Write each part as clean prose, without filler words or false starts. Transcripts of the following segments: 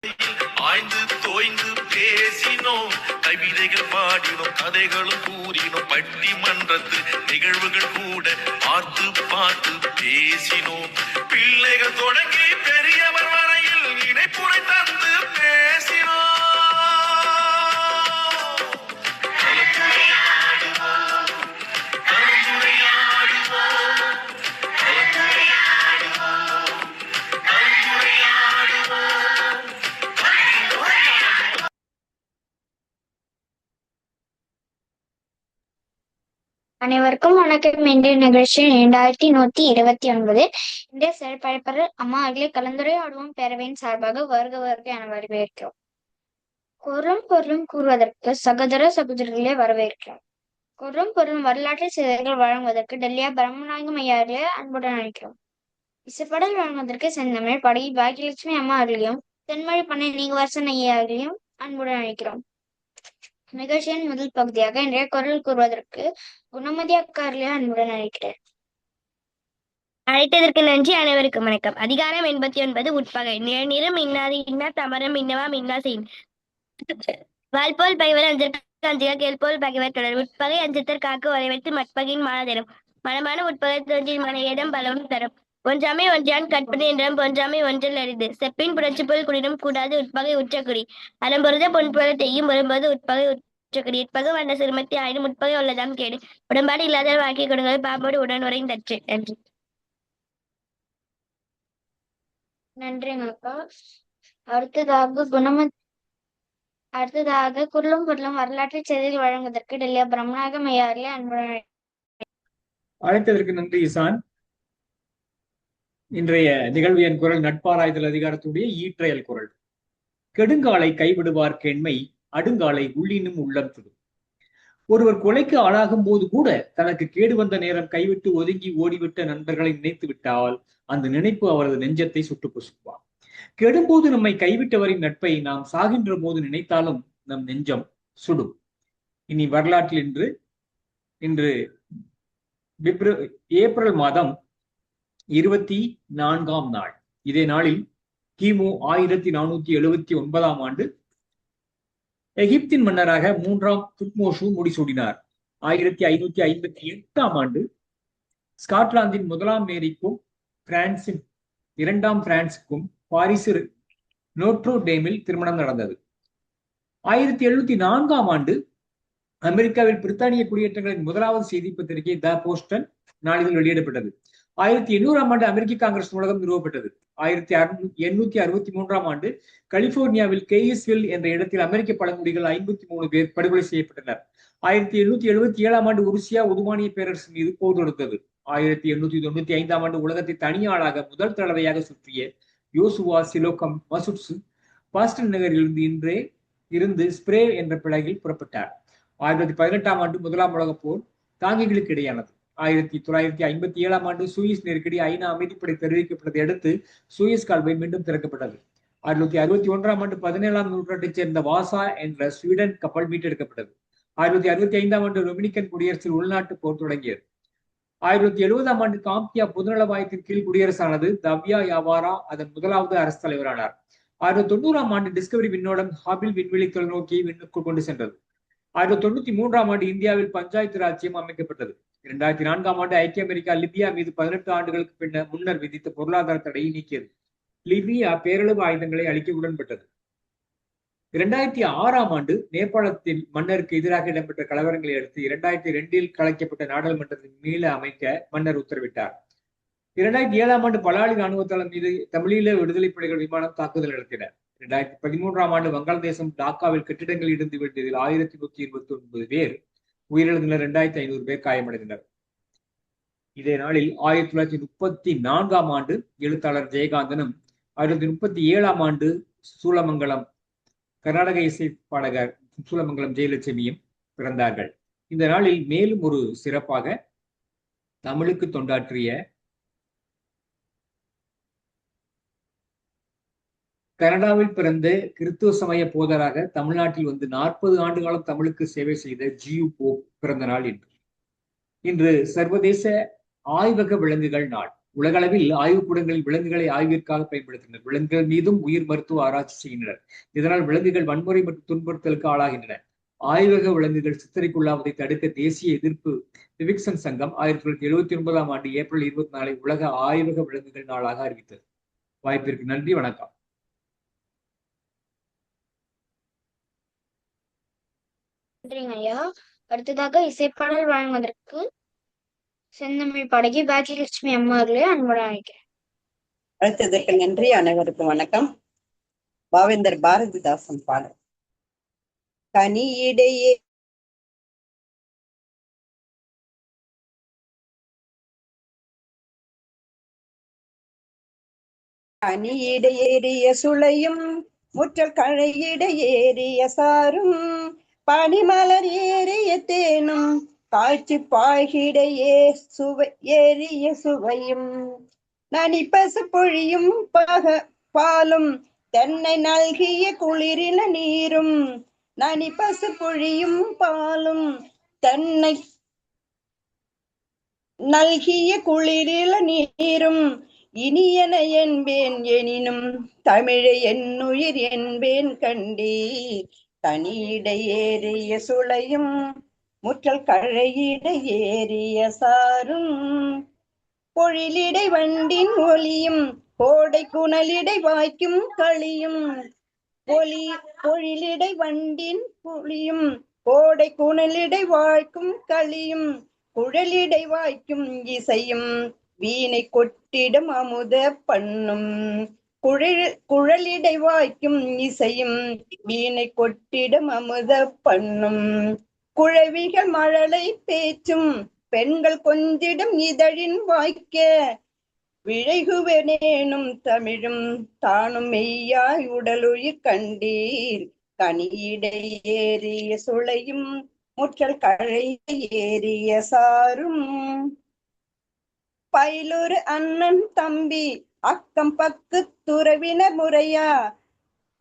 ஆய்ந்து தோய்ந்து பேசினோம், கவிதைகள் பாடினோம், கதைகளும் கூறினோம், பட்டிமன்றத்து நிகழ்வுகள் கூட பார்த்து பார்த்து பேசினோம். பிள்ளைகள் தொடங்கி பெரியவர் வரையில் இணைப்புரை தந்து பேசினோம். அனைவருக்கும் வணக்கம். இன்றைய நிகழ்ச்சி 2129 இன்றைய செயற்படைப்பாளர் அம்மா அவர்களை கலந்துரையாடுவோம் பேரவையின் சார்பாக வருக வருக என வரவேற்கிறோம். குறும் பொருளும் கூறுவதற்கு சகோதர சகோதரிகளே வரவேற்கிறோம். குறும் பொருளும் வரலாற்று செய்திகள் வழங்குவதற்கு டெல்லியா பிரம்மநாயகம் ஐயாவிலே அன்புடன் அழைக்கிறோம். இசைப்படல் வழங்குவதற்கு செந்தமிழ் படகி பாக்கியலட்சுமி அம்மா அவர்களையும் தென்மொழி பண்ணை நீங்கவாசன் ஐயா அவர்களையும் அன்புடன் அழைக்கிறோம். நிகழ்ச்சியின் முதல் பகுதியாக இன்றைய குரல் கூறுவதற்கு குணமதி அக்காரிலே அன்புடன் அழைக்கிறேன். அழைத்ததற்கு நன்றி. அனைவருக்கும் வணக்கம். அதிகாரம் 89 உட்பகை. நிறம் இன்னாது இன்னா தமரம் இன்னவா இன்னா செய் வால்போல் பகைவர் அஞ்சற்கு அஞ்சுக கேள்போல் பகைவர் தொடர். உட்பகை அஞ்சத்தர் காக்கு வரைவைத்து மட்பகையின் மானதரும் மனமான உட்பகை தோன்றின் மனையிடம் பலவும் தரும். ஒன்றாமை ஒன்றான் கற்பனை என்றும் ஒன்றாமை ஒன்றில் அரிது செப்பின் புரட்சிப்போல் குடினும் கூடாது உட்பகை உற்றக்குடி அலம்பொருத பொன்பொருள தெய்யும் வரும்போது உட்பகை உற்றக்குடி இட்பகை வந்த சிறுமத்தி ஆயினும் உட்பகை உள்ளதாம் கேடு உடன்பாடு இல்லாத வாழ்க்கை கொடுங்கள் பாம்போடு உடன் உரைந்தற்று. நன்றி. நன்றிங்கக்கா. அடுத்ததாக குரலும் பொருளும் வரலாற்று செய்திகள் வழங்குவதற்கு டெல்லியா பிரம்மநாயகம் ஐயாவிலே அன்புடன் அழைத்ததற்கு நன்றி இசான். இன்றைய நிகழ்வு என் குரல் நட்பாராய்தல் அதிகாரத்துடைய ஈற்றையல் குரல். கெடுங்காலை கைவிடுவார் கேண்மை அடுங்காலை உள்ளினும் உள்ளம் சுடும். ஒருவர் கொலைக்கு ஆளாகும் போது கூட தனக்கு கேடு வந்த நேரம் கைவிட்டு ஒதுங்கி ஓடிவிட்ட நண்பர்களை நினைத்து விட்டால் அந்த நினைப்பு அவரது நெஞ்சத்தை சுட்டு பொசுக்குவார். கெடும்போது நம்மை கைவிட்டவரின் நட்பை நாம் சாகின்ற போது நினைத்தாலும் நம் நெஞ்சம் சுடும். இனி வரலாற்றில் இன்று ஏப்ரல் மாதம் 24ஆம் நாள். இதே நாளில் கிமு 1479ஆம் ஆண்டு எகிப்தின் மன்னராக 3ஆம் துத்மோசு முடிசூடினார். 1558ஆம் ஆண்டு ஸ்காட்லாந்தின் 1ஆம் மேரிக்கும் பிரான்சின் 2ஆம் பிரான்சுக்கும் பாரிசு நோட்ரோ டேமில் திருமணம் நடந்தது. 1704ஆம் ஆண்டு அமெரிக்காவில் பிரித்தானிய குடியேற்றங்களின் முதலாவது செய்தி பத்திரிகை த போஸ்டன் நாளிதழ் வெளியிடப்பட்டது. 1800ஆம் ஆண்டு அமெரிக்க காங்கிரஸ் நூலகம் நிறுவப்பட்டது. 1863ஆம் ஆண்டு கலிபோர்னியாவில் கேயிஸ்வில் என்ற இடத்தில் அமெரிக்க பழங்குடிகள் 53 பேர் படுகொலை செய்யப்பட்டனர். 1877ஆம் ஆண்டு உருசியா உதுமானிய பேரரசு மீது போர் தொடுத்தது. 1895ஆம் ஆண்டு உலகத்தை தனியாளாக முதல் தடவையாக சுற்றிய யோசுவா சிலோகம் மசூட்ஸ் பாஸ்டன் நகரிலிருந்து இருந்து ஸ்ப்ரே என்ற படகில் புறப்பட்டார். 1918ஆம் ஆண்டு முதலாம் உலகப் போர் தாங்கிகளுக்கு இடையானது. 1957ஆம் ஆண்டு சூயிஸ் நெருக்கடி ஐநா அமைதிப்படை தெரிவிக்கப்பட்டதை அடுத்து சூயிஸ் கால்வாய் மீண்டும் திறக்கப்பட்டது. 1961ஆம் ஆண்டு 17ஆம் நூற்றாண்டைச் சேர்ந்த வாசா என்ற ஸ்வீடன் கப்பல் மீட்டெடுக்கப்பட்டது. 1965ஆம் ஆண்டு டொமினிக்கன் குடியரசில் உள்நாட்டு போர் தொடங்கியது. 1970ஆம் ஆண்டு காம்பியா பொதுநலவாயத்தின் கீழ் குடியரசானது. தவ்யா யாவாரா அதன் முதலாவது அரசு தலைவரானார். 1990ஆம் ஆண்டு டிஸ்கவரி விண்ணோடம் ஹாபிள் விண்வெளி தொலைநோக்கியை விண்ணுக்குள் கொண்டு சென்றது. 1993ஆம் ஆண்டு இந்தியாவில் பஞ்சாயத்து ராஜ்யம் அமைக்கப்பட்டது. 2004ஆம் ஆண்டு ஐக்கிய அமெரிக்கா லிபியா மீது 18 ஆண்டுகளுக்கு முன்னர் விதித்த பொருளாதார தடையை நீக்கியது. லிபியா பேரளவு ஆயுதங்களை அளிக்க உடன்பட்டது. 2006ஆம் ஆண்டு நேபாளத்தில் மன்னருக்கு எதிராக இடம்பெற்ற கலவரங்களை அடுத்து 2002இல் கலைக்கப்பட்ட நாடாளுமன்றத்தை மீள அமைக்க மன்னர் உத்தரவிட்டார். 2007ஆம் ஆண்டு பலாலி ராணுவ தளம் மீது தமிழீழ விடுதலை படைகள் விமானம் தாக்குதல் நடத்தின. 2013ஆம் ஆண்டு வங்காளதேசம் டாக்காவில் கட்டிடங்கள் இடிந்து விட்டதில் 1129 பேர் உயிரிழந்தனர். 2500 பேர் காயமடைந்தனர். இதே நாளில் 1934ஆம் ஆண்டு எழுத்தாளர் ஜெயகாந்தனும் 1937ஆம் ஆண்டு சூலமங்கலம் கர்நாடக இசை பாடகர் சூலமங்கலம் ஜெயலட்சுமியும் பிறந்தார்கள். இந்த நாளில் மேலும் ஒரு சிறப்பாக தமிழுக்கு தொண்டாற்றிய கனடாவில் பிறந்த கிறிஸ்துவ சமய போதராக தமிழ்நாட்டில் வந்து 40 ஆண்டு காலம் தமிழுக்கு சேவை செய்த ஜியு போப் பிறந்த நாள் இன்று. சர்வதேச ஆய்வக விலங்குகள் நாள். உலகளவில் ஆய்வுக்கூடங்களில் விலங்குகளை ஆய்விற்காக பயன்படுத்தினர். விலங்குகள் மீதும் உயிர் மருத்துவ ஆராய்ச்சி செய்கின்றனர். இதனால் விலங்குகள் வன்முறை மற்றும் துன்புறுத்தலுக்கு ஆளாகின்றன. ஆய்வக விலங்குகள் சித்தரிக்குள்ளாவதை தடுக்க தேசிய எதிர்ப்பு விவிக்சன் சங்கம் 1979 ஏப்ரல் 24 உலக ஆய்வக விலங்குகள் நாளாக அறிவித்தது. வாய்ப்பிற்கு நன்றி, வணக்கம். நன்றிங்க ஐயா. அடுத்ததாக இசைப்பாடல் வழங்குவதற்கு செந்தமிழ் பாடகி பாக்கியலட்சுமி அம்மா அவர்களே அன்புடன் அழைக்கிறேன். அடுத்ததற்கு நன்றி. அனைவருக்கும் வணக்கம். பாவேந்தர் பாரதிதாசன் பாடல். கனியிடையே அணியிடையேறிய சுளையும் முற்றல் கழையிடையேறிய சாரும் பனிமலர் ஏறிய தேனும் காய்ச்சி பாய்கிடையே ஏறிய சுவையும் நனிப்பசு பொழியும் பாலும் தென்னை நல்கிய குளிரில நீரும் நனிப்பசு பொழியும் பாலும் தென்னை நல்கிய குளிரில நீரும் இனியன என்பேன் எனினும் தமிழை என்னுயிர் என்பேன் கண்டீர். கனியிடை ஏறிய சுளையும் முற்றல் கழையிடை ஏறிய சாரும் பொழிலிடை வண்டின் ஒலியும் கோடை குணலிடை வாய்க்கும் களியும் பொழிலிடை வண்டின் ஒலியும் கோடை குணலிடை வாய்க்கும் களியும் குழலிடை வாய்க்கும் இசையும் வீணை கொட்டிடும் அமுத பண்ணும் குழலிடை வாய்க்கும் இசையும் வீணை கொட்டிடும் அமுத பண்ணும் குழவிகள் மழலை பேச்சும் பெண்கள் கொஞ்சிடும் இதழின் வாய்க்க விழைகுவனேனும் தமிழும் தானும் மெய்யாய் உடலுயிர் கண்டீர். கனியிடை ஏறிய சுளையும் முற்றல் கழை ஏறிய சாரும் பயிலொரு அண்ணன் தம்பி அக்கம் பக்கு துறவினர் முறையா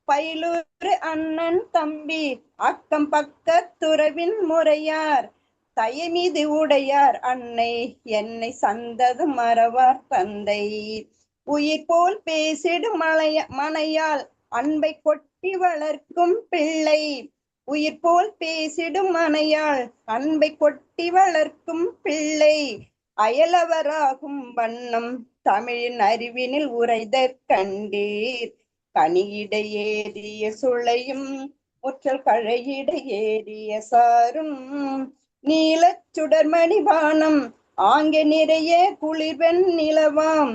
பயிலொரு அண்ணன் தம்பி அக்கம் பக்க துறவின் முறையார் தயமீது உடையார் அன்னை என்னை சந்தது மறவார் தந்தை உயிர் போல் பேசிடும் மனையால் அன்பை கொட்டி வளர்க்கும் பிள்ளை உயிர் போல் பேசிடும் மனையால் அன்பை கொட்டி வளர்க்கும் பிள்ளை அயலவராகும் வண்ணம் தமிழின் அறிவினில் உரைதற் கண்டீர். கனியிடை ஏறிய சுளையும் முற்றல் கழையிடை ஏறிய சாரும் நீலச் சுடர்மணி வானம் ஆங்கே நிறைய குளிர்வெண் நிலவாம்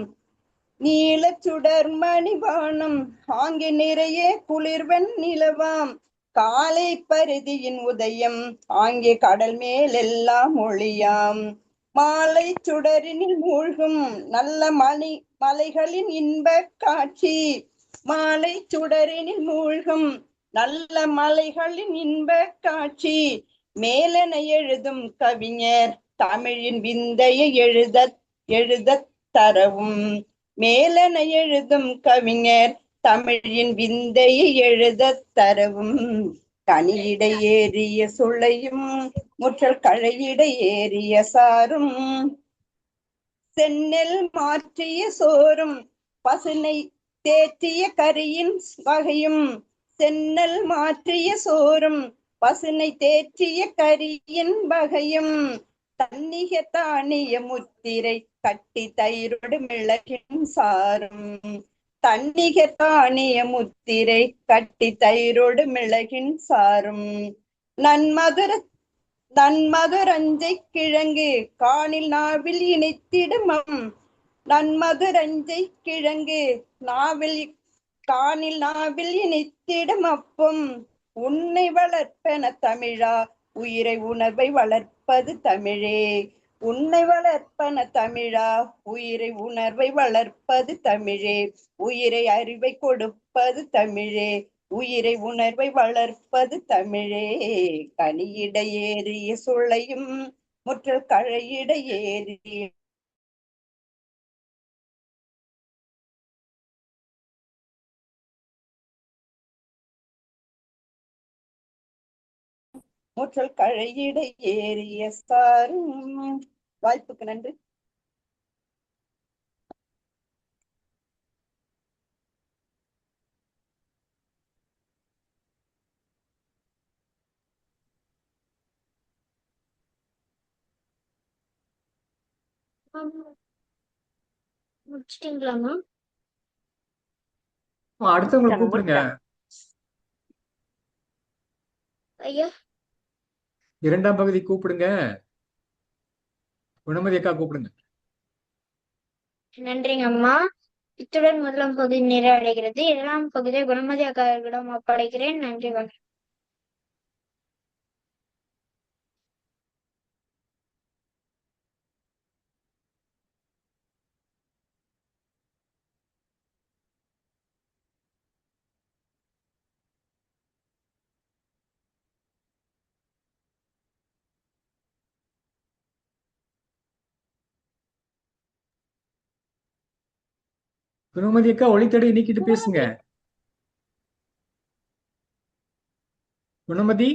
நீலச் சுடர்மணி வானம் ஆங்கே நிறைய குளிர்வெண் நிலவாம் காலை பருதியின் உதயம் ஆங்கே கடல் மேலெல்லாம் ஒளியாம் மாலை சுடரினில் மூழ்கும் நல்ல மலைகளின் இன்ப காட்சி மாலை சுடரினில் மூழ்கும் நல்ல மலைகளின் இன்ப காட்சி மேலென எழுதும் கவிஞர் தமிழின் விந்தையை எழுதத் தரவும் மேலென எழுதும் கவிஞர் தமிழின் விந்தையை எழுதத் தரவும் கனியிடை ஏறிய சுளையும் முற்றல் கழையிடை ஏறிய சாரும் செந்நெல் மாற்றிய சோறும் பசுனை தேற்றிய கரியின் வகையும் செந்நெல் மாற்றிய சோறும் பசுனை தேற்றிய கரியின் வகையும் தன்னிக தானிய முத்திரை கட்டி தயிரோடு மிளகின் சாரும் தன்னிக தானிய முத்திரை கட்டி தயிரோடு மிளகின் சாரும் நன்மதுரஞ்சை கிழங்கு காணில் நாவில் இணைத்திடுமம் நன்மதுரஞ்சை கிழங்கு காணில் நாவில் இணைத்திடும் அப்பம் உன்னை வளர்ப்பன தமிழா உயிரை உணர்வை வளர்ப்பது தமிழே உன்னை வளர்ப்பன தமிழா உயிரை உணர்வை வளர்ப்பது தமிழே உயிரை அறிவை கொடுப்பது தமிழே உயிரை உணர்வை வளர்ப்பது தமிழே கனியிடை ஏறிய சுளையும் முற்றல் கழையிடை ஏறிய முற்றல் கழையிடை ஏறிய சாரும். வாய்ப்புக்கு நன்றி. முடிச்சிட்டீங்களாமா? அடுத்தவங்களை கூப்பிடுங்க. ஐயா, இரண்டாம் பகுதி கூப்பிடுங்க. குணமதி அக்கா கூப்பிடுங்க. நன்றிங்க அம்மா. இத்துடன் முதலாம் பகுதி நிறைவடைகிறது. இரண்டாம் பகுதியை குணமதி அக்காவிடம் ஒப்படைக்கிறேன். நன்றி வணக்கம். குணமதி அக்கா ஒளித்தடை நீக்கிட்டு பேசுங்க. குணமதி,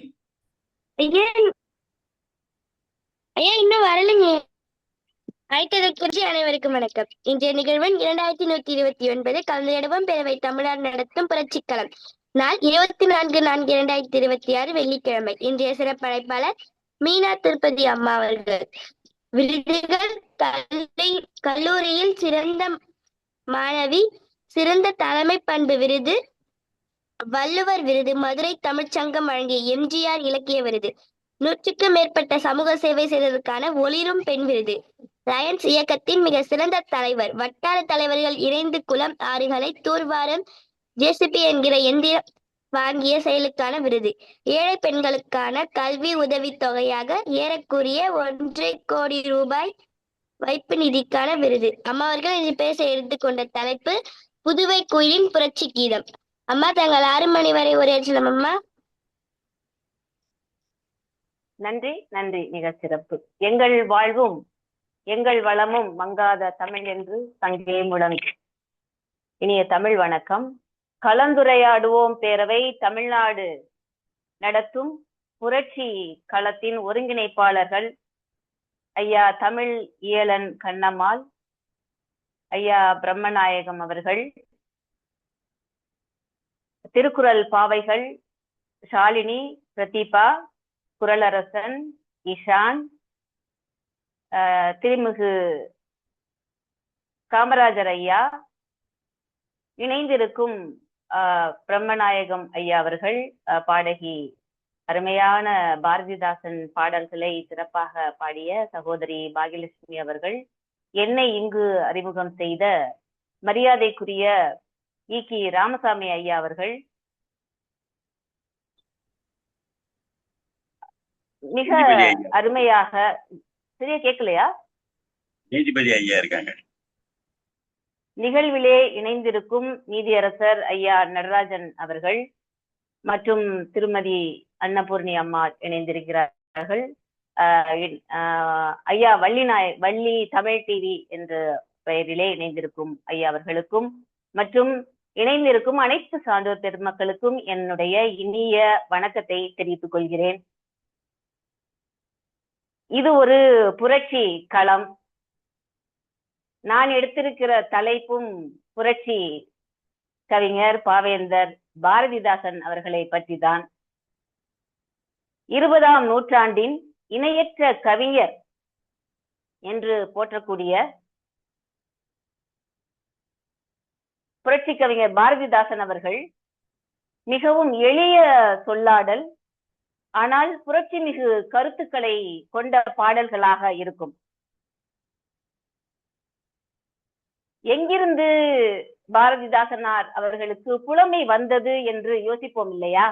ஐயா ஐயா இன்னும் வரலைங்க. அழைத்ததை குறித்து அனைவருக்கும் வணக்கம். இன்றைய நிகழ்வன் 2129 கலந்துரையாடுவோம் பேரவை தமிழ்நாடு நடத்தும் புரட்சிக்களம். நாள் 24/4/2026 வெள்ளிக்கிழமை. இன்றைய சிறப்பு அழைப்பாளர் மீனா திருப்பதி அம்மா அவர்கள். விருதுகள்: கல்லூரியில் சிறந்த மாணவி, சிறந்த தலைமை பண்பு விருது, வள்ளுவர் விருது, மதுரை தமிழ்ச்சங்கம் வழங்கிய எம்ஜிஆர் இலக்கிய விருது, 100க்கும் மேற்பட்ட சமூக சேவை செய்ததற்கான ஒளிரும் பெண் விருது, லயன்ஸ் இயக்கத்தின் மிக சிறந்த தலைவர், வட்டார தலைவர்கள் இணைந்து குளம் ஆறுகளை தூர்வாரும் ஜேசிபி என்கிற எந்திரம் வாங்கிய செயலுக்கான விருது, ஏழை பெண்களுக்கான கல்வி உதவித் தொகையாக ஏறக்குறைய 1.5 கோடி ரூபாய் வைப்பு நிதிக்கான விருது. அம்மா அவர்கள் இன்று பேச எடுத்துக்கொண்ட தலைப்பு புதுவை குயிலின் புரட்சி கீதம். அம்மா, தாங்கள் 6 மணி வரை உரையாற்றலாம் அம்மா. நன்றி நன்றி. மிக சிறப்பு. எங்கள் வாழ்வும் எங்கள் வளமும் மங்காத தமிழ் என்று தங்கே முழங்கு. இனிய தமிழ் வணக்கம். கலந்துரையாடுவோம் பேரவை தமிழ்நாடு நடத்தும் புரட்சி களத்தின் ஒருங்கிணைப்பாளர்கள் ஐயா தமிழ் இயலன் கண்ணம்மாள், ஐயா பிரம்மநாயகம் அவர்கள், திருக்குறள் பாவைகள் ஷாலினி, பிரதீபா, குரலரசன், இஷான், திருமிகு காமராஜர் ஐயா, இணைந்திருக்கும் பிரம்மநாயகம் ஐயா அவர்கள், பாடகி, அருமையான பாரதிதாசன் பாடல்களை சிறப்பாக பாடிய சகோதரி பாகியலட்சுமி அவர்கள், என்னை இங்கு அறிமுகம் செய்த மரியாதைக்குரிய ஈகி ராமசாமி ஐயா அவர்கள், மிக அருமையாக. சரியா கேட்கலையா? நீதிபதி ஐயா இருக்காங்க. நிகழ்விலே இணைந்திருக்கும் நீதியரசர் ஐயா நடராஜன் அவர்கள் மற்றும் திருமதி அன்னபூர்ணி அம்மா இணைந்திருக்கிறார்கள். ஐயா வள்ளி தமிழ் டிவி என்ற பெயரிலே இணைந்திருக்கும் ஐயா அவர்களுக்கும் மற்றும் இணைந்திருக்கும் அனைத்து சான்றோர் பெருமக்களுக்கும் என்னுடைய இனிய வணக்கத்தை தெரிவித்துக் கொள்கிறேன். இது ஒரு புரட்சி களம். நான் எடுத்திருக்கிற தலைப்பும் புரட்சி கவிஞர் பாவேந்தர் பாரதிதாசன் அவர்களை பற்றி தான். 20ஆம் நூற்றாண்டின் இணையற்ற கவிஞர் என்று போற்றக்கூடிய புரட்சி கவிஞர் பாரதிதாசன் அவர்கள் மிகவும் எளிய சொல்லாடல், ஆனால் புரட்சி மிகு கருத்துக்களை கொண்ட பாடல்களாக இருக்கும். எங்கிருந்து பாரதிதாசனார் அவர்களுக்கு புலமை வந்தது என்று யோசிப்போம் இல்லையா?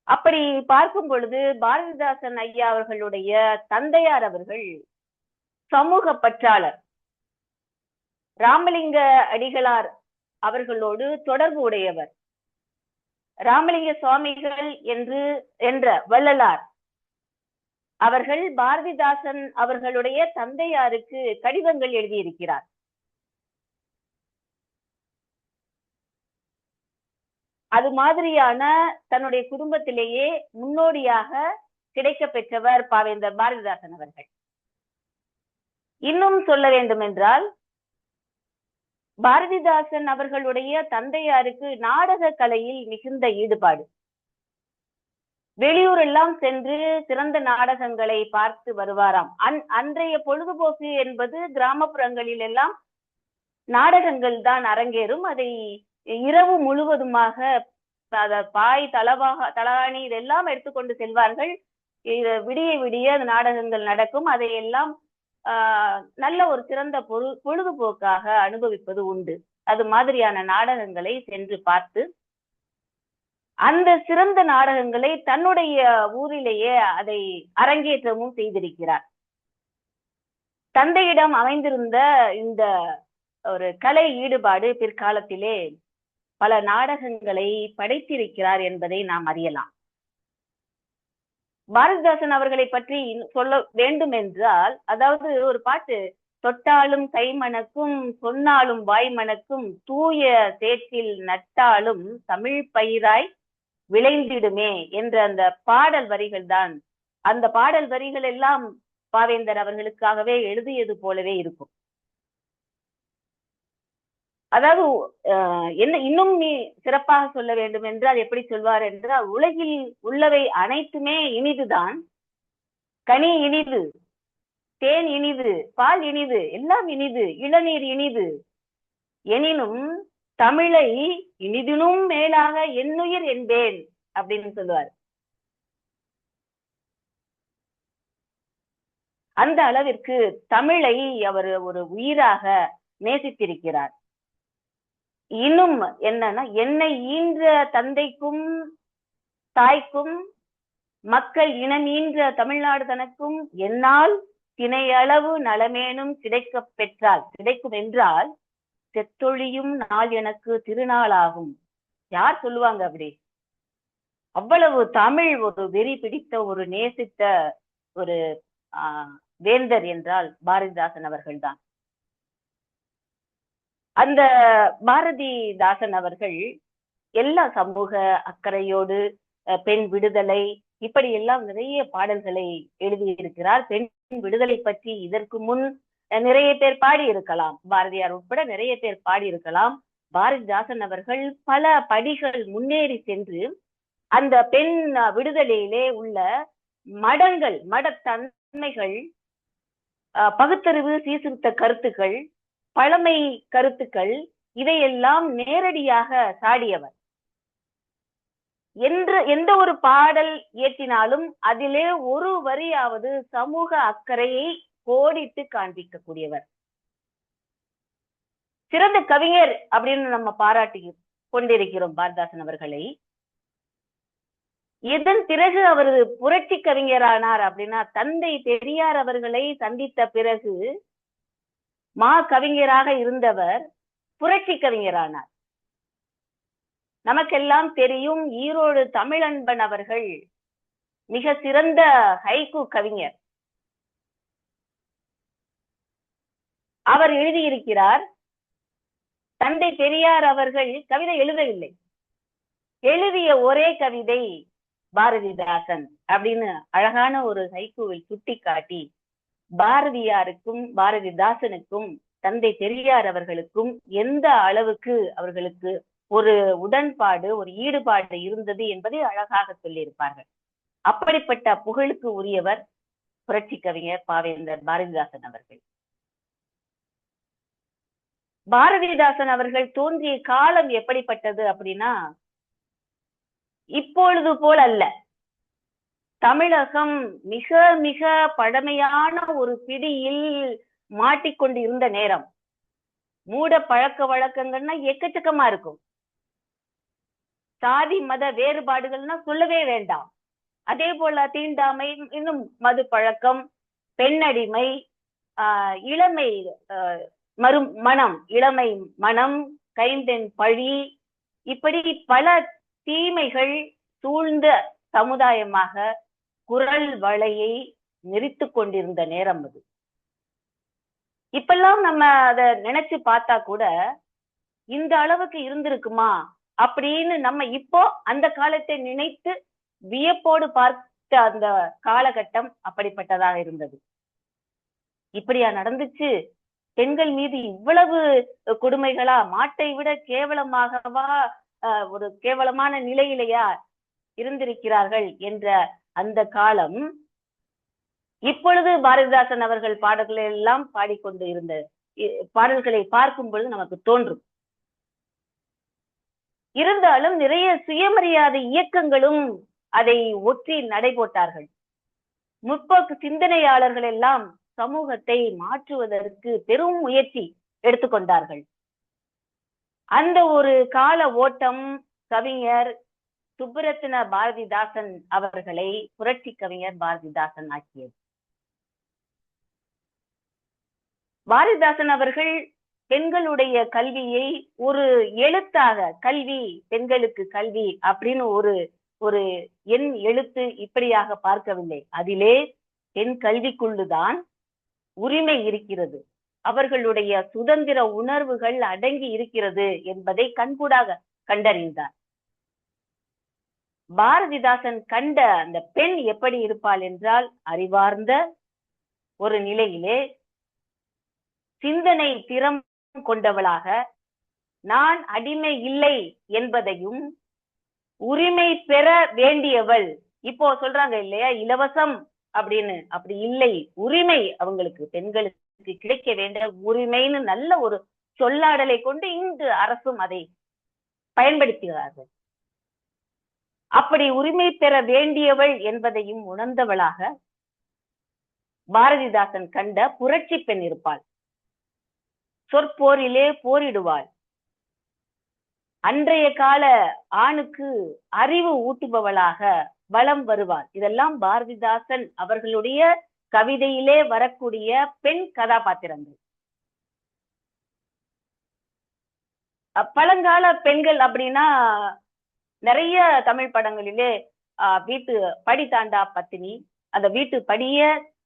அப்படி பார்க்கும் பொழுது பாரதிதாசன் ஐயா அவர்களுடைய தந்தையார் அவர்கள் சமூக பற்றாளர், ராமலிங்க அடிகளார் அவர்களோடு தொடர்பு உடையவர். ராமலிங்க சுவாமிகள் என்ற வள்ளலார் அவர்கள் பாரதிதாசன் அவர்களுடைய தந்தையாருக்கு கடிதங்கள் எழுதியிருக்கிறார். அது மாதிரியான தன்னுடைய குடும்பத்திலேயே முன்னோடியாக கிடைக்க பெற்றவர் பாவேந்தர் பாரதிதாசன் அவர்கள். இன்னும் சொல்ல வேண்டும் என்றால், பாரதிதாசன் அவர்களுடைய தந்தையாருக்கு நாடக கலையில் மிகுந்த ஈடுபாடு. வெளியூர் எல்லாம் சென்று சிறந்த நாடகங்களை பார்த்து வருவாராம். அன்றைய பொழுதுபோக்கு என்பது கிராமப்புறங்களில் எல்லாம் நாடகங்கள் தான் அரங்கேறும். அதை இரவு முழுவதுமாக பாய் தலகாணி இதெல்லாம் எடுத்துக்கொண்டு செல்வார்கள். விடிய விடிய அந்த நாடகங்கள் நடக்கும். அதையெல்லாம் நல்ல ஒரு சிறந்த பொழுதுபோக்காக அனுபவிப்பது உண்டு. அது மாதிரியான நாடகங்களை சென்று பார்த்து அந்த சிறந்த நாடகங்களை தன்னுடைய ஊரிலேயே அதை அரங்கேற்றமும் செய்திருக்கிறார். தந்தையிடம் அமைந்திருந்த இந்த ஒரு கலை ஈடுபாடு பிற்காலத்திலே பல நாடகங்களை படைத்திருக்கிறார் என்பதை நாம் அறியலாம். பாரதிதாசன் அவர்களை பற்றி சொல்ல வேண்டும் என்றால், அதாவது ஒரு பாட்டு, தொட்டாலும் கைமணக்கும் சொன்னாலும் வாய்மணக்கும் தூய சேற்றில் நட்டாலும் தமிழ் பயிராய் விளைந்திடுமே என்ற அந்த பாடல் வரிகள் தான். அந்த பாடல் வரிகள் எல்லாம் பாவேந்தர் அவர்களுக்காகவே எழுதியது போலவே இருக்கும். அதாவது என்ன இன்னும் நீ சிறப்பாக சொல்ல வேண்டும் என்றால் எப்படி சொல்வார் என்றால், உலகில் உள்ளவை அனைத்துமே இனிதுதான், கனி இனிது, தேன் இனிது, பால் இனிது, எல்லாம் இனிது, இளநீர் இனிது, எனினும் தமிழை இனிதினும் மேலாக என்னுயிர் என்பேன் அப்படின்னு சொல்லுவார். அந்த அளவிற்கு தமிழை அவர் ஒரு உயிராக நேசித்திருக்கிறார். இன்னும் என்னன்னா, என்னை ஈன்ற தந்தைக்கும் தாய்க்கும் மக்கள் இனம் ஈன்ற தமிழ்நாடு தனக்கும் என்னால் திணையளவு நலமேனும் கிடைக்கும் என்றால் செத்தொழியும் நாள் எனக்கு திருநாளாகும். யார் சொல்லுவாங்க அப்படி? அவ்வளவு தமிழ் ஒரு வெறி பிடித்த ஒரு நேசித்த ஒரு வேந்தர் என்றால் பாரதிதாசன் அவர்கள்தான். அந்த பாரதிதாசன் அவர்கள் எல்லா சமூக அக்கறையோடு பெண் விடுதலை இப்படி எல்லாம் நிறைய பாடல்களை எழுதியிருக்கிறார். பெண் விடுதலை பற்றி இதற்கு முன் நிறைய பேர் பாடி இருக்கலாம், பாரதியார் உட்பட நிறைய பேர் பாடி இருக்கலாம். பாரதிதாசன் அவர்கள் பல படிகள் முன்னேறி சென்று அந்த பெண் விடுதலையிலே உள்ள மடத்தன்மைகள், பகுத்தறிவு சீர்திருத்த கருத்துக்கள், பழமை கருத்துக்கள் இதையெல்லாம் நேரடியாக சாடியவர். எந்த ஒரு பாடல் இயற்றினாலும் அதிலே ஒரு வரியாவது சமூக அக்கறையை கோடிட்டு காண்பிக்கக்கூடியவர். சிறந்த கவிஞர் அப்படின்னு நம்ம பாராட்டி கொண்டிருக்கிறோம் பாரதிதாசன் அவர்களை. இதன் பிறகு அவர் புரட்சி கவிஞரானார் அப்படின்னா, தந்தை பெரியார் அவர்களை சந்தித்த பிறகு மா கவிஞராக இருந்தவர் புரட்சி கவிஞரானார். நமக்கெல்லாம் தெரியும், ஈரோடு தமிழன்பன் அவர்கள் மிக சிறந்த ஹைக்கூ கவிஞர். அவர் எழுதியிருக்கிறார், தந்தை பெரியார் அவர்கள் கவிதை எழுதவில்லை, எழுதிய ஒரே கவிதை பாரதிதாசன் அப்படின்னு அழகான ஒரு ஹைக்கூவை சுட்டி காட்டி பாரதியாருக்கும் பாரதிதாசனுக்கும் தந்தை பெரியார் அவர்களுக்கும் எந்த அளவுக்கு அவர்களுக்கு ஒரு உடன்பாடு, ஒரு ஈடுபாடு இருந்தது என்பதை அழகாக சொல்லியிருப்பார்கள். அப்படிப்பட்ட புகழுக்கு உரியவர் புரட்சி கவிஞர் பாவேந்தர் பாரதிதாசன் அவர்கள். பாரதிதாசன் அவர்கள் தோன்றிய காலம் எப்படிப்பட்டது அப்படின்னா, இப்பொழுது போல் அல்ல. தமிழகம் மிக மிக பழமையான ஒரு பிடியில் மாட்டிக்கொண்டு இருந்த நேரம். மூட பழக்க வழக்கங்கள்னா எக்கச்சக்கமா இருக்கும். சாதி மத வேறுபாடுகள்னா சொல்லவே வேண்டாம். அதே போல தீண்டாமை, இன்னும் மது பழக்கம், பெண்ணடிமை, இளமை இளமை மனம், கைம்பெண் பழி, இப்படி பல தீமைகள் சூழ்ந்த சமுதாயமாக குரல் வளையை நெறித்து கொண்டிருந்த நேரம் அது. இப்பெல்லாம் நம்ம அதை நினைச்சு பார்த்தா கூட இந்த அளவுக்கு இருந்திருக்குமா அப்படின்னு நம்ம இப்போ அந்த காலத்தை நினைத்து வியப்போடு பார்த்த அந்த காலகட்டம் அப்படிப்பட்டதாக இருந்தது. இப்படியா நடந்துச்சு? பெண்கள் மீது இவ்வளவு கொடுமைகளா? மாட்டை விட கேவலமாகவா? ஒரு கேவலமான நிலையிலையா? இருந்திருக்கிறார்கள் என்ற அந்த காலம் இப்பொழுது பாரதிதாசன் அவர்கள் பாடல்களை எல்லாம் பாடிக்கொண்டு இருந்த பாடல்களை பார்க்கும் பொழுது நமக்கு தோன்றும். இருந்தாலும் நிறைய சுயமரியாதை இயக்கங்களும் அதை ஒற்றி நடைபோட்டார்கள். முற்போக்கு சிந்தனையாளர்கள் எல்லாம் சமூகத்தை மாற்றுவதற்கு பெரும் முயற்சி எடுத்துக்கொண்டார்கள். அந்த ஒரு கால ஓட்டம் கவிஞர் சுப்புரத்தின பாரதிதாசன் அவர்களை புரட்சி கவிஞர் பாரதிதாசன் ஆக்கியது. பாரதிதாசன் அவர்கள் பெண்களுடைய கல்வியை ஒரு எழுத்தாக, கல்வி பெண்களுக்கு கல்வி அப்படின்னு ஒரு எண் எழுத்து இப்படியாக பார்க்கவில்லை. அதிலே பெண் கல்விக்குள்ளுதான் உரிமை இருக்கிறது, அவர்களுடைய சுதந்திர உணர்வுகள் அடங்கி இருக்கிறது என்பதை கண்கூடாக கண்டறிந்தார். பாரதிதாசன் கண்ட அந்த பெண் எப்படி இருப்பாள் என்றால், அறிவார்ந்த ஒரு நிலையிலே சிந்தனை திறம் கொண்டவளாக, நான் அடிமை இல்லை என்பதையும் உரிமை பெற வேண்டியவள். இப்போ சொல்றாங்க இல்லையா இலவசம் அப்படின்னு, அப்படி இல்லை, உரிமை அவங்களுக்கு பெண்களுக்கு கிடைக்க வேண்டிய உரிமைன்னு நல்ல ஒரு சொல்லாடலை கொண்டு இங்கு அரசும் அதை பயன்படுத்துகிறார்கள். அப்படி உரிமை பெற வேண்டியவள் என்பதையும் உணர்ந்தவளாக பாரதிதாசன் கண்ட புரட்சி பெண் இருப்பாள். சொற்போரிலே போரிடுவாள். அன்றைய கால ஆணுக்கு அறிவு ஊட்டுபவளாக வலம் வருவாள். இதெல்லாம் பாரதிதாசன் அவர்களுடைய கவிதையிலே வரக்கூடிய பெண் கதாபாத்திரங்கள். பழங்கால பெண்கள் அப்படின்னா நிறைய தமிழ் படங்களிலே வீட்டு படி தாண்டா பத்தினி, அந்த வீட்டு படிய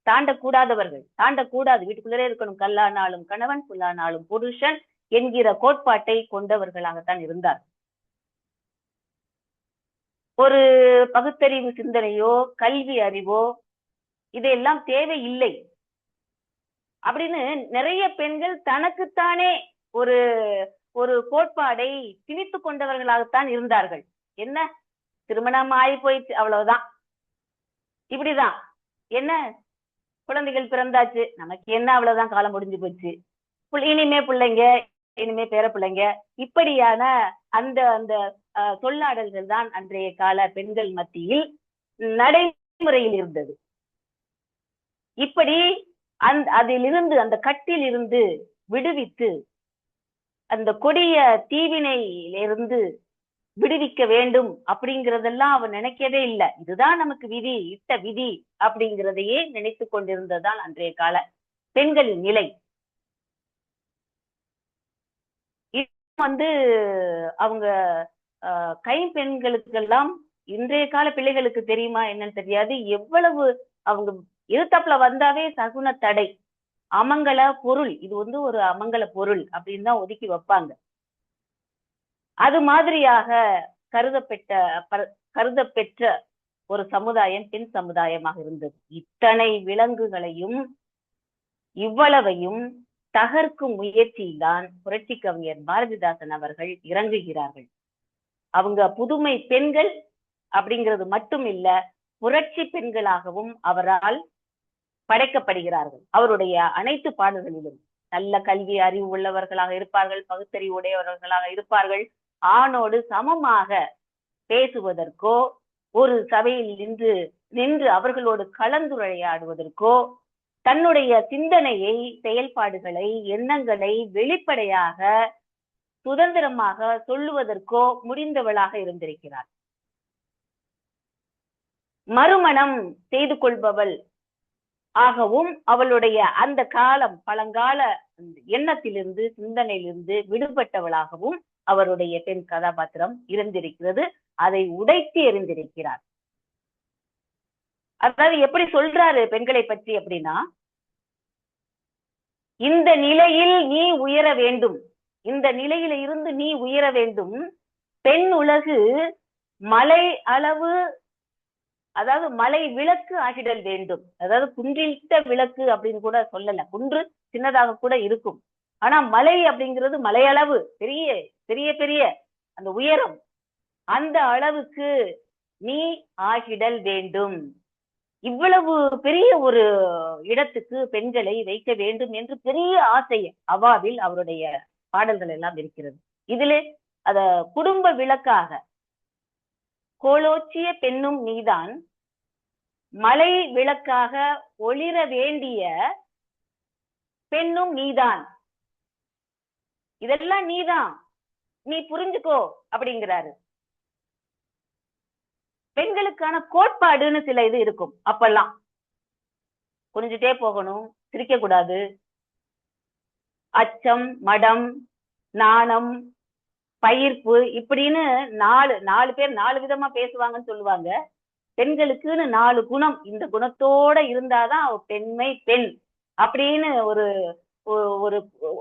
தாண்டக்கூடாதவர்கள், தாண்டக்கூடாது, வீட்டுக்குள்ளே இருக்கணும், கல்லானாலும் கணவன் புல்லானாலும் புருஷன் என்கிற கோட்பாட்டை கொண்டவர்களாகத்தான் இருந்தார். ஒரு பகுத்தறிவு சிந்தனையோ கல்வி அறிவோ இதையெல்லாம் தேவையில்லை அப்படின்னு நிறைய பெண்கள் தனக்குத்தானே ஒரு ஒரு கோட்பாடை திணித்து கொண்டவர்களாகத்தான் இருந்தார்கள். என்ன, திருமணம் ஆகி போயிடுச்சு அவ்வளவுதான், இப்படிதான், என்ன குழந்தைகள் பிறந்தாச்சு, நமக்கு என்ன அவ்வளவுதான், காலம் முடிஞ்சு போச்சு, இனிமே பிள்ளைங்க, இனிமே பேர பிள்ளைங்க, இப்படியான அந்த அந்த சொல்லாடல்கள் தான் அன்றைய கால பெண்கள் மத்தியில் நடைமுறையில் இருந்தது. இப்படி அதிலிருந்து, அந்த கட்டில் இருந்து விடுவித்து, அந்த கொடிய தீவினையிலிருந்து விடுவிக்க வேண்டும் அப்படிங்கிறதெல்லாம் அவன் நினைக்கவே இல்லை. இதுதான் நமக்கு விதி, இட்ட விதி அப்படிங்கிறதையே நினைத்து கொண்டிருந்ததுதான் அன்றைய கால பெண்களின் நிலை. அவங்க கைம்பெண்களுக்கெல்லாம் இன்றைய கால பிள்ளைகளுக்கு தெரியுமா என்னன்னு தெரியாது, எவ்வளவு அவங்க எதிர்த்தாப்புல வந்தாவே சகுன தடை, அமங்கல பொருள், இது ஒரு அமங்கல பொருள் அப்படின்னு தான் ஒதுக்கி வைப்பாங்க. அது மாதிரியாக கருதப்பெற்ற ஒரு சமுதாயம் பெண் சமுதாயமாக இருந்தது. இத்தனை விலங்குகளையும் இவ்வளவையும் தகர்க்கும் முயற்சியில்தான் புரட்சி கவிஞர் பாரதிதாசன் அவர்கள் இறங்குகிறார்கள். அவங்க புதுமை பெண்கள் அப்படிங்கிறது மட்டும் இல்ல, புரட்சி பெண்களாகவும் அவரால் படைக்கப்படுகிறார்கள். அவருடைய அனைத்து பாடல்களிலும் நல்ல கல்வி அறிவு உள்ளவர்களாக இருப்பார்கள், பகுத்தறிவு உடையவர்களாக இருப்பார்கள். ஆணோடு சமமாக பேசுவதற்கோ, ஒரு சபையில் நின்று அவர்களோடு கலந்துரையாடுவதற்கோ, தன்னுடைய சிந்தனையை, செயல்பாடுகளை, எண்ணங்களை வெளிப்படையாக சுதந்திரமாக சொல்லுவதற்கோ முடிந்தவளாக இருந்திருக்கிறார். மறுமணம் செய்து கொள்பவள் ஆகவும் அவளுடைய அந்த காலம், பழங்கால எண்ணத்திலிருந்து, சிந்தனையிலிருந்து விடுபட்டவளாகவும் அவருடைய பெண் கதாபாத்திரம் இருந்திருக்கிறது. அதை உடைத்து எறிந்திருக்கிறார். அதாவது எப்படி சொல்றாரு பெண்களை பற்றி அப்படின்னா, இந்த நிலையில் நீ உயர வேண்டும், இந்த நிலையில இருந்து நீ உயர வேண்டும், பெண் உலகு மலை அளவு, அதாவது மலை விளக்கு ஆகிடல் வேண்டும். அதாவது குன்றிட்ட விளக்கு அப்படின்னு கூட சொல்லல, குன்று சின்னதாக கூட இருக்கும், ஆனா மலை அப்படிங்கிறது மலையளவு, பெரிய பெரிய பெரிய அந்த உயரம், அந்த அளவுக்கு நீ ஆகிடல் வேண்டும். இவ்வளவு பெரிய ஒரு இடத்துக்கு பெண்களை வைக்க வேண்டும் என்று பெரிய ஆசை அவாவில் அவருடைய பாடல்கள் எல்லாம் இருக்கிறது. இதிலே அத குடும்ப விளக்காக கோலோச்சிய பெண்ணும் நீதான், மலை விளக்காக ஒளிர வேண்டிய பெண்ணும் நீதான், இதெல்லாம் நீதான், நீ புரிஞ்சுக்கோ அப்படிங்கிறாரு. பெண்களுக்கான கோட்பாடுன்னு சில இது இருக்கும். அப்பெல்லாம் புரிஞ்சுட்டே போகணும், சிரிக்க கூடாது, அச்சம், மடம், நாணம், பயிர்ப்பு இப்படின்னு நாலு பேர் 4 விதமா பேசுவாங்கன்னு சொல்லுவாங்க. பெண்களுக்குன்னு 4 குணம், இந்த குணத்தோட இருந்தாதான் பெண்மை பெண் அப்படின்னு ஒரு ஒரு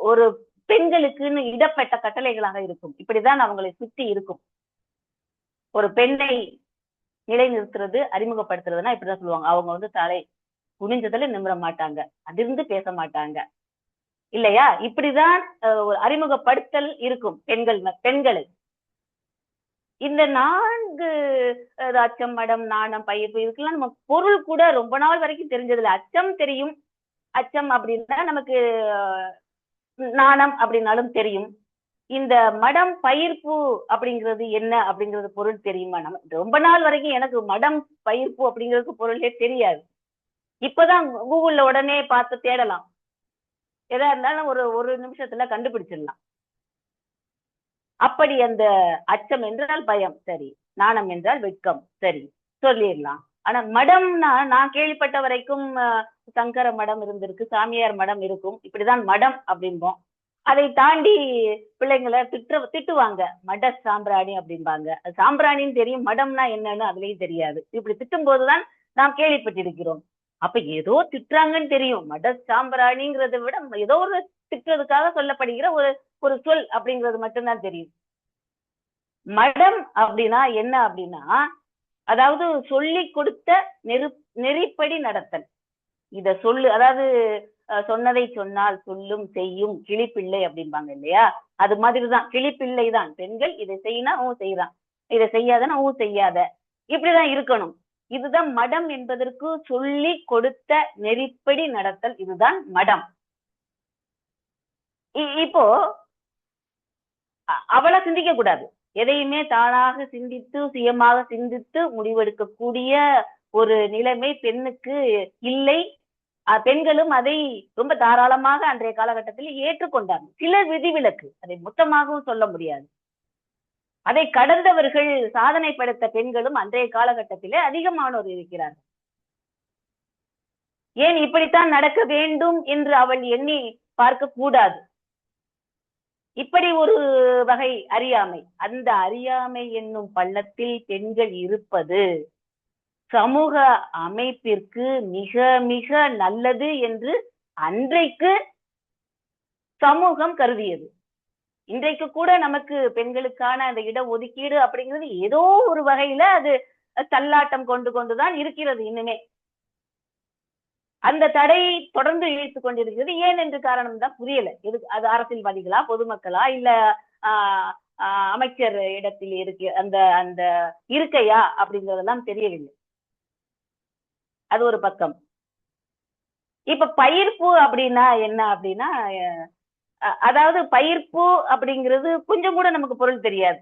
ஒரு பெண்களுக்குன்னு இடப்பட்ட கட்டளைகளாக இருக்கும். இப்படிதான் அவங்களை சுத்தி இருக்கும். ஒரு பெண்ணை நிலைநிறுத்துறது, அறிமுகப்படுத்துறதுன்னா இப்படிதான் சொல்லுவாங்க. அவங்க தலை குனிஞ்சதுல நிமிர மாட்டாங்க, அதிர்ந்து பேச மாட்டாங்க இல்லையா? இப்படிதான் அறிமுகப்படுத்தல் இருக்கும் பெண்களை. இந்த 4 அச்சம், மடம், நாணம், பயிர்ப்பு இதுக்கெல்லாம் நம்ம பொருள் கூட ரொம்ப நாள் வரைக்கும் தெரிஞ்சதில்லை. அச்சம் தெரியும், அச்சம் அப்படின்னா நமக்கு நாணம் அப்படின்னாலும் தெரியும். இந்த மடம், பயிர்ப்பு அப்படிங்கிறது என்ன அப்படிங்கிறது பொருள் தெரியுமா? நம்ம ரொம்ப நாள் வரைக்கும் எனக்கு மடம், பயிர்ப்பு அப்படிங்கிறது பொருளே தெரியாது. இப்பதான் கூகுள்ல உடனே பார்த்து தேடலாம், எதா இருந்தாலும் ஒரு நிமிஷத்துல கண்டுபிடிச்சிடலாம். அப்படி அந்த அச்சம் என்றால் பயம், சரி. நாணம் என்றால் வெட்கம், சரி, சொல்லிடலாம். ஆனா மடம்னா நான் கேள்விப்பட்ட வரைக்கும் சங்கர மடம் இருந்திருக்கு, சாமியார் மடம் இருக்கும், இப்படிதான் மடம் அப்படிம்போம். அதை தாண்டி பிள்ளைங்களை திட்டுவாங்க, மட சாம்பிராணி அப்படிம்பாங்க. அது சாம்பிராணின்னு தெரியும், மடம்னா என்னன்னு அதுலயும் தெரியாது. இப்படி திட்டும் போதுதான் நாம் கேள்விப்பட்டிருக்கிறோம். அப்ப ஏதோ திட்டுறாங்கன்னு தெரியும். மட சாம்பிராணிங்கிறத விட ஏதோ ஒரு திட்டுறதுக்காக சொல்லப்படுகிற ஒரு சொல் அப்படிங்கிறது மட்டும்தான் தெரியும். மடம் அப்படின்னா என்ன அப்படின்னா, அதாவது சொல்லி கொடுத்த நெறிப்படி நடத்தல். இத சொல்லு, அதாவது சொன்னதை சொன்னால் சொல்லும் செய்யும் கிளிப்பிள்ளை அப்படிம்பாங்க இல்லையா? அது மாதிரிதான் கிளிப்பிள்ளை தான். பெண்கள் இதை செய்யினா செய்யறான், இதை செய்யாதனா செய்யாத, இப்படிதான் இருக்கணும். இதுதான் மடம் என்பதற்கு சொல்லி கொடுத்த நெறிப்படி நடத்தல், இதுதான் மடம். இப்போ அவளை சிந்திக்க கூடாது, எதையுமே தானாக சிந்தித்து சுயமாக சிந்தித்து முடிவெடுக்கக்கூடிய ஒரு நிலைமை பெண்ணுக்கு இல்லை. பெண்களும் அதை ரொம்ப தாராளமாக அன்றைய காலகட்டத்தில் ஏற்றுக்கொண்டாங்க. சில விதிவிலக்கு, அதை மொத்தமாகவும் சொல்ல முடியாது. அதை கடந்தவர்கள், சாதனை படைத்த பெண்களும் அன்றைய காலகட்டத்திலே அதிகமானோர் இருக்கிறார்கள். ஏன் இப்படித்தான் நடக்க வேண்டும் என்று அவள் எண்ணி பார்க்க கூடாது. இப்படி ஒரு வகை அறியாமை, அந்த அறியாமை என்னும் பள்ளத்தில் பெண்கள் இருப்பது சமூக அமைப்பிற்கு மிக மிக நல்லது என்று அன்றைக்கு சமூகம் கருதியது. இன்றைக்கு கூட நமக்கு பெண்களுக்கான அந்த இட ஒதுக்கீடு அப்படிங்கிறது ஏதோ ஒரு வகையில அது தள்ளாட்டம் கொண்டுதான் இருக்கிறது. இன்னுமே அந்த தடை தொடர்ந்து இழுத்து கொண்டிருக்கிறது. ஏன் என்று காரணம் தான் புரியல. அது அரசியல்வாதிகளா, பொதுமக்களா, இல்ல அமைச்சர் இடத்தில் அந்த இருக்கையா அப்படிங்கறதெல்லாம் தெரியவில்லை. அது ஒரு பக்கம். இப்ப பயிர்ப்பு அப்படின்னா என்ன அப்படின்னா, அதாவது பயிர்ப்பு அப்படிங்கிறது கொஞ்சம் கூட நமக்கு பொருள் தெரியாது.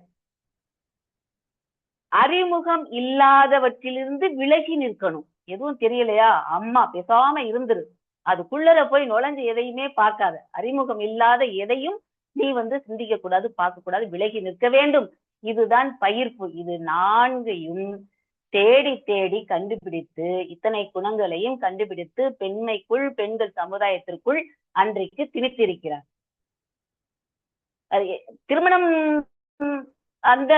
அறிமுகம் இல்லாதவற்றிலிருந்து விலகி நிற்கணும். எதுவும் தெரியலையா, அம்மா பேசாம இருந்துரு, அதுக்குள்ளர போய் நுழைஞ்சு எதையுமே பார்க்காத. அறிமுகம் இல்லாத எதையும் நீ சிந்திக்க கூடாது, பார்க்க கூடாது, விலகி நிற்க வேண்டும். இதுதான் பயிர்ப்பு. இது 4ஐயும் தேடி தேடி கண்டுபிடித்து, இத்தனை குணங்களையும் கண்டுபிடித்து பெண்மைக்குள், பெண்கள் சமுதாயத்திற்குள் அன்றைக்கு திணித்திருக்கிறார். திருமணம் அந்த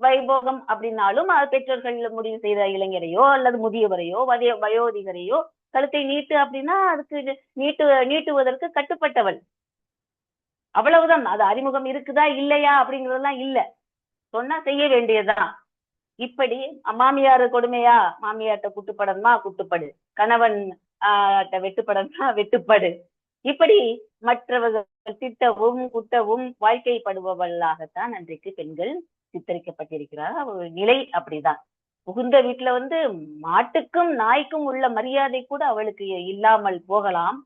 வைபோகம் அப்படின்னாலும் பெற்றோர்கள் முடிவு செய்த இளைஞரையோ அல்லது முதியவரையோ வயோதிகரையோ கழுத்தை நீட்டு அப்படின்னா அதுக்கு நீட்டுவதற்கு கட்டுப்பட்டவள், அவ்வளவுதான். அது அறிமுகம் இருக்குதா இல்லையா அப்படிங்கறதெல்லாம் இல்ல, சொன்னா செய்ய வேண்டியதுதான். இப்படி மாமியார் கொடுமையா, மாமியார்ட்ட குட்டுப்படணுமா குட்டுப்படு, கணவன் வெட்டுப்படணுமா வெட்டுப்படு, இப்படி மற்றவர்கள் திட்டவும் குட்டவும் வாழ்க்கைப்படுபவர்களாகத்தான் அன்றைக்கு பெண்கள் சித்தரிக்கப்பட்டிருக்கிறார். ஒரு நிலை அப்படிதான். புகுந்த வீட்டுல வந்து மாட்டுக்கும் நாய்க்கும் உள்ள மரியாதை கூட அவளுக்கு இல்லாமல் போகலாம்.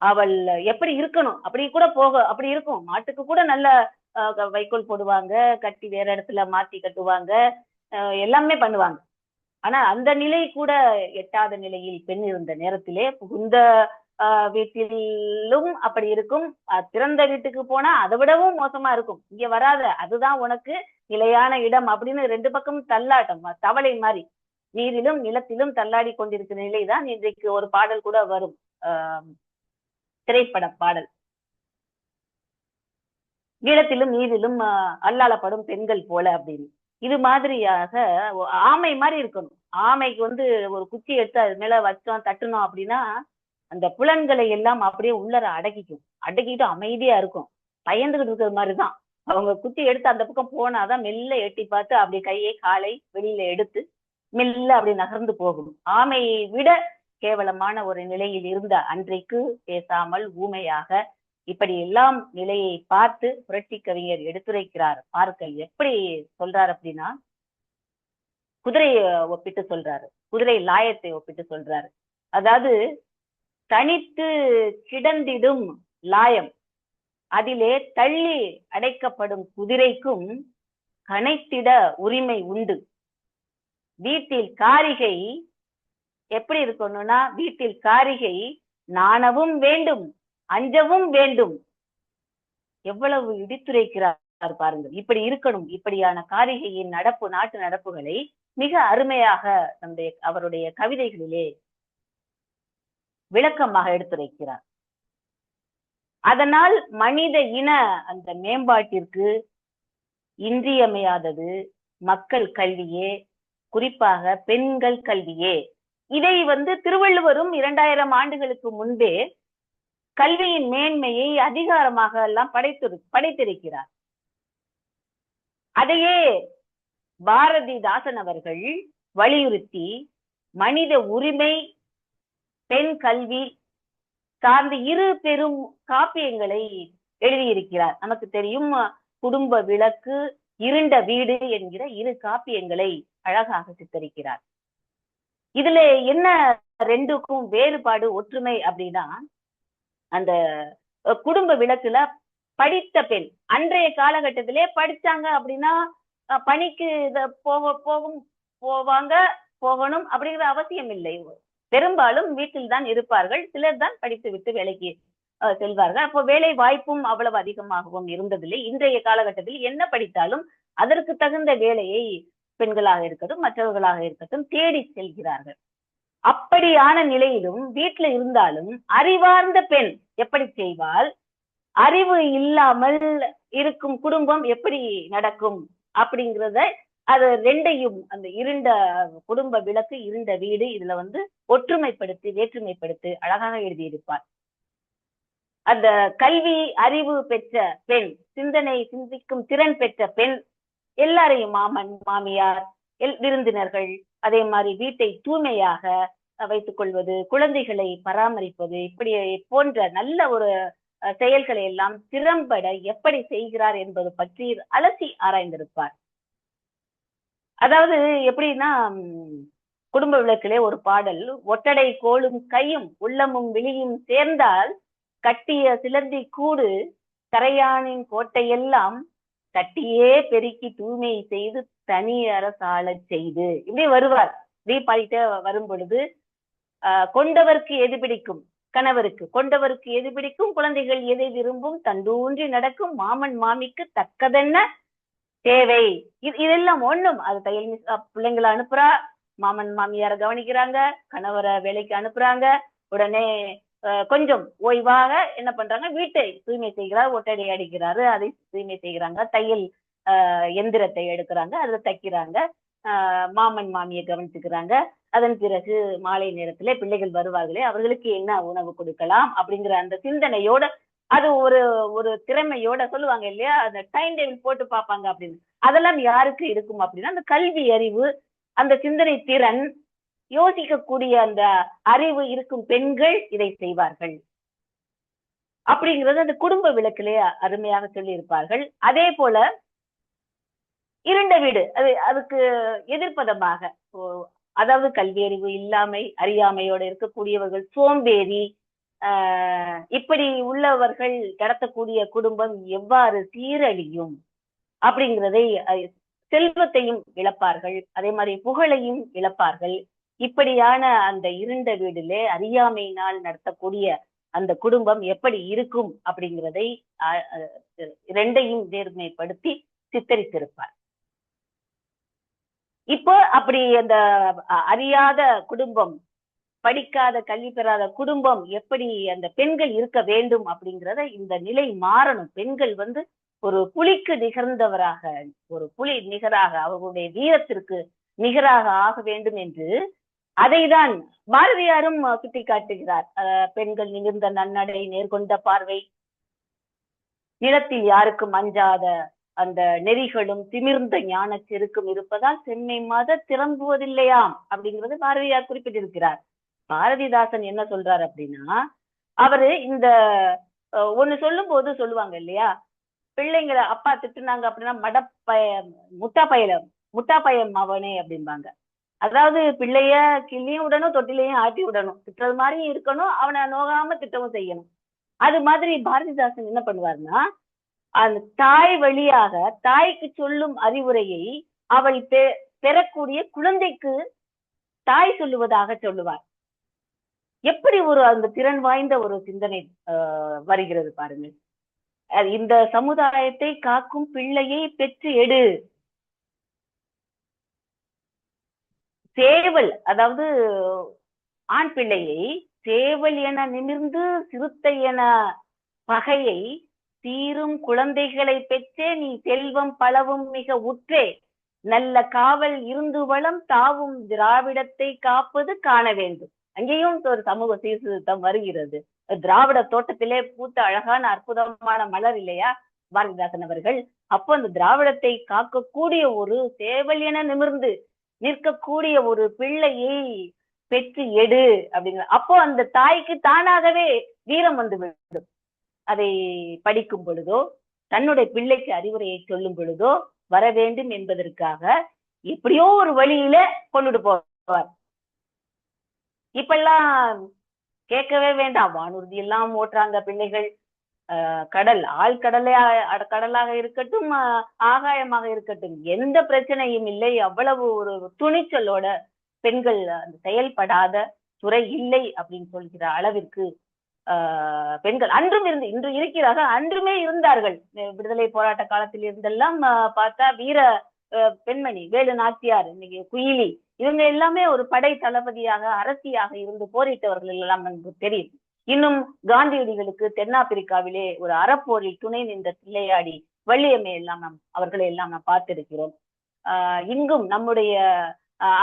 அவள் எப்படி இருக்கணும் அப்படி கூட அப்படி இருக்கும். மாட்டுக்கு கூட நல்ல வைக்கோல் போடுவாங்க, கட்டி வேற இடத்துல மாத்தி கட்டுவாங்க, எல்லாமே பண்ணுவாங்க. ஆனா அந்த நிலை கூட எட்டாத நிலையில் பெண் இருந்த நேரத்திலே புகுந்த வீட்டிலும் அப்படி இருக்கும். திறந்த வீட்டுக்கு போனா அதை விடவும் மோசமா இருக்கும். இங்க வராத, அதுதான் உனக்கு நிலையான இடம் அப்படின்னு ரெண்டு பக்கம் தள்ளாட்டம், தவளை மாதிரி நீரிலும் நிலத்திலும் தள்ளாடி கொண்டிருக்கிற நிலைதான் இன்றைக்கு ஒரு பாடல் கூட வரும், திரைப்பட பாடல். நிலத்திலும் நீரிலும் அல்லாளப்படும் பெண்கள் போல அப்படின்னு. இது மாதிரியாக ஆமை மாதிரி இருக்கணும். ஆமைக்கு வந்து ஒரு குச்சி எடுத்து அது மேல வச்சோம் தட்டணும் அப்படின்னா அந்த புலன்களை எல்லாம் அப்படியே உள்ளர அடக்கிட்டு அமைதியா இருக்கும். பயந்துகிட்டு இருக்கிற மாதிரிதான். அவங்க குச்சி எடுத்து அந்த பக்கம் போனாதான் மெல்ல எட்டி பார்த்து அப்படி கையை காலை வெளியில எடுத்து மெல்ல அப்படி நகர்ந்து போகும். ஆமையை விட கேவலமான ஒரு நிலையில் இருந்த அன்றைக்கு பேசாமல் ஊமையாக இப்படி எல்லாம் நிலையை பார்த்து புரட்சி கவிஞர் எடுத்துரைக்கிறார். பார்க்க எப்படி சொல்றாரு அப்படின்னா, குதிரையை ஒப்பிட்டு சொல்றாரு, குதிரை லாயத்தை ஒப்பிட்டு சொல்றாரு. அதாவது தனித்து கிடந்திடும் லாயம், அதிலே தள்ளி அடைக்கப்படும் குதிரைக்கும் கனைத்திட உரிமை உண்டு. வீட்டில் காரிகை எப்படி இருக்கணும்னா, வீட்டில் காரிகை நாணவும் வேண்டும், அஞ்சவும் வேண்டும். எவ்வளவு இடித்துரைக்கிறார் பாருங்கள். இப்படி இருக்கணும். இப்படியான காரிகையின் நடப்பு, நாட்டு நடப்புகளை மிக அருமையாக அவருடைய கவிதைகளிலே விளக்கமாக எடுத்துரைக்கிறார். அதனால் மனித இன அந்த மேம்பாட்டிற்கு இன்றியமையாதது மக்கள் கல்வியே, குறிப்பாக பெண்கள் கல்வியே. இதை வந்து திருவள்ளுவரும் 2000 ஆண்டுகளுக்கு முன்பே கல்வியின் மேன்மையை அதிகாரமாக எல்லாம் படைத்திருக்கிறார். அதையே பாரதிதாசன் அவர்கள் வலியுறுத்தி மனித உரிமை, பெண் கல்வி சார்ந்த 2 பெரும் காப்பியங்களை எழுதியிருக்கிறார். நமக்கு தெரியும், குடும்ப விளக்கு, இருண்ட வீடு என்கிற 2 காப்பியங்களை அழகாக சித்தரிக்கிறார். இதுல என்ன ரெண்டுக்கும் வேறுபாடு, ஒற்றுமை அப்படின்னா, அந்த குடும்ப விளக்குல படித்த பெண் அன்றைய காலகட்டத்திலே படிச்சாங்க அப்படின்னா பணிக்கு போகணும் அப்படிங்கிற அவசியம் இல்லை. பெரும்பாலும் வீட்டில் தான் இருப்பார்கள். சிலர் தான் படித்து விட்டு வேலைக்கு செல்வார்கள். அப்போ வேலை வாய்ப்பும் அவ்வளவு அதிகமாகவும் இருந்ததில்லை. இன்றைய காலகட்டத்தில் என்ன படித்தாலும் அதற்கு தகுந்த வேலையை பெண்களாக இருக்கட்டும் மற்றவர்களாக இருக்கட்டும் தேடி செல்கிறார்கள். அப்படியான நிலையிலும் வீட்டுல இருந்தாலும் அறிவார்ந்த பெண் எப்படி செய்வாள், அறிவு இல்லாமல் இருக்கும் குடும்பம் எப்படி நடக்கும் அப்படிங்கிறத அது ரெண்டையும், அந்த இருண்ட குடும்ப விளக்கு, இருண்ட வீடு, இதுல வந்து ஒற்றுமைப்படுத்தி வேற்றுமைப்படுத்தி அழகாக எழுதியிருப்பார். அந்த கல்வி அறிவு பெற்ற பெண், சிந்திக்கும் திறன் பெற்ற பெண் எல்லாரையும், மாமன் மாமியார் விருந்தினர்கள், அதே மாதிரி வீட்டை தூய்மையாக வைத்துக் கொள்வது, குழந்தைகளை பராமரிப்பது, இப்படி போன்ற நல்ல ஒரு செயல்களை எல்லாம் திறம்பட எப்படி செய்கிறார் என்பது பற்றி அலசி ஆராய்ந்திருப்பார். அதாவது எப்படின்னா, குடும்ப விளக்கிலே ஒரு பாடல், ஒட்டடை கோலும் கையும் உள்ளமும் விழியும் சேர்ந்தால் கட்டிய சிலந்தி கூடு கரையானின் கோட்டையெல்லாம் கட்டியே பெருக்கி தூய்மை செய்து தனி அரசாள செய்து, இப்படி வருவார். இப்படி பாடிட்டு வரும் பொழுது, கொண்டவருக்கு எது பிடிக்கும் கணவருக்கு, கொண்டவருக்கு எது பிடிக்கும் குழந்தைகள் எதை விரும்பும், தண்டூன்றி நடக்கும் மாமன் மாமிக்கு தக்கதென்ன தேவை, இதெல்லாம் ஒண்ணும். அது தையல் பிள்ளைங்களை அனுப்புறா, மாமன் மாமியார கவனிக்கிறாங்க, கணவரை வேலைக்கு அனுப்புறாங்க, உடனே கொஞ்சம் ஓய்வாக என்ன பண்றாங்க, வீட்டை தூய்மை செய்கிறார், ஒட்டடை அடிக்கிறாரு, அதை தூய்மை செய்கிறாங்க, தையல் எந்திரத்தை எடுக்கிறாங்க, அதை தைக்கிறாங்க, மாமன் மாமியை கவனிச்சுக்கிறாங்க. அதன் பிறகு மாலை நேரத்துல பிள்ளைகள் வருவார்களே, அவர்களுக்கு என்ன உணவு கொடுக்கலாம் அப்படிங்கிற அந்த சிந்தனையோட, அது ஒரு திறமையோட சொல்லுவாங்க இல்லையா, அந்த டைம் டேபிள் போட்டு பார்ப்பாங்க அப்படின்னு. அதெல்லாம் யாருக்கு இருக்கும் அப்படின்னா, அந்த கல்வி அறிவு, அந்த சிந்தனை திறன், யோசிக்கக்கூடிய அந்த அறிவு இருக்கும் பெண்கள் இதை செய்வார்கள் அப்படிங்கிறது அந்த குடும்ப விளக்கிலே அருமையாக சொல்லி இருப்பார்கள். அதே போல இருண்ட வீடு அதுக்கு எதிர்ப்பதமாக, அதாவது கல்வி அறிவு இல்லாமை, அறியாமையோட இருக்கக்கூடியவர்கள், சோம்பேறி, இப்படி உள்ளவர்கள் நடத்தக்கூடிய குடும்பம் எவ்வாறு சீரழியும் அப்படிங்கிறதை, செல்வத்தையும் இழப்பார்கள், அதே மாதிரி புகழையும் இழப்பார்கள். இப்படியான அந்த இருண்ட வீடிலே அறியாமையினால் நடத்தக்கூடிய அந்த குடும்பம் எப்படி இருக்கும் அப்படிங்கிறதை இரண்டையும் நேர்மைப்படுத்தி சித்தரித்திருப்பார். இப்போ அப்படி அந்த அறியாத குடும்பம், படிக்காத கல்வி பெறாத குடும்பம் எப்படி அந்த பெண்கள் இருக்க வேண்டும் அப்படிங்கிறத இந்த நிலை மாறணும். பெண்கள் ஒரு புலிக்கு நிகர்ந்தவராக, ஒரு புலி நிகராக, அவர்களுடைய வீரத்திற்கு நிகராக ஆக வேண்டும் என்று அதைதான் பாரதியாரும் சுட்டி காட்டுகிறார். பெண்கள் நிமிர்ந்த நன்னடை, நேர்கொண்ட பார்வை, நிலத்தில் யாருக்கும் அஞ்சாத அந்த நெறிகளும் திமிர்ந்த ஞான செருக்கும் இருப்பதால் செம்மை மத திறம்புவதில்லையாம் அப்படிங்கிறது பாரதியார் குறிப்பிட்டிருக்கிறார். பாரதிதாசன் என்ன சொல்றாரு அப்படின்னா, அவரு இந்த ஒண்ணு சொல்லும் போது சொல்லுவாங்க இல்லையா, பிள்ளைங்களை அப்பா திட்டுனாங்க அப்படின்னா முட்டாப்பையம் அவனே அப்படிம்பாங்க. அதாவது பிள்ளைய கிள்ளியும் விடணும், தொட்டிலையும் ஆட்டி விடணும், திட்டுறது மாதிரி இருக்கணும், அவனை நோகாம திட்டவும் செய்யணும். அது மாதிரி பாரதிதாசன் என்ன பண்ணுவாருன்னா, அந்த தாய் வழியாக தாய்க்கு சொல்லும் அறிவுரையை அவள் பெறக்கூடிய குழந்தைக்கு தாய் சொல்லுவதாக சொல்லுவார். எப்படி அந்த திறன் வாய்ந்த ஒரு சிந்தனை வருகிறது பாருங்க. இந்த சமுதாயத்தை காக்கும் பிள்ளையை பெற்று எடு. சேவல், அதாவது ஆண் பிள்ளையை சேவல் என நிமிர்ந்து சிறுத்தை என பகையை தீரும் குழந்தைகளை பெற்றே நீ செல்வம் பலவும் மிக உற்றே நல்ல காவல் இருந்து வளம் தாவும் திராவிடத்தை காப்பது காண வேண்டும். அங்கேயும் ஒரு சமூக சீர்திருத்தம் வருகிறது. திராவிட தோட்டத்திலே பூத்த அழகான அற்புதமான மலர் இல்லையா பாரதிதாசன் அவர்கள். அப்போ அந்த திராவிடத்தை காக்கக்கூடிய ஒரு சேவல் என நிமிர்ந்து நிற்கக்கூடிய ஒரு பிள்ளையை பெற்று எடு அப்படிங்கிற. அப்போ அந்த தாய்க்கு தானாகவே வீரம் வந்துவிடும். அதை படிக்கும் பொழுதோ, தன்னுடைய பிள்ளைக்கு அறிவுரையை சொல்லும் பொழுதோ வர வேண்டும் என்பதற்காக எப்படியோ ஒரு வழியில கொண்டுட்டு போவார். இப்பெல்லாம் கேட்கவே வேண்டாம், வானூர்தி எல்லாம் ஓட்டுறாங்க பிள்ளைகள். கடல், கடலாக இருக்கட்டும், ஆகாயமாக இருக்கட்டும், எந்த பிரச்சனையும் இல்லை. அவ்வளவு ஒரு துணிச்சலோட பெண்கள் அந்த செயல்படாத துறை இல்லை அப்படின்னு சொல்கிற அளவிற்கு பெண்கள் அன்றும் இன்று இருக்கிறார்கள், அன்றுமே இருந்தார்கள். விடுதலை போராட்ட காலத்தில் இருந்தெல்லாம் பார்த்தா வீர பெண்மணி வேலு நாச்சியார், இன்னைக்கு குயிலி, இவங்க எல்லாமே ஒரு படை தளபதியாக அரசியாக இருந்து போரிட்டவர்கள் எல்லாம் நமக்கு தெரியும். இன்னும் காந்தியடிகளுக்கு தென்னாப்பிரிக்காவிலே ஒரு அறப்போரில் துணை நின்ற தில்லையாடி வள்ளியம்மை எல்லாம் அவர்களை எல்லாம் நாம் பார்த்திருக்கிறோம். இங்கும் நம்முடைய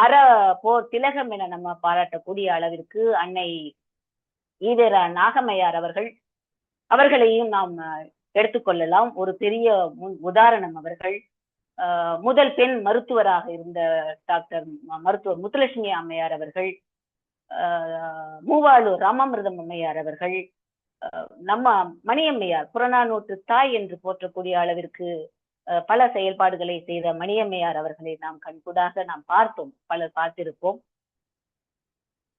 அற போர் திலகம் என நம்ம பாராட்டக்கூடிய அளவிற்கு அன்னை ஈவேரா நாகம்மையார் அவர்களையும் நாம் எடுத்துக்கொள்ளலாம். ஒரு பெரிய உதாரணம் அவர்கள். முதல் பெண் மருத்துவராக இருந்த மருத்துவர் முத்துலட்சுமி அம்மையார் அவர்கள், மூவாளூர் ராமாமிர்தம் அம்மையார் அவர்கள், நம்ம மணியம்மையார் புறநானூற்று தாய் என்று போற்றக்கூடிய அளவிற்கு பல செயல்பாடுகளை செய்த மணியம்மையார் அவர்களை நாம் கண்கூடாக நாம் பார்த்தோம், பலர் பார்த்திருப்போம்.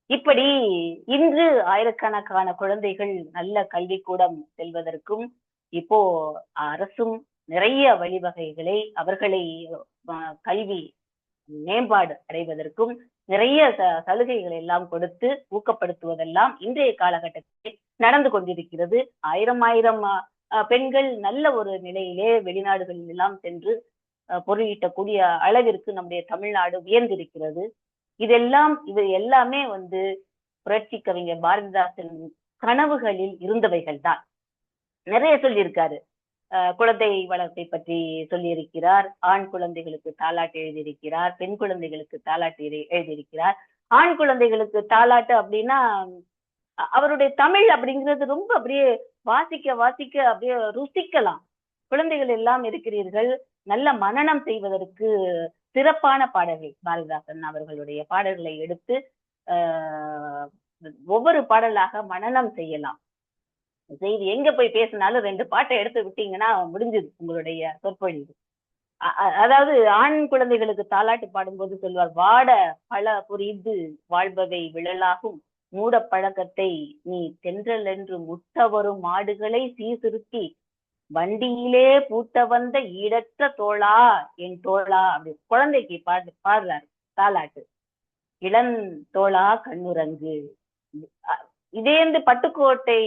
இப்படி இன்று ஆயிரக்கணக்கான குழந்தைகள் நல்ல கல்விக்கூடம் செல்வதற்கும் இப்போ அரசும் நிறைய வழிவகைகளை அவர்களை கல்வி மேம்பாடு அடைவதற்கும் நிறைய சலுகைகள் எல்லாம் கொடுத்து ஊக்கப்படுத்துவதெல்லாம் இன்றைய காலகட்டத்தில் நடந்து கொண்டிருக்கிறது. ஆயிரம் பெண்கள் நல்ல ஒரு நிலையிலே வெளிநாடுகளில் எல்லாம் சென்று பொருளீட்டக்கூடிய அளவிற்கு நம்முடைய தமிழ்நாடு உயர்ந்திருக்கிறது. இது எல்லாமே புரட்சி கவிஞர் பாரதிதாசன் கனவுகளில் இருந்தவைகள் தான். நிறைய சொல்லியிருக்காரு. குழந்தை வளர்ப்பை பற்றி சொல்லியிருக்கிறார். ஆண் குழந்தைகளுக்கு தாலாட்டு எழுதியிருக்கிறார், பெண் குழந்தைகளுக்கு தாலாட்டு எழுதியிருக்கிறார். ஆண் குழந்தைகளுக்கு தாலாட்டு அப்படின்னா அவருடைய தமிழ் அப்படிங்கிறது ரொம்ப அப்படியே வாசிக்க அப்படியே ருசிக்கலாம். குழந்தைகள் எல்லாம் இருக்கிறீர்கள், நல்ல மனனம் செய்வதற்கு சிறப்பான பாடல்கள். பாரதிதாசன் அவர்களுடைய பாடல்களை எடுத்து ஒவ்வொரு பாடலாக மனனம் செய்யலாம். செய்தி எங்க போய் பேசினாலும் 2 பாட்டை எடுத்து விட்டீங்கன்னா முடிஞ்சது உங்களுடைய சொற்பொழிவு. அதாவது ஆண் குழந்தைகளுக்கு தாலாட்டு பாடும்போது சொல்வார், வாட பல புரிந்து வாழ்பவை விழலாகும் மூட பழக்கத்தை நீ தென்றல் என்று முட்ட வரும் மாடுகளை சீர்திருத்தி வண்டியிலே பூட்ட வந்த ஈடற்ற தோளா என் தோளா அப்படி குழந்தைக்கு பாடுறாரு தாலாட்டு. இளம் தோளா கண்ணுரங்கு. இதேந்து பட்டுக்கோட்டை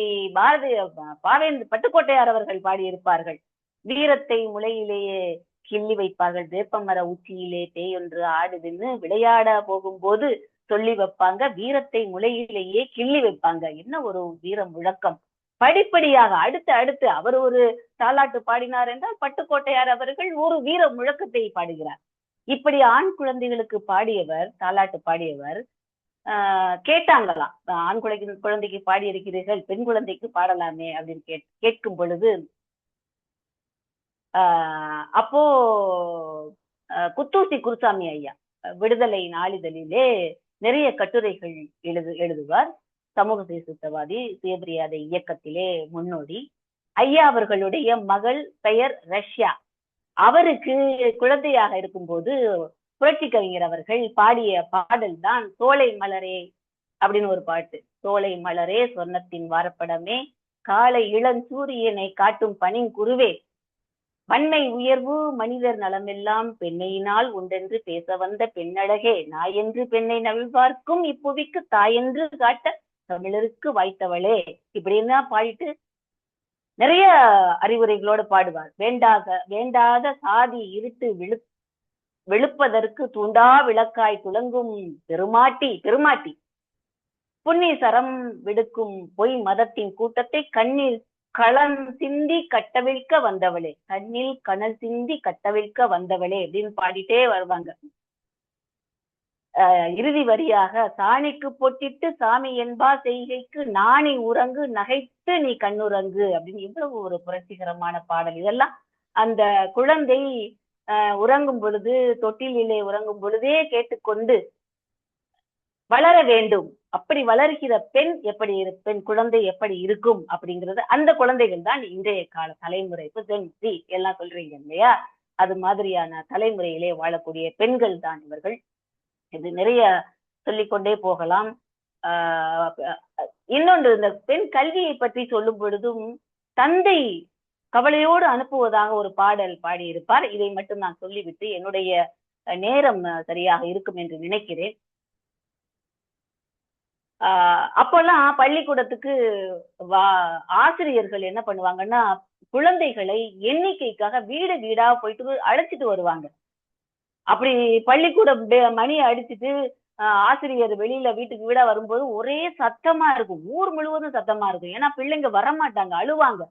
பட்டுக்கோட்டையார் அவர்கள் பாடியிருப்பார்கள். வீரத்தை முளையிலேயே கிள்ளி வைப்பார்கள், வேப்பமர உச்சியிலே தேயொன்று ஆடுதுன்னு விளையாட போகும்போது சொல்லி வைப்பாங்க, வீரத்தை முளையிலேயே கிள்ளி வைப்பாங்க. என்ன ஒரு வீர முழக்கம்! படிப்படியாக அடுத்து அவர் ஒரு தாலாட்டு பாடினார் என்றால் பட்டுக்கோட்டையார் அவர்கள் ஒரு வீர முழக்கத்தை பாடுகிறார். இப்படி ஆண் குழந்தைகளுக்கு தாலாட்டு பாடியவர் கேட்டாங்களாம், ஆண் குழந்தைக்கு பாடி இருக்கிறீர்கள், பெண் குழந்தைக்கு பாடலாமே அப்படின்னு கேட்கும் பொழுது அப்போ குத்தூசி குருசாமி ஐயா விடுதலை நாளிதழிலே நிறைய கட்டுரைகள் எழுதுவார். சமூக சீர்திருத்தவாதி, சுயமரியாதை இயக்கத்திலே முன்னோடி. ஐயா அவர்களுடைய மகள் பெயர் ரஷ்யா. அவருக்கு குழந்தையாக இருக்கும்போது புரட்சி கவிஞர் அவர்கள் பாடிய பாடல் தான் சோலை மலரே அப்படின்னு ஒரு பாட்டு. சோலை மலரே சொர்ணத்தின் வாரப்படமே, காலை இளஞ்சூரியனை காட்டும் பனிங்குருவே, வன்மை உயர்வு மனிதர் நலமெல்லாம் பெண்ணையினால் உண்டென்று பேச வந்த பெண்ணழகே, நாயென்று பெண்ணை நவிழ்வார்க்கும் இப்புவிக்கு தாயென்று காட்ட தமிழருக்கு வாய்த்தவளே, இப்படின்னா பாடிட்டு நிறைய அறிவுரைகளோடு பாடுவார். வேண்டாத சாதி இருட்டு வெளுப்பதற்கு தூண்டா விளக்காய் துளங்கும் பெருமாட்டி புன்னி சரம் விடுக்கும் பொய் மதத்தின் கூட்டத்தை கண்ணில் களம் சிந்தி கட்டவிழ்க்க வந்தவளே, கண்ணில் கனல் சிந்தி கட்டவிழ்க்க வந்தவளே அப்படின்னு பாடிட்டே வருவாங்க. இறுதி வரியாக, சாணிக்கு பொட்டிட்டு சாமி என்பா செய்கைக்கு நாணி உறங்கு நகைத்து நீ கண்ணுறங்கு அப்படின்னு இவ்வளவு ஒரு புரட்சிகரமான பாடல். இதெல்லாம் அந்த குழந்தை உறங்கும் பொழுது, தொட்டிலே உறங்கும் பொழுதே கேட்டுக்கொண்டு வளர வேண்டும். அப்படி வளர்கிற பெண் குழந்தை எப்படி இருக்கும் அப்படிங்கிறது, அந்த குழந்தைகள் தான் இன்றைய கால தலைமுறை. இப்ப ஜென்சி எல்லாம் சொல்றீங்க இல்லையா, அது மாதிரியான தலைமுறையிலே வாழக்கூடிய பெண்கள் தான் இவர்கள். இது நிறைய சொல்லிக்கொண்டே போகலாம். இன்னொன்று, இந்த பெண் கல்வியை பற்றி சொல்லும் பொழுதும் தந்தை கவலையோடு அனுப்புவதாக ஒரு பாடல் பாடியிருப்பார். இதை மட்டும் நான் சொல்லிவிட்டு என்னுடைய நேரம் சரியாக இருக்கும் என்று நினைக்கிறேன். அப்பெல்லாம் பள்ளிக்கூடத்துக்கு ஆசிரியர்கள் என்ன பண்ணுவாங்கன்னா, குழந்தைகளை எண்ணிக்கைக்காக வீடு வீடா போயிட்டு அழைச்சிட்டு வருவாங்க. அப்படி பள்ளிக்கூட மணி அடிச்சுட்டு ஆசிரியர் வெளியில வீட்டுக்கு வீடா வரும்போது ஒரே சத்தமா இருக்கும், ஊர் முழுவதும் சத்தமா இருக்கும். ஏன்னா பிள்ளைங்க வரமாட்டாங்க, அழுவாங்க.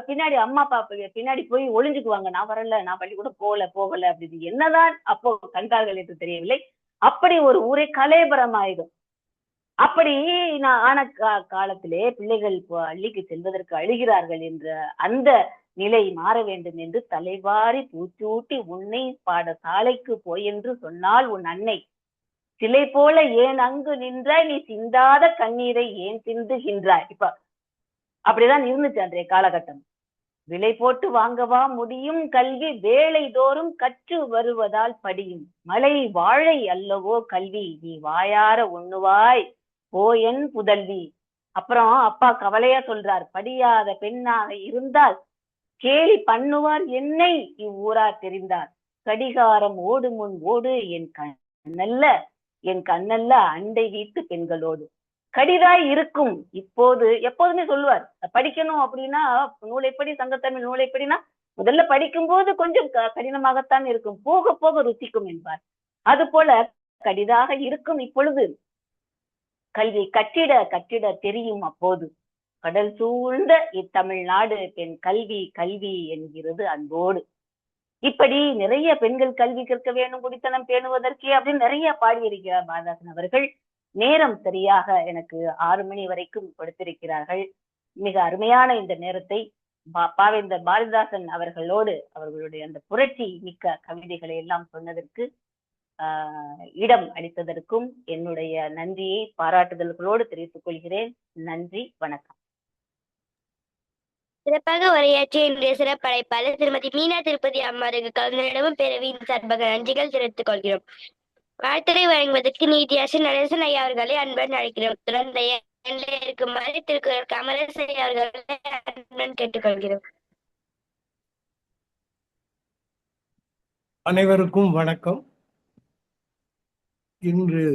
பின்னாடி அம்மா அப்பா பின்னாடி போய் ஒளிஞ்சுக்குவாங்க, நான் வரல, நான் பள்ளிக்கூடம் போகல அப்படின்னு. என்னதான் அப்போ கண்டார்கள் என்று தெரியவில்லை. அப்படி ஒரு ஊரே கலேபரம் ஆயிடும். அப்படி ஆன காலத்திலே பிள்ளைகள் பள்ளிக்கு செல்வதற்கு அழுகிறார்கள் என்ற அந்த நிலை மாற வேண்டும் என்று தலைவாரி பூச்சூட்டி உன்னை பாடசாலைக்கு போய் என்று சொன்னால் உன் அன்னை சிலை போல ஏன் அங்கு நின்றாய், நீ சிந்தாத கண்ணீரை ஏன் சிந்துகின்றாய். இப்ப அப்படிதான் இருந்துச்சு அன்றைய காலகட்டம். விலை போட்டு வாங்கவா முடியும் கல்வி, வேலை தோறும் கற்று வருவதால் படியும், மலை வாழை அல்லவோ கல்வி, நீ வாயார உண்ணுவாய் போயன் புதல்வி. அப்புறம் அப்பா கவலையா சொல்றார், படியாத பெண்ணாக இருந்தால் கேலி பண்ணுவார் என்னை இவ்வூரார் தெரிந்தார், கடிகாரம் ஓடு முன் ஓடு என் கண்ணல்ல அண்டை வீட்டு பெண்களோடு கடிதாய் இருக்கும். இப்போது எப்போதுமே சொல்லுவார், படிக்கணும் அப்படின்னா நூலைப்படி, சங்கத்தமிழ் நூலைப்படினா முதல்ல படிக்கும்போது கொஞ்சம் கடினமாகத்தான் இருக்கும், போக போக ருசிக்கும் என்பார். அது போல கடிதாக இருக்கும் இப்பொழுது கல்வி கட்டிட தெரியும் அப்போது. கடல் சூழ்ந்த இத்தமிழ்நாடு பெண் கல்வி என்கிறது அன்போடு. இப்படி நிறைய பெண்கள் கல்வி கற்க வேணும், குடித்தனம் பேணுவதற்கே அப்படின்னு நிறைய பாடியிருக்கிறார் பாரதாசன் அவர்கள். நேரம் சரியாக எனக்கு 6 மணி வரைக்கும் கொடுத்திருக்கிறார்கள். மிக அருமையான இந்த நேரத்தை பாவேந்தர் பாரதிதாசன் அவர்களோடு அவர்களுடைய அந்த புரட்சி மிக்க கவிதைகளை எல்லாம் சொன்னதற்கு இடம் அளித்ததற்கும் என்னுடைய நன்றியை பாராட்டுதல்களோடு தெரிவித்துக் கொள்கிறேன். நன்றி, வணக்கம். சிறப்பாக உரையாற்றிய இன்றைய சிறப்பழைப்பாளர் திருமதி மீனா திருப்பதி அம்மாருக்கு கலந்தரிடமும் பேரவையின் சார்பாக நன்றிகள் தெரிவித்துக் கொள்கிறோம். வாழ்த்துறை வழங்குவதற்கு நீதியாசர் நடேசன் ஐயா அவர்களை அன்புடன் அழைக்கிறோம். தொடர்ந்து இருக்குமாறு திருக்குறள் காமராஜ் ஐயா அவர்களை அன்புடன் கேட்டுக்கொள்கிறோம். அனைவருக்கும் வணக்கம். இன்று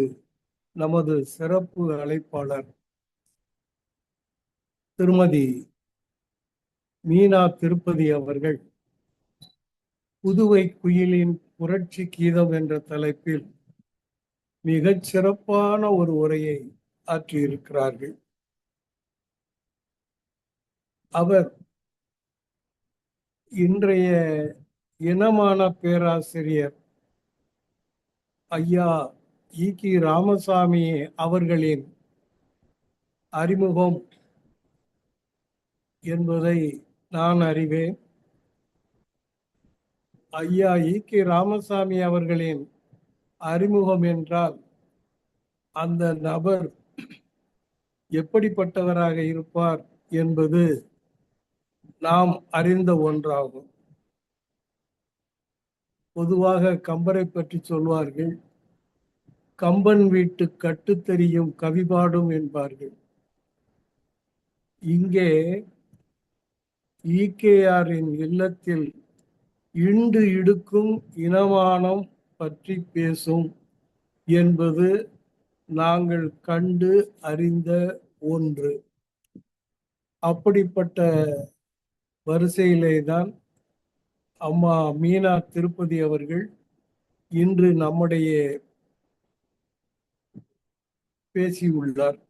நமது சிறப்பு அழைப்பாளர் திருமதி மீனா திருப்பதி அவர்கள் புதுவை குயிலின் புரட்சி கீதம் என்ற தலைப்பில் மிகச் சிறப்பான ஒரு உரையை ஆற்றியிருக்கிறார்கள். அவர் இன்றைய இனமான பேராசிரியர் ஐயா ஈ.கி. ராமசாமி அவர்களின் அறிமுகம் என்பதை நான் அறிவேன். ஐயா ஈ.கி. ராமசாமி அவர்களின் அறிமுகம் என்றால் அந்த நபர் எப்படிப்பட்டவராக இருப்பார் என்பது நாம் அறிந்த ஒன்றாகும். பொதுவாக கம்பரை பற்றி சொல்வார்கள், கம்பன் வீட்டு கட்டுத்தெரியும் கவிபாடும் என்பார்கள். இங்கே ஈகேஆரின் இல்லத்தில் இண்டு இடுக்கும் இனமானம் பற்றி பேசும் என்பது நாங்கள் கண்டு அறிந்த ஒன்று. அப்படிப்பட்ட வரிசையிலே தான் அம்மா மீனா திருப்பதி அவர்கள் இன்று நம்முடைய பேசியுள்ளார்.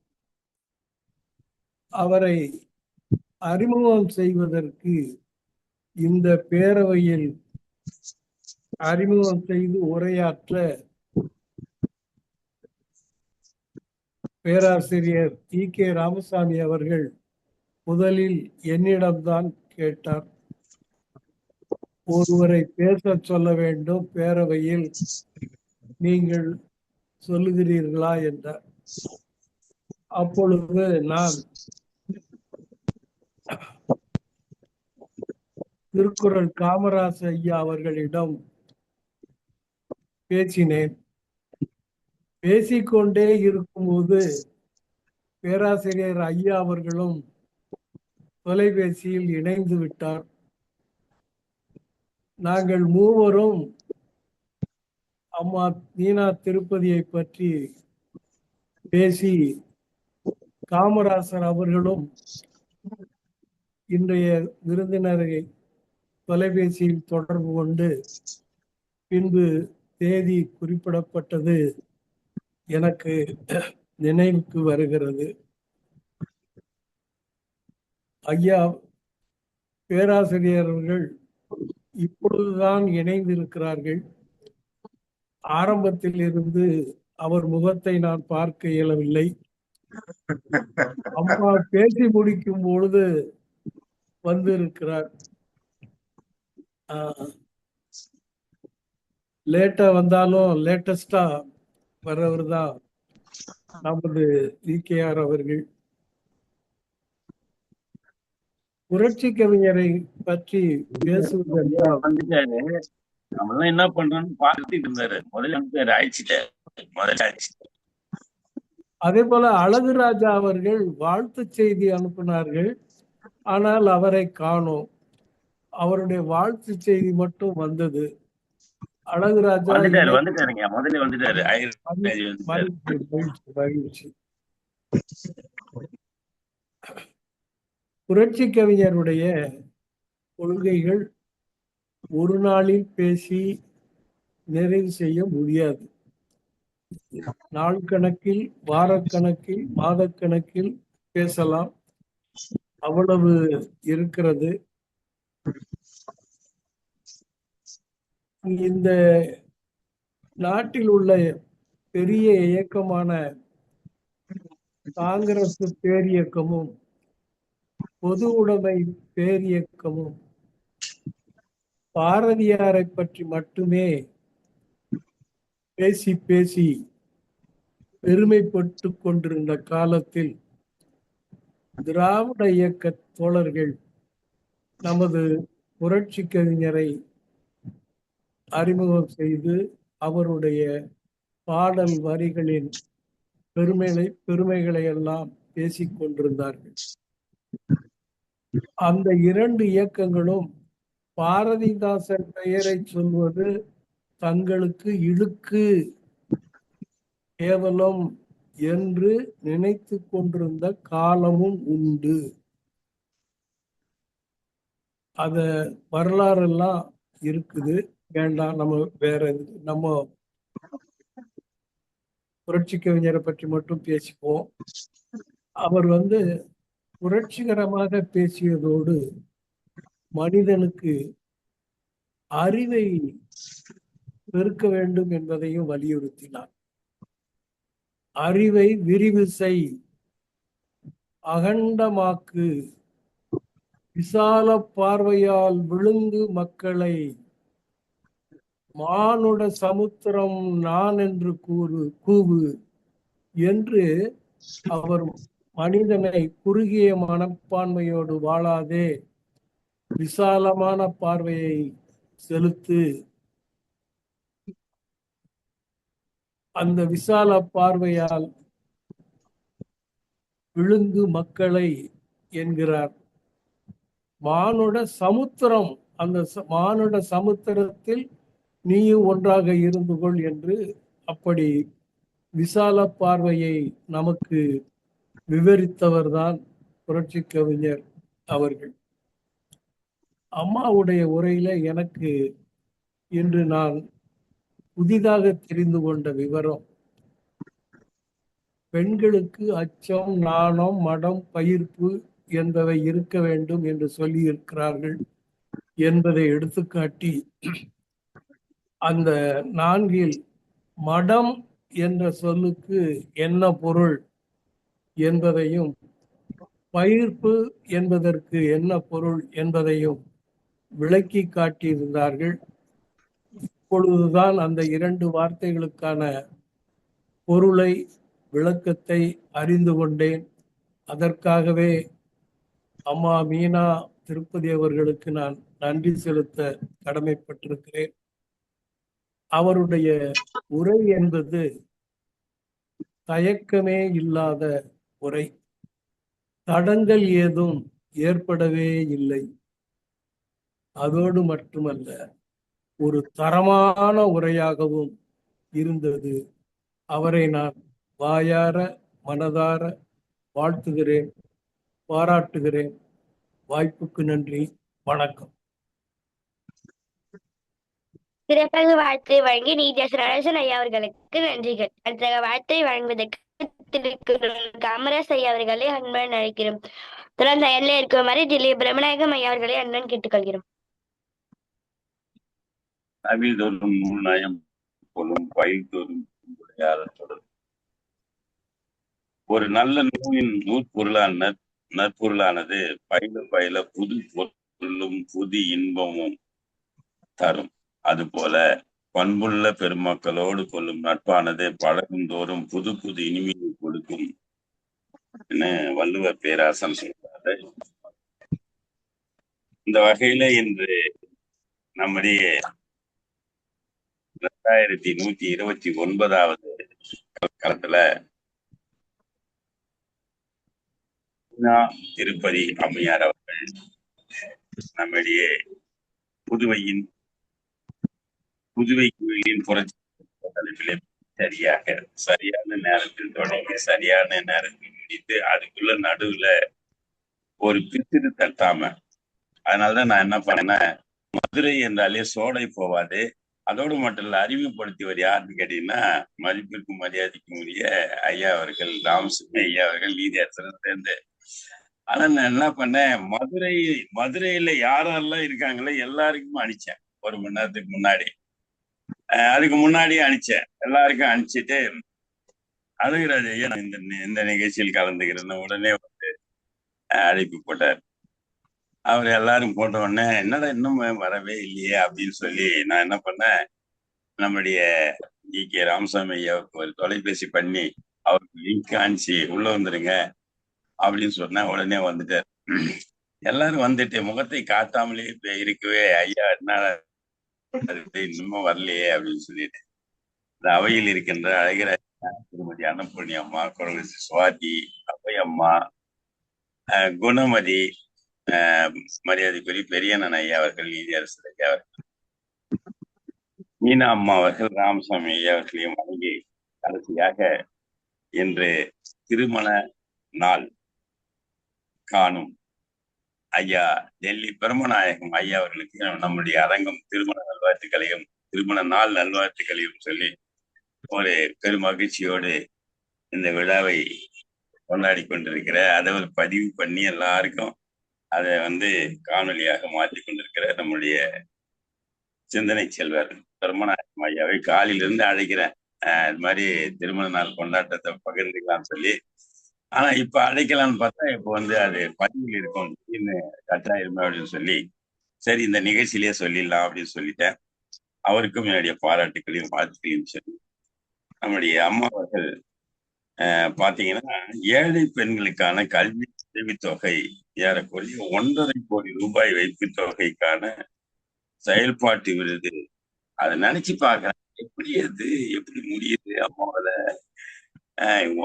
அவரை அறிமுகம் செய்வதற்கு இந்த பேரவையில் அறிமுகம் செய்து உரையாற்ற பேராசிரியர் ஈ.கே. ராமசாமி அவர்கள் முதலில் என்னிடம்தான் கேட்டார். ஒருவரை பேச சொல்ல வேண்டும் பேரவையில், நீங்கள் சொல்லுகிறீர்களா என்றார். அப்பொழுது நான் திருக்குறள் காமராஜ் ஐயா அவர்களிடம் பேசினேன். பேசிக்கொண்டே இருக்கும்போது பேராசிரியர் ஐயா அவர்களும் தொலைபேசியில் இணைந்து விட்டார். நாங்கள் மூவரும் அம்மா மீனா திருப்பதியை பற்றி பேசி, காமராசர் அவர்களும் இன்றைய விருந்தினரை தொலைபேசியில் தொடர்பு கொண்டு பின்பு தேதி குறிப்பிடப்பட்டது எனக்கு நினைவுக்கு வருகிறது. ஐயா பேராசிரியர் அவர்கள் இப்பொழுதுதான் இணைந்திருக்கிறார்கள். ஆரம்பத்தில் இருந்து அவர் முகத்தை நான் பார்க்க இயலவில்லை. அம்மா பேசி முடிக்கும் பொழுது வந்திருக்கிறார். லேட்டா வந்தாலும் லேட்டஸ்டா வர்றவர் தான் நமது ஈகேஆர் அவர்கள். புரட்சி கவிஞரை பற்றி பேசுவது நம்மளாம் என்ன பண்றோம்னு பார்த்துட்டு இருந்தாரு. முதல்ல ஆயிடுச்சுட்டாரு. அதே போல அழகுராஜா அவர்கள் வாழ்த்து செய்தி அனுப்பினார்கள். ஆனால் அவரை காணோம். அவருடைய வாழ்த்து செய்தி மட்டும் வந்தது. அழகுராஜா வந்துட்டாருங்க. முதல்ல வந்துட்டாரு. மகிழ்ச்சி. புரட்சி கவிஞருடைய கொள்கைகள் ஒரு நாளில் பேசி நிறைவு செய்ய முடியாது. நாள் கணக்கில், வாரக்கணக்கில், மாதக்கணக்கில் பேசலாம். அவ்வளவு இருக்கிறது. இந்த நாட்டில் உள்ள பெரிய இயக்கமான காங்கிரஸ் பேரியக்கமும் பொது உடைமை பேரியக்கமும் பாரதியாரை பற்றி மட்டுமே பேசி பேசி பெருமைப்பட்டு கொண்டிருந்த காலத்தில் திராவிட இயக்க தோழர்கள் நமது புரட்சி கவிஞரை அறிமுகம் செய்து அவருடைய பாடல் வரிகளின் பெருமைகளை எல்லாம் பேசிக் கொண்டிருந்தார்கள். அந்த இரண்டு இயக்கங்களும் பாரதிதாசன் பெயரை சொல்வது தங்களுக்கு இழுக்கு, கேவலம் என்று நினைத்து கொண்டிருந்த காலமும் உண்டு. அத வரலாறெல்லாம் இருக்குது. வேண்டாம், நம்ம வேற நம்ம புரட்சி கவிஞரை பற்றி மட்டும் பேசிப்போம். அவர் புரட்சிகரமாக பேசியதோடு மனிதனுக்கு அறிவை பெருக்க வேண்டும் என்பதையும் வலியுறுத்தினார். அறிவை விரிவு செய், அகண்டமாக்கு, விசால பார்வையால் விழுங்கு மக்களை, மானுட சமுத்திரம் நான் என்று கூவு என்று அவர் மனிதனை குறுகிய மனப்பான்மையோடு வாழாதே, விசாலமான பார்வையை செலுத்து. அந்த விசால பார்வையால் விழுங்கு மக்களை என்கிறார். மானுட சமுத்திரம், அந்த மானுட சமுத்திரத்தில் நீயும் ஒன்றாக இருந்து கொள் என்று அப்படி விசால பார்வையை நமக்கு விவரித்தவர்தான் புரட்சி கவிஞர் அவர்கள். அம்மாவுடைய உரையில எனக்கு இன்று நான் புதிதாக தெரிந்து கொண்ட விவரம், பெண்களுக்கு அச்சம், நாணம், மடம், பயிர்ப்பு என்பவை இருக்க வேண்டும் என்று சொல்லி இருக்கிறார்கள் என்பதை எடுத்துக்காட்டி, அந்த 4 மடம் என்ற சொல்லுக்கு என்ன பொருள் என்பதையும், பயிர்ப்பு என்பதற்கு என்ன பொருள் என்பதையும் விளக்கி காட்டியிருந்தார்கள். இப்பொழுதுதான் அந்த 2 வார்த்தைகளுக்கான பொருளை, விளக்கத்தை அறிந்து கொண்டேன். அதற்காகவே அம்மா மீனா திருப்பதி அவர்களுக்கு நான் நன்றி செலுத்த கடமைப்பட்டிருக்கிறேன். அவருடைய உரை என்பது தயக்கமே இல்லாத உரை, தடங்கள் ஏதும் ஏற்படவே இல்லை. அதோடு மட்டுமல்ல, ஒரு தரமான உரையாகவும் இருந்தது. அவரை நான் வாயார மனதார வாழ்த்துகிறேன், பாராட்டுகிறேன். வாய்ப்புக்கு நன்றி, வணக்கம். சிறப்பாக வாழ்த்தை வழங்கி நீதியரசர் நடேசன் ஐயா அவர்களுக்கு நன்றிகள். அடுத்த வாழ்த்தை வழங்குவதற்கு காமராஜ் ஐயா அவர்களை அன்புடன் அழைக்கிறோம். தொடர்ந்து அயல்ல இருக்குமாறு ஜில்லி பிரம்மநாயகம் ஐயா அவர்களை அன்புடன் கேட்டுக்கொள்கிறோம். நவில்தோறும் நூல்நயம் போலும் பயில்தோறும் தொடர். ஒரு நல்ல நூலின் நூற்பொருளான நற்பொருளானது பயில பயில புது பொருளும் புது இன்பமும் தரும். அதுபோல பண்புள்ள பெருமக்களோடு கொள்ளும் நட்பானது பழகும் தோறும் புது புது இனிமையை கொடுக்கும் என வள்ளுவர் பேராசன் சொல்றாரு. இந்த வகையில இன்று நம்முடைய 2129வது காலத்துல திருப்பதி அம்மையார் அவர்கள் நம்முடைய புதுவை கோயிலின் புரட்சி தலைப்பிலே சரியான நேரத்தில் தொடங்கி சரியான நேரத்தில் முடித்து அதுக்குள்ள நடுவுல ஒரு பித்திரு தட்டாம, அதனாலதான் நான் என்ன பண்ணேன்னா, மதுரை என்றாலே சோடை போவாது. அதோடு மட்டும் இல்ல, அறிமுகப்படுத்தியவர் யாருன்னு கேட்டீங்கன்னா, மதிப்பிற்கும் மரியாதைக்கும் உரிய ஐயா அவர்கள், ராமசாமி ஐயா அவர்கள் நீதியரசர் சேர்ந்து. ஆனா நான் என்ன பண்ணேன், மதுரையில யாரெல்லாம் இருக்காங்களோ எல்லாருக்கும் அனுப்பிச்சேன். 1 மணி நேரத்துக்கு முன்னாடி, அதுக்கு முன்னாடியே அனுப்பிச்சேன். எல்லாருக்கும் அனுப்பிச்சிட்டு, அழகுராஜ் ஐயா நான் இந்த நிகழ்ச்சியில் கலந்துக்கிறேன்னு உடனே அழைப்பு போட்டார். அவர் எல்லாரும் போட்ட உடனே என்னடா இன்னும் வரவே இல்லையே அப்படின்னு சொல்லி நான் என்ன பண்ணேன், நம்முடைய ஜி.கே. ராமசாமி ஐயாவுக்கு ஒரு தொலைபேசி பண்ணி அவருக்கு லிங்க் அனுப்பிச்சு உள்ள வந்துருங்க அப்படின்னு சொன்னேன். உடனே வந்துட்டார். எல்லாரும் வந்துட்டு முகத்தை காட்டாமலே இருக்கவே ஐயா என்ன இன்னமும் வரலையே அப்படின்னு சொல்லிட்டு இந்த அவையில் இருக்கின்ற அழகிராஜ் திருமதி அன்னபூர்ணி அம்மா, குரலரசி சுவாதி, அம்மா, குணமதி, மரியாதைக்குரிய பெரியண்ணன் ஐயா அவர்கள், நீதியரசு ஐயா அவர்கள், மீனா அம்மா அவர்கள், ராமசாமி ஐயா அவர்களையும் வணங்கி கடைசியாக இன்று திருமண நாள் காணும் ஐயா டெல்லி பிரம்மநாயகம் ஐயா அவர்களுக்கு நம்முடைய அரங்கம் திருமண நல்வாழ்த்துக்களையும் திருமண நாள் நல்வாழ்த்துக்களையும் சொல்லி ஒரு பெரும் மகிழ்ச்சியோடு இந்த விழாவை கொண்டாடி கொண்டிருக்கிற, அதை ஒரு பதிவு பண்ணி எல்லாருக்கும் அதை காணொலியாக மாற்றி கொண்டிருக்கிற நம்முடைய சிந்தனை செல்வர் பிரம்மநாயகம் ஐயாவை காலையிலிருந்து அழைக்கிறேன். இது மாதிரி திருமண நாள் கொண்டாட்டத்தை பகிர்ந்துக்கலாம்னு சொல்லி. ஆனா இப்ப அழைக்கலாம்னு பார்த்தா இப்போ அது பதிவில் இருக்கும் கட்டாயிருமே அப்படின்னு சொல்லி, சரி இந்த நிகழ்ச்சியிலேயே சொல்லிடலாம் அப்படின்னு சொல்லிட்டேன். அவருக்கும் என்னுடைய பாராட்டுகளையும் வாழ்த்துக்களையும் சொல்லி, நம்முடைய அம்மா அவர்கள் பாத்தீங்கன்னா ஏழை பெண்களுக்கான கல்வி உதவித்தொகை ஏறக்குறைய 1.5 கோடி ரூபாய் வைப்பு தொகைக்கான செயல்பாட்டு விருது. அதை நினைச்சு பாக்குறேன், எப்படி முடியுது அம்மாவால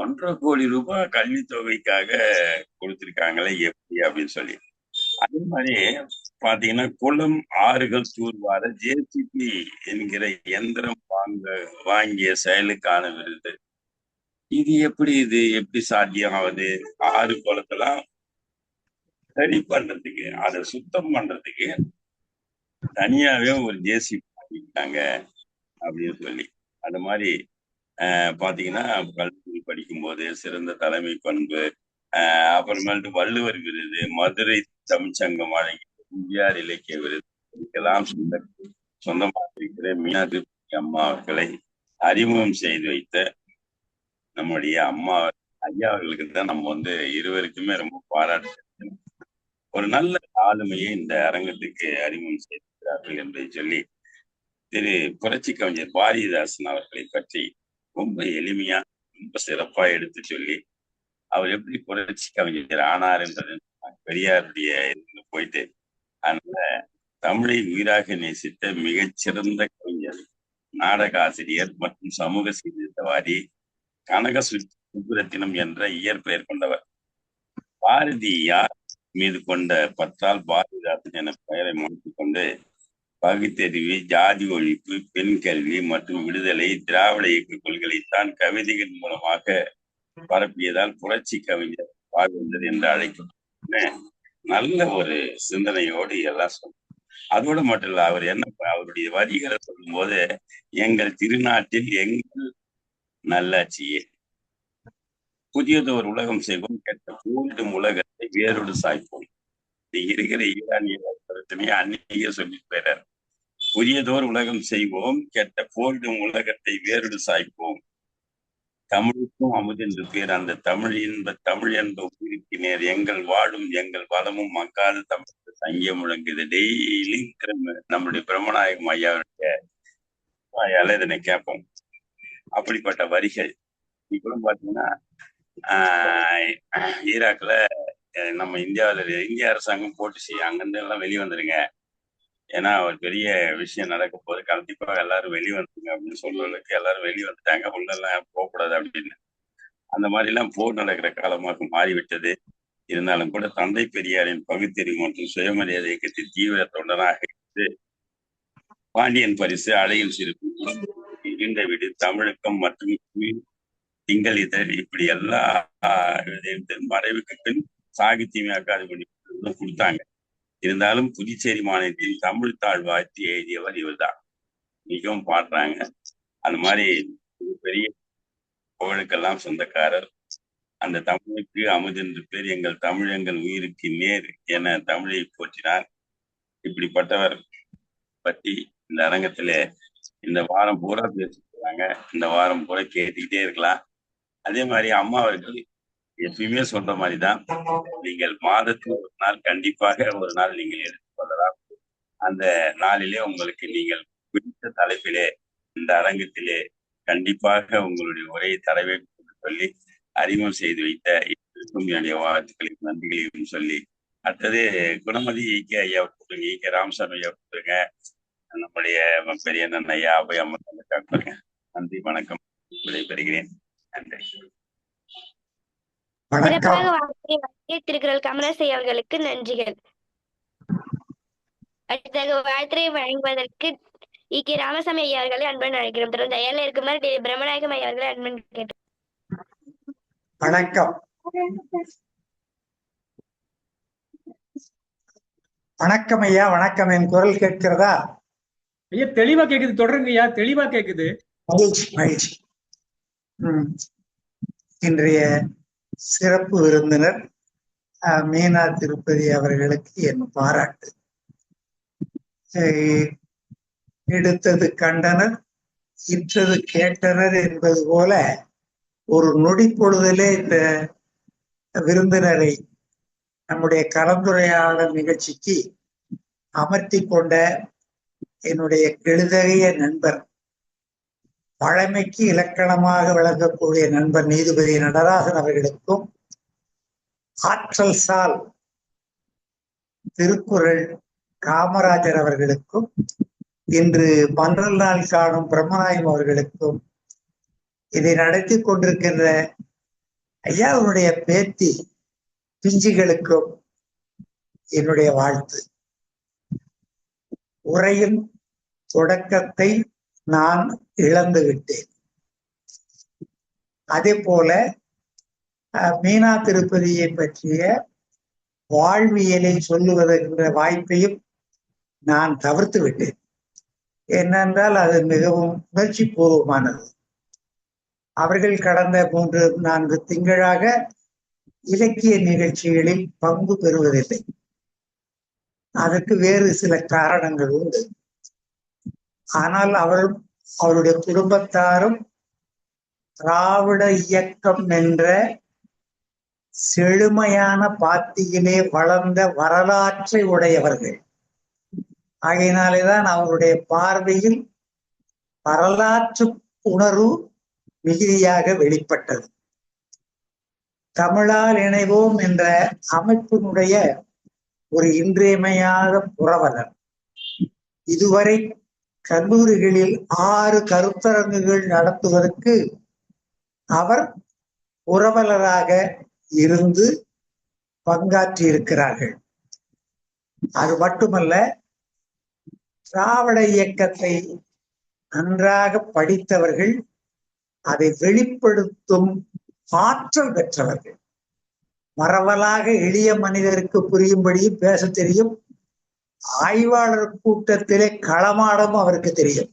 1.5 கோடி ரூபாய் கல்வி தொகைக்காக கொடுத்திருக்காங்களே எப்படி அப்படின்னு சொல்லி. அதே மாதிரி பாத்தீங்கன்னா குளம் ஆறுகள் தூர்வார ஜேசிபி என்கிற இயந்திரம் வாங்கிய செயலுக்கான விருது. இது எப்படி சாத்தியம் ஆகுது? ஆறு குளத்தெல்லாம் சரி பண்றதுக்கு, அதை சுத்தம் பண்றதுக்கு தனியாவே ஒரு ஜேசிபி வாங்கிட்டாங்க அப்படின்னு சொல்லி. அது மாதிரி பாத்தீங்கன்னா கல்லூரி படிக்கும் போது சிறந்த தலைமை பண்பு, அப்புறமேட்டு வள்ளுவர் விருது, மதுரை தமிழ்ச்சங்கம் வழங்கி இந்தியார் இலக்கிய விருது இதுக்கெல்லாம் சொந்தமாக இருக்கிற மீனாட்சி அம்மா அவர்களை அறிமுகம் செய்து வைத்த நம்முடைய அம்மா ஐயா அவர்களுக்கு தான் நம்ம இருவருக்குமே ரொம்ப பாராட்டு. ஒரு நல்ல ஆளுமையை இந்த அரங்கத்துக்கு அறிமுகம் செய்திருக்கிறார்கள் என்பதை சொல்லி, திரு புரட்சி கவிஞர் பாரதிதாசன் அவர்களை பற்றி ரொம்ப எளிமையா ரொம்ப சிறப்பா எடுத்து சொல்லி, அவர் எப்படி புரட்சி கவிஞர் ஆனார் என்பது பெரியாருடைய போயிட்டு, அதனால தமிழை உயிராக நேசித்த மிகச்சிறந்த கவிஞர், நாடக ஆசிரியர் மற்றும் சமூக சீர்திருத்தவாதி, கனக சுப்புரத்தினம் என்ற இயற்பெயர் கொண்டவர். பாரதியார் மீது கொண்ட பற்றால் பாரதிதாசன் என பெயரை மாற்றிக்கொண்டு பகுத்தறிவு, ஜாதி ஒழிப்பு, பெண் கல்வி மற்றும் விடுதலை, திராவிட இயக்க கொள்கைகளைத்தான் கவிதைகள் மூலமாக பரப்பியதால் புரட்சி கவிஞர் பாவேந்தர் என்று அழைக்கும் நல்ல ஒரு சிந்தனையோடு எல்லாம் சொல்லும். அதோடு மட்டும் இல்ல, அவர் அவருடைய வரிகளை சொல்லும் போது, எங்கள் திருநாட்டில் எங்கள் நல்லாட்சியே புதியதோர் உலகம் செய்வோம், கெட்ட போரிடும் உலகத்தை வேரோடு சாய்ப்போம். இருக்கிற ஈரானிய பிரச்சனையை அன்னையே சொல்லிட்டு போயிறார். புதியதோர் உலகம் செய்வோம், கெட்ட போரிடும் உலகத்தை வேரோடு சாய்ப்போம். தமிழுக்கும் அமுதென்று பேர், அந்த தமிழ் என்ப உயிருக்கு நேர், எங்கள் வாழும் எங்கள் வளமும் மக்காத தமிழ் சங்கிய முழங்குது. டெய்லி நம்முடைய பிரம்மநாயகம் ஐயாவுடைய வாயால இதனை கேட்போம். அப்படிப்பட்ட வரிகள் கூட பாத்தீங்கன்னா ஈராக்ல நம்ம இந்திய அரசாங்கம் போட்டு செய்யும், அங்கிருந்து எல்லாம் வெளியே வந்துருங்க, ஏன்னா ஒரு பெரிய விஷயம் நடக்க போது, கண்டிப்பாக எல்லாரும் வெளியே வந்துருங்க அப்படின்னு சொல்றதுக்கு எல்லாரும் வெளியே வந்துட்டாங்க, உள்ளெல்லாம் போகக்கூடாது அப்படின்னு. அந்த மாதிரி எல்லாம் போர் நடக்கிற காலமாக மாறிவிட்டது. இருந்தாலும் கூட தந்தை பெரியாரின் பகுத்தறிவு மற்றும் சுயமரியாதை இயக்கத்தில் தீவிர தொண்டனாக இருந்து பாண்டியன் பரிசு, அழகில் சிரிப்பு, இருண்ட வீடு, தமிழகம் மற்றும் திங்கள் இதழ், இப்படி எல்லா மறைவுக்கு பின் சாகித்ய அகாதமி கொடுத்தாங்க. இருந்தாலும் புதுச்சேரி மாநிலத்தில் தமிழ் தாழ் வாழ்த்தி எழுதியவர் இவர்தான். மிகவும் பாடுறாங்க. அந்த மாதிரி பெரிய புகழுக்கெல்லாம் சொந்தக்காரர். அந்த தமிழுக்கு அமுதென்று பேர், எங்கள் தமிழ் எங்கள் உயிருக்கு நேர் என தமிழை போற்றினார். இப்படிப்பட்டவர் பற்றி இந்த அரங்கத்திலே இந்த வாரம் பூரா பேசிக்கிறாங்க. இந்த வாரம் பூரா கேட்டுக்கிட்டே இருக்கலாம். அதே மாதிரி அம்மா அவர்கள் எப்பயுமே சொல்ற மாதிரிதான், நீங்கள் மாதத்தில் ஒரு நாள் கண்டிப்பாக ஒரு நாள் நீங்கள் எடுத்துக்கொள்ளலாம். அந்த நாளிலே உங்களுக்கு நீங்கள் பிடித்த தலைப்பிலே இந்த அரங்கத்திலே கண்டிப்பாக உங்களுடைய உரையை தர வேண்டும் என்று சொல்லி அறிமுகம் செய்து வைத்த என்னுடைய வாழ்த்துக்களையும் நன்றிகளையும் சொல்லி அடுத்தது குணமதி ஈகே ஐயா கொடுத்துருங்க, ஈகே ராமசாமி ஐயா கொடுத்துருங்க. நம்முடைய பெரிய அண்ணன் ஐயா அபய அம்மா. நன்றி, வணக்கம், விடைபெறுகிறேன். நன்றி. சிறப்பாக வாழ்த்துறை திருக்குறள் கமலசை அவர்களுக்கு நன்றிகள். அடுத்த வாழ்த்துறை வழங்குவதற்கு கே ராமசாமி ஐயா அவர்களை அன்பன் அழைக்கிறோம். தொடர்ந்து ஐயால இருக்குமாறு பிரம்மநாயகம் ஐயா அவர்களை அன்பன் கேட்டோம். வணக்கம். வணக்கம் ஐயா, வணக்கம். என் குரல் கேட்கிறதா? ஐயா தெளிவா கேக்குது, தொடருங்க ஐயா, தெளிவா கேக்குது. மகிழ்ச்சி மகிழ்ச்சி. இன்றைய சிறப்பு விருந்தினர் மீனா திருப்பதி அவர்களுக்கு என் பாராட்டு. எடுத்தது கண்டனர், இற்றது கேட்டனர் என்பது போல ஒரு நொடி பொழுதிலே இந்த விருந்தினரை நம்முடைய கலந்துரையாடல் நிகழ்ச்சிக்கு அமர்த்தி கொண்ட என்னுடைய கெழுதகைய நண்பர், பழமைக்கு இலக்கணமாக விளங்கக்கூடிய நண்பர் நீதிபதி நடராசன் அவர்களுக்கும், ஆற்றல் சால் திருக்குறள் காமராஜர் அவர்களுக்கும், இன்று 12 நாள் காணும் பிரம்மநாயகம் அவர்களுக்கும், இதை நடத்தி கொண்டிருக்கின்ற ஐயாவுடைய பேத்தி பிஞ்சுகளுக்கும் என்னுடைய வாழ்த்து. உரையின் தொடக்கத்தை நான் இழந்து விட்டேன். அதே போல மீனா திருப்பதியை பற்றிய வாழ்வியலை சொல்லுவதென்ற வாய்ப்பையும் நான் தவிர்த்து விட்டேன். ஏனென்றால் அது மிகவும் உணர்ச்சி பூர்வமானது. அவர்கள் கடந்த 3-4 திங்களாக இலக்கிய நிகழ்ச்சிகளில் பங்கு பெறுவதில்லை. அதற்கு வேறு சில காரணங்கள் உண்டு. ஆனால் அவரும் அவருடைய குடும்பத்தாரும் திராவிட இயக்கம் என்ற செழுமையான பாத்தியிலே வளர்ந்த வரலாற்றை உடையவர்கள். ஆகையினாலேதான் அவருடைய பார்வையில் வரலாற்று உணர்வு மிகுதியாக வெளிப்பட்டது. தமிழால் இணைவோம் என்ற அமைப்பினுடைய ஒரு இன்றியமையாத புரவலர். இதுவரை கல்லூரிகளில் 6 கருத்தரங்குகள் நடத்துவதற்கு அவர் புரவலராக இருந்து பங்காற்றி இருக்கிறார்கள். அது மட்டுமல்ல, திராவிட இயக்கத்தை நன்றாக படித்தவர்கள், அதை வெளிப்படுத்தும் ஆற்றல் பெற்றவர்கள். மரவலாக எளிய மனிதருக்கு புரியும்படியும் பேச தெரியும். ஆய்வாளர் கூட்டத்திலே களமாடமும் அவருக்கு தெரியும்.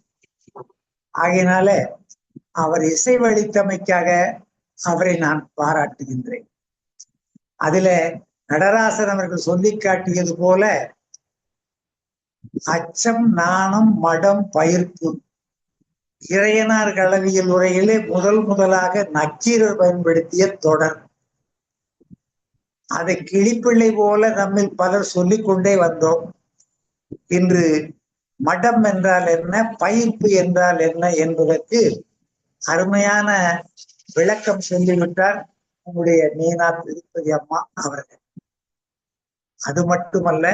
ஆகையினால அவர் இசைவளித்தமைக்காக அவரை நான் பாராட்டுகின்றேன். அதுல நடராசன் அவர்கள் சொல்லி காட்டியது போல அச்சம், நாணம், மடம், பயிர்ப்பு இறையனார் களவியல் உரையிலே முதலாக நக்கீரர் பயன்படுத்திய தொடர். அதை கிளிப்பிள்ளை போல நம்மில் பலர் சொல்லிக் கொண்டே வந்தோம். இன்று மடம் என்றால் என்ன, பயிர்ப்பு என்றால் என்ன என்பதற்கு அருமையான விளக்கம் சொல்லிவிட்டார் நம்முடைய மீனா திருப்பதி அம்மா அவர்கள். அது மட்டுமல்ல,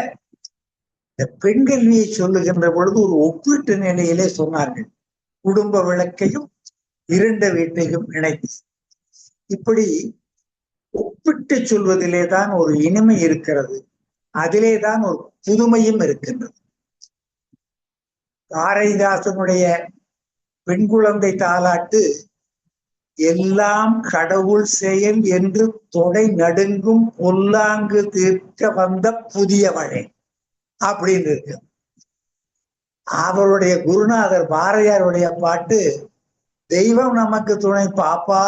இந்த பெண் கல்வியை சொல்லுகின்ற பொழுது ஒரு ஒப்பீட்டு நிலையிலே சொன்னார்கள். குடும்ப விளக்கையும் 2 வீட்டையும் இணைத்து. இப்படி ஒப்பிட்டு சொல்வதிலே தான் ஒரு இனிமை இருக்கிறது. அதிலே தான் ஒரு புதுமையும் இருக்கின்றது. பாரதிதாசனுடைய பெண் குழந்தை தாலாட்டு, எல்லாம் கடவுள் செயல் என்று தொடை நடுங்கும் பொல்லாங்கு தீர்க்க வந்த புதிய வழி அப்படின்னு இருக்கு. அவருடைய குருநாதர் பாரதியாருடைய பாட்டு, தெய்வம் நமக்கு துணை பாப்பா,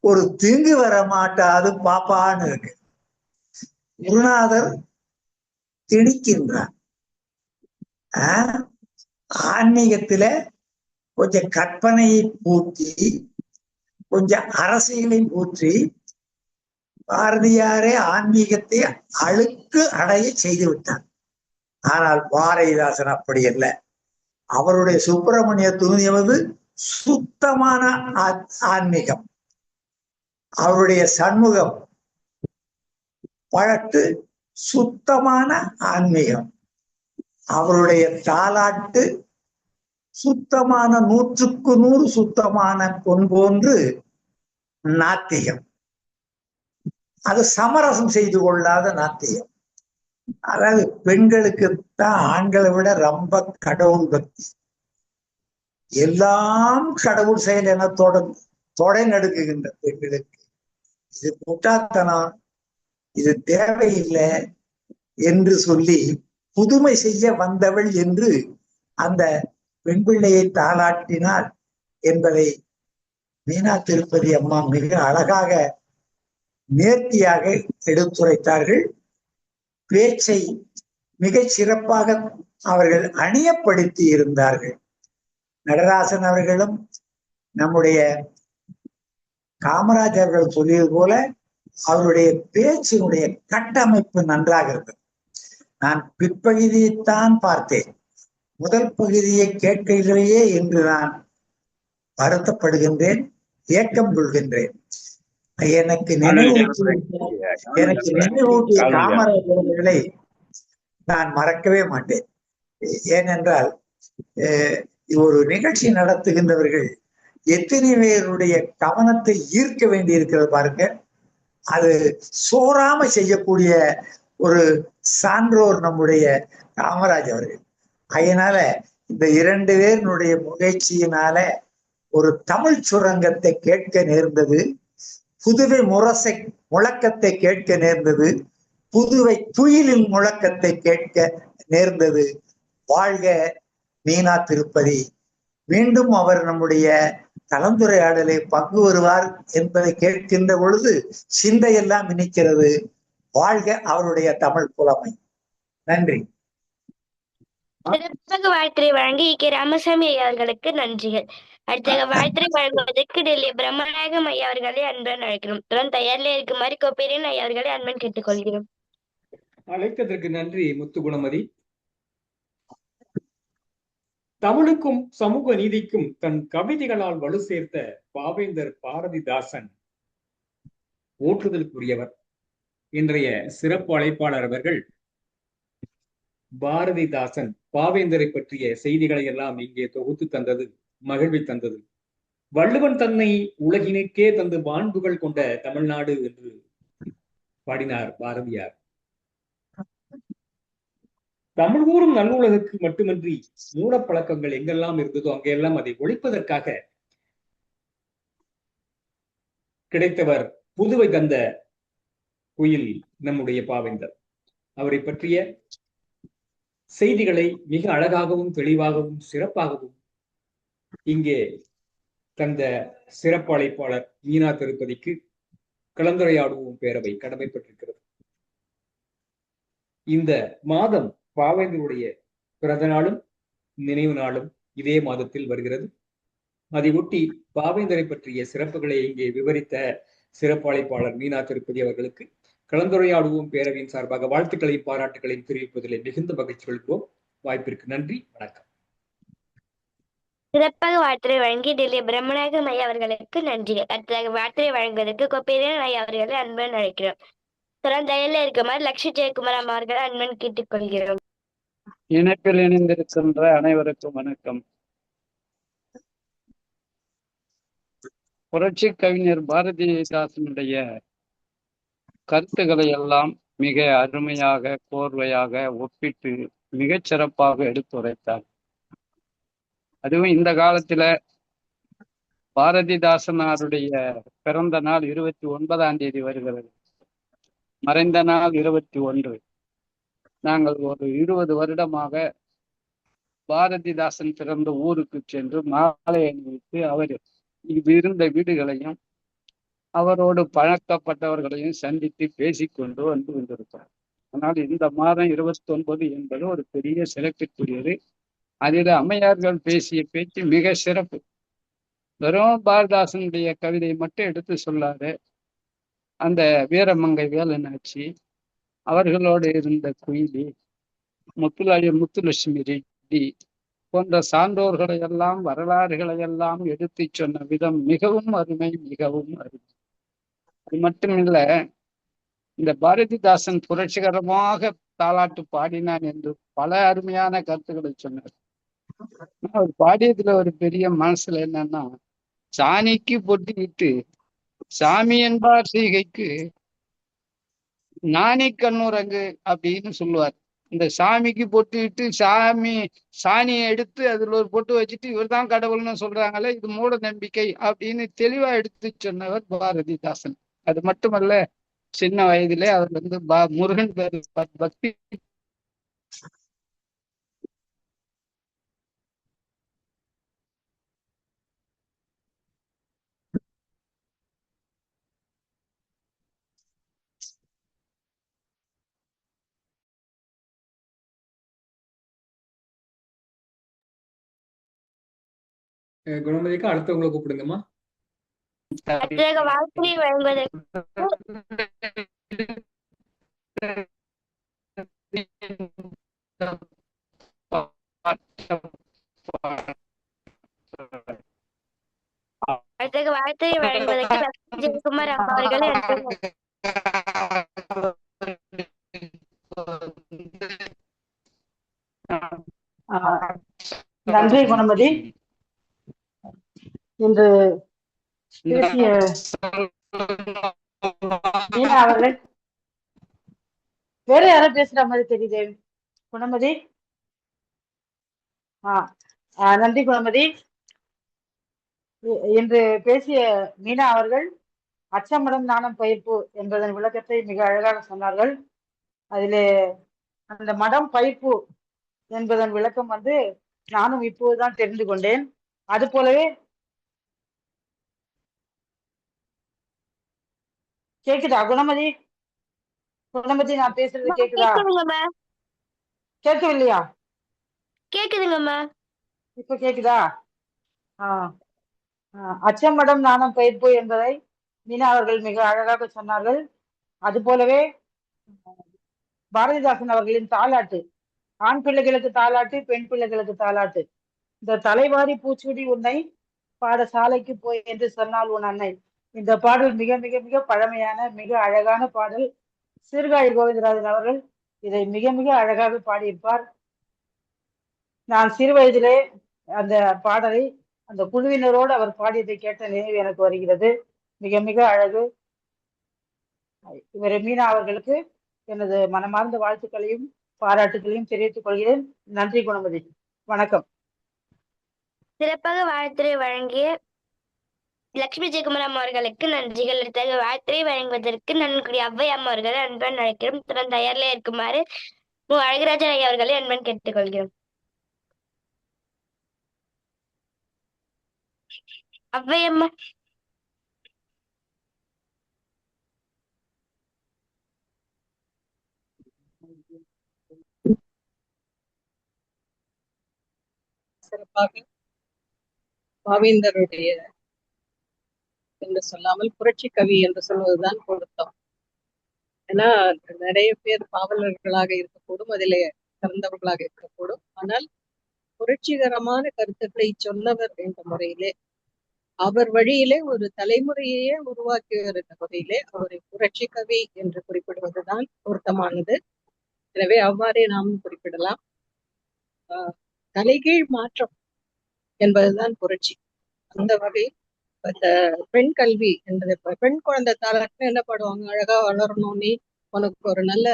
ஒரு தீங்கு வர மாட்டாது பாப்பான்னு இருக்கு. குருநாதர் திணிக்கின்றார். ஆன்மீகத்தில கொஞ்சம் கற்பனையை பூட்டி, கொஞ்சம் அரசியலை ஊற்றி பாரதியாரே ஆன்மீகத்தை அழுக்கு அடைய செய்து விட்டார். ஆனால் பாரதிதாசன் அப்படி அல்ல. அவருடைய சுப்பிரமணிய துணிவது சுத்தமான ஆன்மீகம். அவருடைய சண்முகம் பழட்டு சுத்தமான ஆன்மீகம். அவருடைய தாலாட்டு சுத்தமான 100க்கு 100 சுத்தமான பொன் போன்று நாத்திகம். அது சமரசம் செய்து கொள்ளாத நாத்திகம். அதாவது பெண்களுக்கு தான் ஆண்களை விட ரொம்ப கடவுள் பக்தி. எல்லாம் கடவுள் செயல் என தொடை நடுக்குகின்ற பெண்களுக்கு இது முட்டாத்தனம், இது தேவையில்லை என்று சொல்லி புதுமை செய்ய வந்தவள் என்று அந்த பெண் பிள்ளையை தாளாட்டினாள் என்பதை மீனா திருப்பதி அம்மா மிக அழகாக நேர்த்தியாக எடுத்துரைத்தார்கள். பேச்சை மிகச் சிறப்பாக அவர்கள் அணியப்படுத்தி இருந்தார்கள். நடராசன் அவர்களும் நம்முடைய காமராஜ் அவர்கள் சொல்லியது போல அவருடைய பேச்சினுடைய கட்டமைப்பு நன்றாக இருந்தது. நான் பிற்பகுதியைத்தான் பார்த்தேன், முதல் பகுதியை கேட்கையிலேயே என்று நான் வருத்தப்படுகின்றேன், ஏக்கம் கொள்கின்றேன். எனக்கு நினைவூட்டிய காமராஜ் அவர்களை நான் மறக்கவே மாட்டேன். ஏனென்றால் ஒரு நிகழ்ச்சி நடத்துகின்றவர்கள் எத்தனை பேருடைய கவனத்தை ஈர்க்க வேண்டி இருக்கிறது பாருங்க. அது சோறாம செய்யக்கூடிய ஒரு சான்றோர் நம்முடைய காமராஜ் அவர்கள். அதனால இந்த 2 பேருடைய முயற்சியினால ஒரு தமிழ் சுரங்கத்தை கேட்க நேர்ந்தது, புதுவை முரசை முழக்கத்தை கேட்க நேர்ந்தது, புதுவை துயிலின் முழக்கத்தை கேட்க நேர்ந்தது. வாழ்க மீனா திருப்பதி. மீண்டும் அவர் நம்முடைய கலந்துரையாடலை பங்கு வருவார் என்பதை கேட்கின்ற பொழுது சிந்தையெல்லாம் இனிக்கிறது. வாழ்க அவருடைய தமிழ் புலமை. நன்றி. சிறப்பாக வாழ்த்துறை வழங்கி கே ராமசாமி ஐயா அவர்களுக்கு நன்றிகள். அடுத்த வாழ்த்துறை வழங்குவதற்கு டெல்லி பிரம்மநாயகம் ஐயா அவர்களை அன்புடன் அழைக்கிறோம். உடன் தயாரில் இருக்குமாறு கோப்பேரியன் ஐயா அவர்களை அன்பன் கேட்டுக்கொள்கிறோம். அழைத்ததற்கு நன்றி முத்துகுணமதி. தமிழுக்கும் சமூக நீதிக்கும் தன் கவிதைகளால் வலு சேர்த்த பாவேந்தர் பாரதிதாசன் போற்றுதலுக்குரியவர். இன்றைய சிறப்பு அழைப்பாளர் அவர்கள் பாரதிதாசன் பாவேந்தரை பற்றிய செய்திகளை எல்லாம் இங்கே தொகுத்து தந்தது மகிழ்வை தந்தது. வள்ளுவன் தன்னை உலகினுக்கே தந்து மாண்புகள் கொண்ட தமிழ்நாடு என்று பாடினார் பாரதியார். தமிழ் கூறும் நல்லுலகுக்கு மட்டுமின்றி மூடப்பழக்கங்கள் எங்கெல்லாம் இருந்ததோ அங்கெல்லாம் அதை ஒழிப்பதற்காக கிடைத்தவர் புதுவை தந்த குயில் நம்முடைய பாவேந்தர். அவரை பற்றிய செய்திகளை மிக அழகாகவும் தெளிவாகவும் சிறப்பாகவும் இங்கே தந்த சிறப்பு அழைப்பாளர் மீனா திருப்பதிக்கு கலந்துரையாடுவோம் பேரவை கடமைப்பட்டிருக்கிறது. இந்த மாதம் பாவேந்தருடைய பிறந்த நாளும் நினைவு நாளும் இதே மாதத்தில் வருகிறது. அதை ஒட்டி பாவேந்தரை பற்றிய சிறப்புகளை இங்கே விவரித்த சிறப்பு அழைப்பாளர் மீனா திருப்பதி அவர்களுக்கு கலந்துரையாடுவோம் பேரவையின் சார்பாக வாழ்த்துக்களையும் பாராட்டுகளையும் தெரிவிப்பதில் மிகுந்த மகிழ்ச்சி கொள்கிறோம். வாய்ப்பிற்கு நன்றி, வணக்கம். சிறப்பாக வாழ்த்துறை வழங்கி டெல்லி பிரம்மநாயகம் ஐயா அவர்களுக்கு நன்றிகள். அடுத்ததாக வாழ்த்துறை வழங்குவதற்கு கோப்பேரியன் ஐயா அவர்களை அன்பன் அழைக்கிறோம். தயாரில் இருக்குமாறு லட்சுமி ஜெயக்குமார் அம்மா அவர்களை அன்பன் கேட்டுக்கொள்கிறோம். இணைப்பில் இணைந்திருக்கின்ற அனைவருக்கும் வணக்கம். புரட்சி கவிஞர் பாரதிதாசனுடைய கருத்துக்களை எல்லாம் மிக அருமையாக கோர்வையாக ஒப்பிட்டு மிகச் சிறப்பாக எடுத்துரைத்தார். அதுவும் இந்த காலத்துல பாரதிதாசனாருடைய பிறந்த நாள் 29ஆம் தேதி வருகிறது. மறைந்த நாள் 21. நாங்கள் ஒரு 20 வருடமாக பாரதிதாசன் பிறந்த ஊருக்கு சென்று மாலை அணிவித்து அவர் இருந்த வீடுகளையும் அவரோடு பழக்கப்பட்டவர்களையும் சந்தித்து பேசிக்கொண்டு வந்து கொண்டிருக்கிறார். ஆனால் இந்த மாதம் 29 என்பது ஒரு பெரிய சிறப்பிற்குரியது. அதில் அம்மையார்கள் பேசிய பேச்சு மிக சிறப்பு. வெறும் பாரதிதாசனுடைய கவிதை மட்டும் எடுத்து சொல்லாத அந்த வீரமங்கை வேலனாச்சி, அவர்களோடு இருந்த குயிலி, முத்துலட்சுமி ரெட்டி போன்ற சான்றோர்களை எல்லாம் வரலாறுகளை எல்லாம் எடுத்து சொன்ன விதம் மிகவும் அருமை, மிகவும் அருமை. அது மட்டுமில்ல, இந்த பாரதிதாசன் புரட்சிகரமாக தாலாட்டு பாடினான் என்று பல அருமையான கருத்துக்களை சொன்னார். அவர் பாடியதுல ஒரு பெரிய மனசுல என்னன்னா, சாணிக்கு பொட்டு விட்டு சாமி என்பார் செய்கைக்கு நாணி கண்ணுரங்கு அப்படின்னு சொல்லுவார். இந்த சாமிக்கு பொட்டு விட்டு சாணியை எடுத்து அதுல ஒரு பொட்டு வச்சுட்டு இவர் தான் கடவுள்னு சொல்றாங்களே, இது மூட நம்பிக்கை அப்படின்னு தெளிவா எடுத்து சொன்னவர் பாரதிதாசன். அது மட்டுமல்ல, சின்ன வயதிலே அவர் முருகன் பக்தி குணமதிக்கு அடுத்தவங்களை கூப்பிடுங்கம்மா. வாழ்த்துறை வழங்குவதற்கு வாழ்த்துறை வழங்குவதற்கு லட்சுமி ஜெயக்குமார் அம்மா அவர்களை நன்றி குணமதி. இன்று பேசிய மீனா அவர்கள் வேற யாரும் பேசுற மாதிரி தெரியுது. குணமதி, நன்றி குணமதி. இன்று பேசிய மீனா அவர்கள் அச்சமடம் நாணம் பயிர்ப்பு என்பதன் விளக்கத்தை மிக அழகாக சொன்னார்கள். அதிலே அந்த மடம் பயிர்ப்பு என்பதன் விளக்கம் நானும் இப்போதுதான் தெரிந்து கொண்டேன். அது போலவே கேக்குதா குணமதி? குணமதி, நான் பேசுறது கேக்குதா? கேட்கவில்லையா? கேக்குதுங்கம்மா. இப்ப கேக்குதா? அச்சமடம் நாணம் பயிர்ப்பு என்பதை மீனா அவர்கள் மிக அழகாக சொன்னார்கள். அது போலவே பாரதிதாசன் அவர்களின் தாலாட்டு, ஆண் பிள்ளைகளுக்கு தாலாட்டு, பெண் பிள்ளைகளுக்கு தாலாட்டு. இந்த தலைவாரி பூச்சூடி உன்னை பாடசாலைக்கு போய் என்று சொன்னால் உன் அன்னை. இந்த பாடல் மிக மிக மிக பழமையான மிக அழகான பாடல். சீர்காழி கோவிந்தராஜன் அவர்கள் இதை மிக மிக அழகாக பாடியிருப்பார். நான் சிறு வயதிலே அந்த பாடலை அந்த குழுவினரோடு அவர் பாடியதை கேட்ட நினைவு எனக்கு வருகிறது. மிக மிக அழகு. இவர் மீனா அவர்களுக்கு எனது மனமார்ந்த வாழ்த்துக்களையும் பாராட்டுகளையும் தெரிவித்துக் கொள்கிறேன். நன்றி குணமதி, வணக்கம். சிறப்பாக வாழ்த்துறை வழங்கிய லட்சுமி ஜெயக்குமார் அம்மா அவர்களுக்கு நன்றிகள். வாழ்த்துறை வழங்குவதற்கு நன்கொடை அவ்வை அம்மா அவர்களை அன்பன் அழைக்கிறோம். துடன் தயாரிலே இருக்குமாறு அழகராஜன் ஐயா அவர்களை அன்பன் கேட்டுக்கொள்கிறோம். அவ்வை அம்மா. சிறப்பாக பாவேந்தருடைய என்று சொல்லாமல் புரட்சி கவி என்று சொல்வதுதான் பொருத்தம். ஏன்னா நிறைய பேர் பாவலர்களாக இருக்கக்கூடும், அதிலே சிறந்தவர்களாக இருக்கக்கூடும். ஆனால் புரட்சிகரமான கருத்துக்களை சொன்னவர் என்ற முறையிலே, அவர் வழியிலே ஒரு தலைமுறையே உருவாக்கியவர் என்ற முறையிலே அவரை புரட்சி கவி என்று குறிப்பிடுவதுதான் பொருத்தமானது. எனவே அவ்வாறே நாம் குறிப்பிடலாம். தலைகீழ் மாற்றம் என்பதுதான் புரட்சி. அந்த வகை இந்த பெண் கல்வி என்பது, பெண் குழந்தை தாலாட்டுன்னு என்ன பாடுவாங்க, அழகா வளரணும், நீ உனக்கு ஒரு நல்ல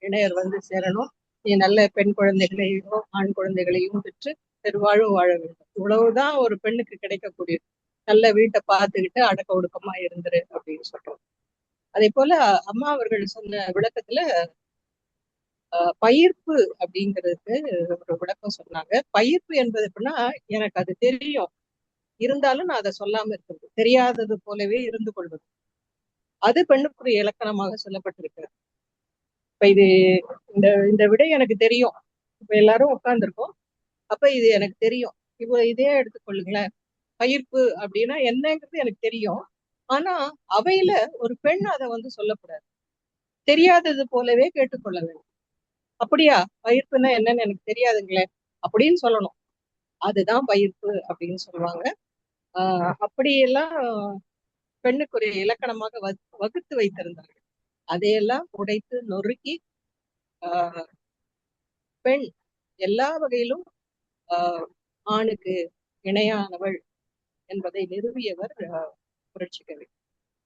இணையர் சேரணும், நீ நல்ல பெண் குழந்தைகளையும் ஆண் குழந்தைகளையும் பெற்று பெருவாழ்வு வாழ வேண்டும். இவ்வளவுதான் ஒரு பெண்ணுக்கு கிடைக்கக்கூடிய, நல்ல வீட்டை பார்த்துக்கிட்டு அடக்க ஒடுக்கமா இருந்துரு அப்படின்னு சொல்றோம். அதே போல அம்மா அவர்கள் சொன்ன விளக்கத்துல பயிர்ப்பு அப்படிங்கிறதுக்கு ஒரு விளக்கம் சொன்னாங்க. பயிர்ப்பு என்பது எப்படின்னா, எனக்கு அது தெரியும், இருந்தாலும் நான் அதை சொல்லாம இருக்கிறது, தெரியாதது போலவே இருந்து கொள்வது, அது பெண்ணுக்குரிய இலக்கணமாக சொல்லப்பட்டிருக்கு. இப்ப இது இந்த விடை எனக்கு தெரியும், இப்ப எல்லாரும் உட்கார்ந்துருக்கோம், அப்ப இது எனக்கு தெரியும், இப்போ இதே எடுத்துக்கொள்ளுங்களேன். பயிர்ப்பு அப்படின்னா என்னங்கிறது எனக்கு தெரியும், ஆனா அவையில ஒரு பெண் அதை சொல்லக்கூடாது, தெரியாதது போலவே கேட்டுக்கொள்ள வேண்டும். அப்படியா, பயிர்ப்புன்னா என்னன்னு எனக்கு தெரியாதுங்களே அப்படின்னு சொல்லணும். அதுதான் பயிர்ப்பு அப்படின்னு சொல்லுவாங்க. அப்படியெல்லாம் பெண்ணுக்குரிய இலக்கணமாக வகுத்து வைத்திருந்தார்கள். அதையெல்லாம் உடைத்து நொறுக்கி பெண் எல்லா வகையிலும் ஆணுக்கு இணையானவள் என்பதை நிறுவியவர் புரட்சிக்கவி.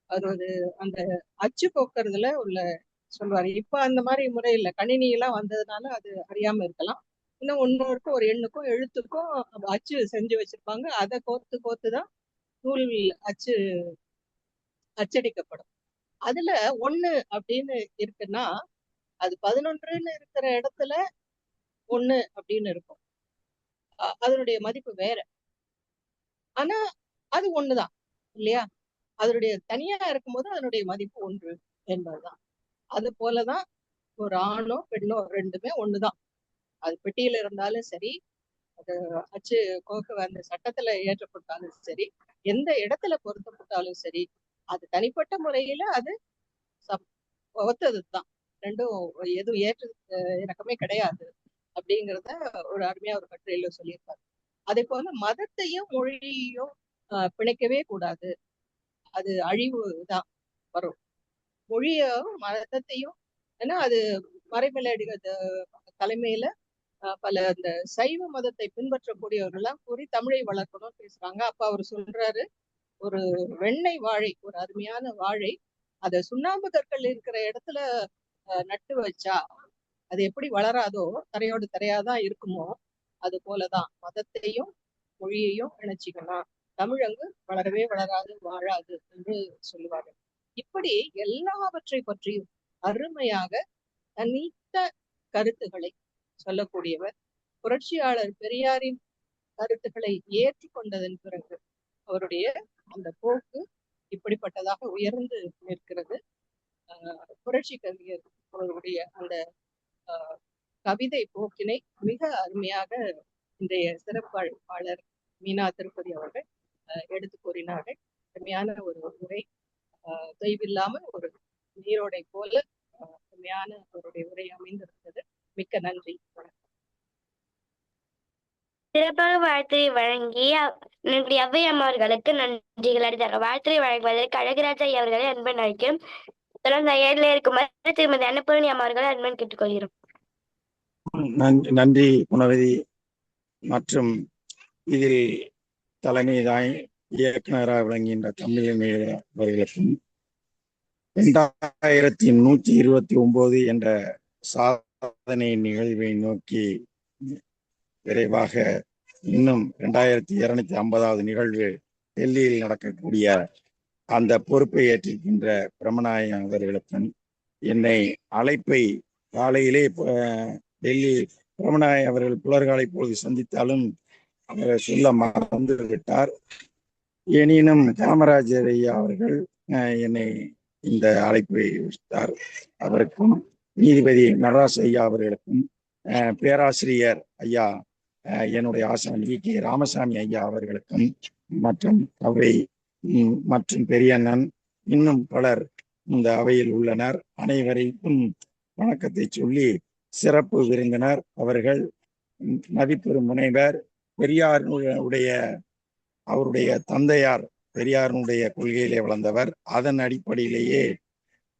அது அந்த அச்சு போக்குறதுல உள்ள சொல்லுவாரு. இப்ப அந்த மாதிரி முறை இல்லை, கணினி எல்லாம் வந்ததுனால அது அறியாம இருக்கலாம். இன்னும் ஒன்னொருக்கும் ஒரு எண்ணுக்கும் எழுத்துக்கும் அச்சு செஞ்சு வச்சிருப்பாங்க. அதை கோர்த்து கோர்த்துதான் நூல் அச்சு அச்சடிக்கப்படும். அதுல 1 அப்படின்னு இருக்குன்னா அது 11ன்னு இருக்கிற இடத்துல 1 அப்படின்னு இருக்கும். அதனுடைய மதிப்பு வேற. ஆனா அது 1தான் இல்லையா? அதனுடைய தனியா இருக்கும்போது அதனுடைய மதிப்பு 1 என்பதுதான். அது போலதான் ஒரு ஆணோ பெண்ணோ ரெண்டுமே 1தான். அது பெட்டியில இருந்தாலும் சரி, அது அச்சு கோக்க அந்த சட்டத்துல ஏற்றப்பட்டாலும் சரி, எந்த இடத்துல பொருத்தப்பட்டாலும் சரி, அது தனிப்பட்ட முறையில அது ஒத்ததுதான். ரெண்டும் எதுவும் ஏற்ற இறக்கமே கிடையாது அப்படிங்கிறத ஒரு அருமையா ஒரு கட்டுரையில சொல்லியிருப்பாரு. அதே போல மதத்தையும் மொழியையும் பிணைக்கவே கூடாது. அது அழிவு தான் வரும். மொழியும் மதத்தையும், ஏன்னா அது மறைமலையடிகள் தலைமையில பல அந்த சைவ மதத்தை பின்பற்றக்கூடியவர்கள்லாம் கூறி தமிழை வளர்க்கணும்னு பேசுறாங்க. அப்ப அவர் சொல்றாரு, ஒரு வெண்ணெய் வாழை, ஒரு அருமையான வாழை, அத சுண்ணாம்பு கற்கள் இருக்கிற இடத்துல நட்டு வச்சா அது எப்படி வளராதோ, தரையோடு தரையாதான் இருக்குமோ, அது போலதான் மதத்தையும் மொழியையும் இணைச்சிக்கலாம். தமிழ் அங்கு வளரவே வளராது, வாழாது என்று சொல்லுவார்கள். இப்படி எல்லாவற்றை பற்றியும் அருமையாக தனித்த கருத்துக்களை சொல்லக்கூடியவர். புரட்சியாளர் பெரியாரின் கருத்துக்களை ஏற்றுக்கொண்டதன் பிறகு அவருடைய அந்த போக்கு இப்படிப்பட்டதாக உயர்ந்து நிற்கிறது. புரட்சி கவிஞர் அவருடைய அந்த கவிதை போக்கினை மிக அருமையாக இன்றைய சிறப்பு அழைப்பாளர் மீனா திருப்பதி அவர்கள் எடுத்து கூறினார்கள். அருமையான ஒரு உரை, தொய்வில்லாம ஒரு நீரோடை போல அருமையான அவருடைய உரை அமைந்திருந்தது. மிக்க நன்றி, வணக்கம். சிறப்பாக வாழ்த்துரை வழங்கிய நம்முடைய அவ்வை அம்மாவர்களுக்கு நன்றிகள். அடுத்த வாழ்த்துரை வழங்குவதற்கு அழகுராஜா அவர்களை அன்பன் அழைக்கிறோம். தொடர்ந்து இருக்குமாறு திருமதி அன்னபூரணி அம்மாவர்களை அன்பன் கேட்டுக்கொள்கிறோம். நன்றி குணவதி. மற்றும் இதில் தலைமைதாய் இயக்குநராக விளங்குகின்ற தமிழின் அவர்களுக்கும் 2129 என்ற சாதனை நிகழ்வை நோக்கி விரைவாக இன்னும் 2250வது நிகழ்வு டெல்லியில் நடக்கக்கூடிய அந்த பொறுப்பை ஏற்றிருக்கின்ற பிரம்மநாயகம் அவர்களுக்கும், என்னை அழைப்பை காலையிலே டெல்லி பிரம்மநாயகம் அவர்கள் புலர்காலை பொழுது சந்தித்தாலும் அவர் சொல்ல மறந்து விட்டார். எனினும் காமராஜர் ஐயா அவர்கள் என்னை இந்த அழைப்பை விடுத்தார். அவருக்கும் நீதிபதி நடராஜ் ஐயா அவர்களுக்கும் பேராசிரியர் ஐயா என்னுடைய ஆசான் வி.கே. ராமசாமி ஐயா அவர்களுக்கும் மற்றும் அவை மற்றும் பெரியண்ணன் இன்னும் பலர் இந்த அவையில் உள்ளனர். அனைவரைக்கும் வணக்கத்தை சொல்லி, சிறப்பு விருந்தினர் அவர்கள் மதிப்பெறும் முனைவர் பெரியாருடைய அவருடைய தந்தையார் பெரியாருடைய கொள்கையிலே வளர்ந்தவர். அதன் அடிப்படையிலேயே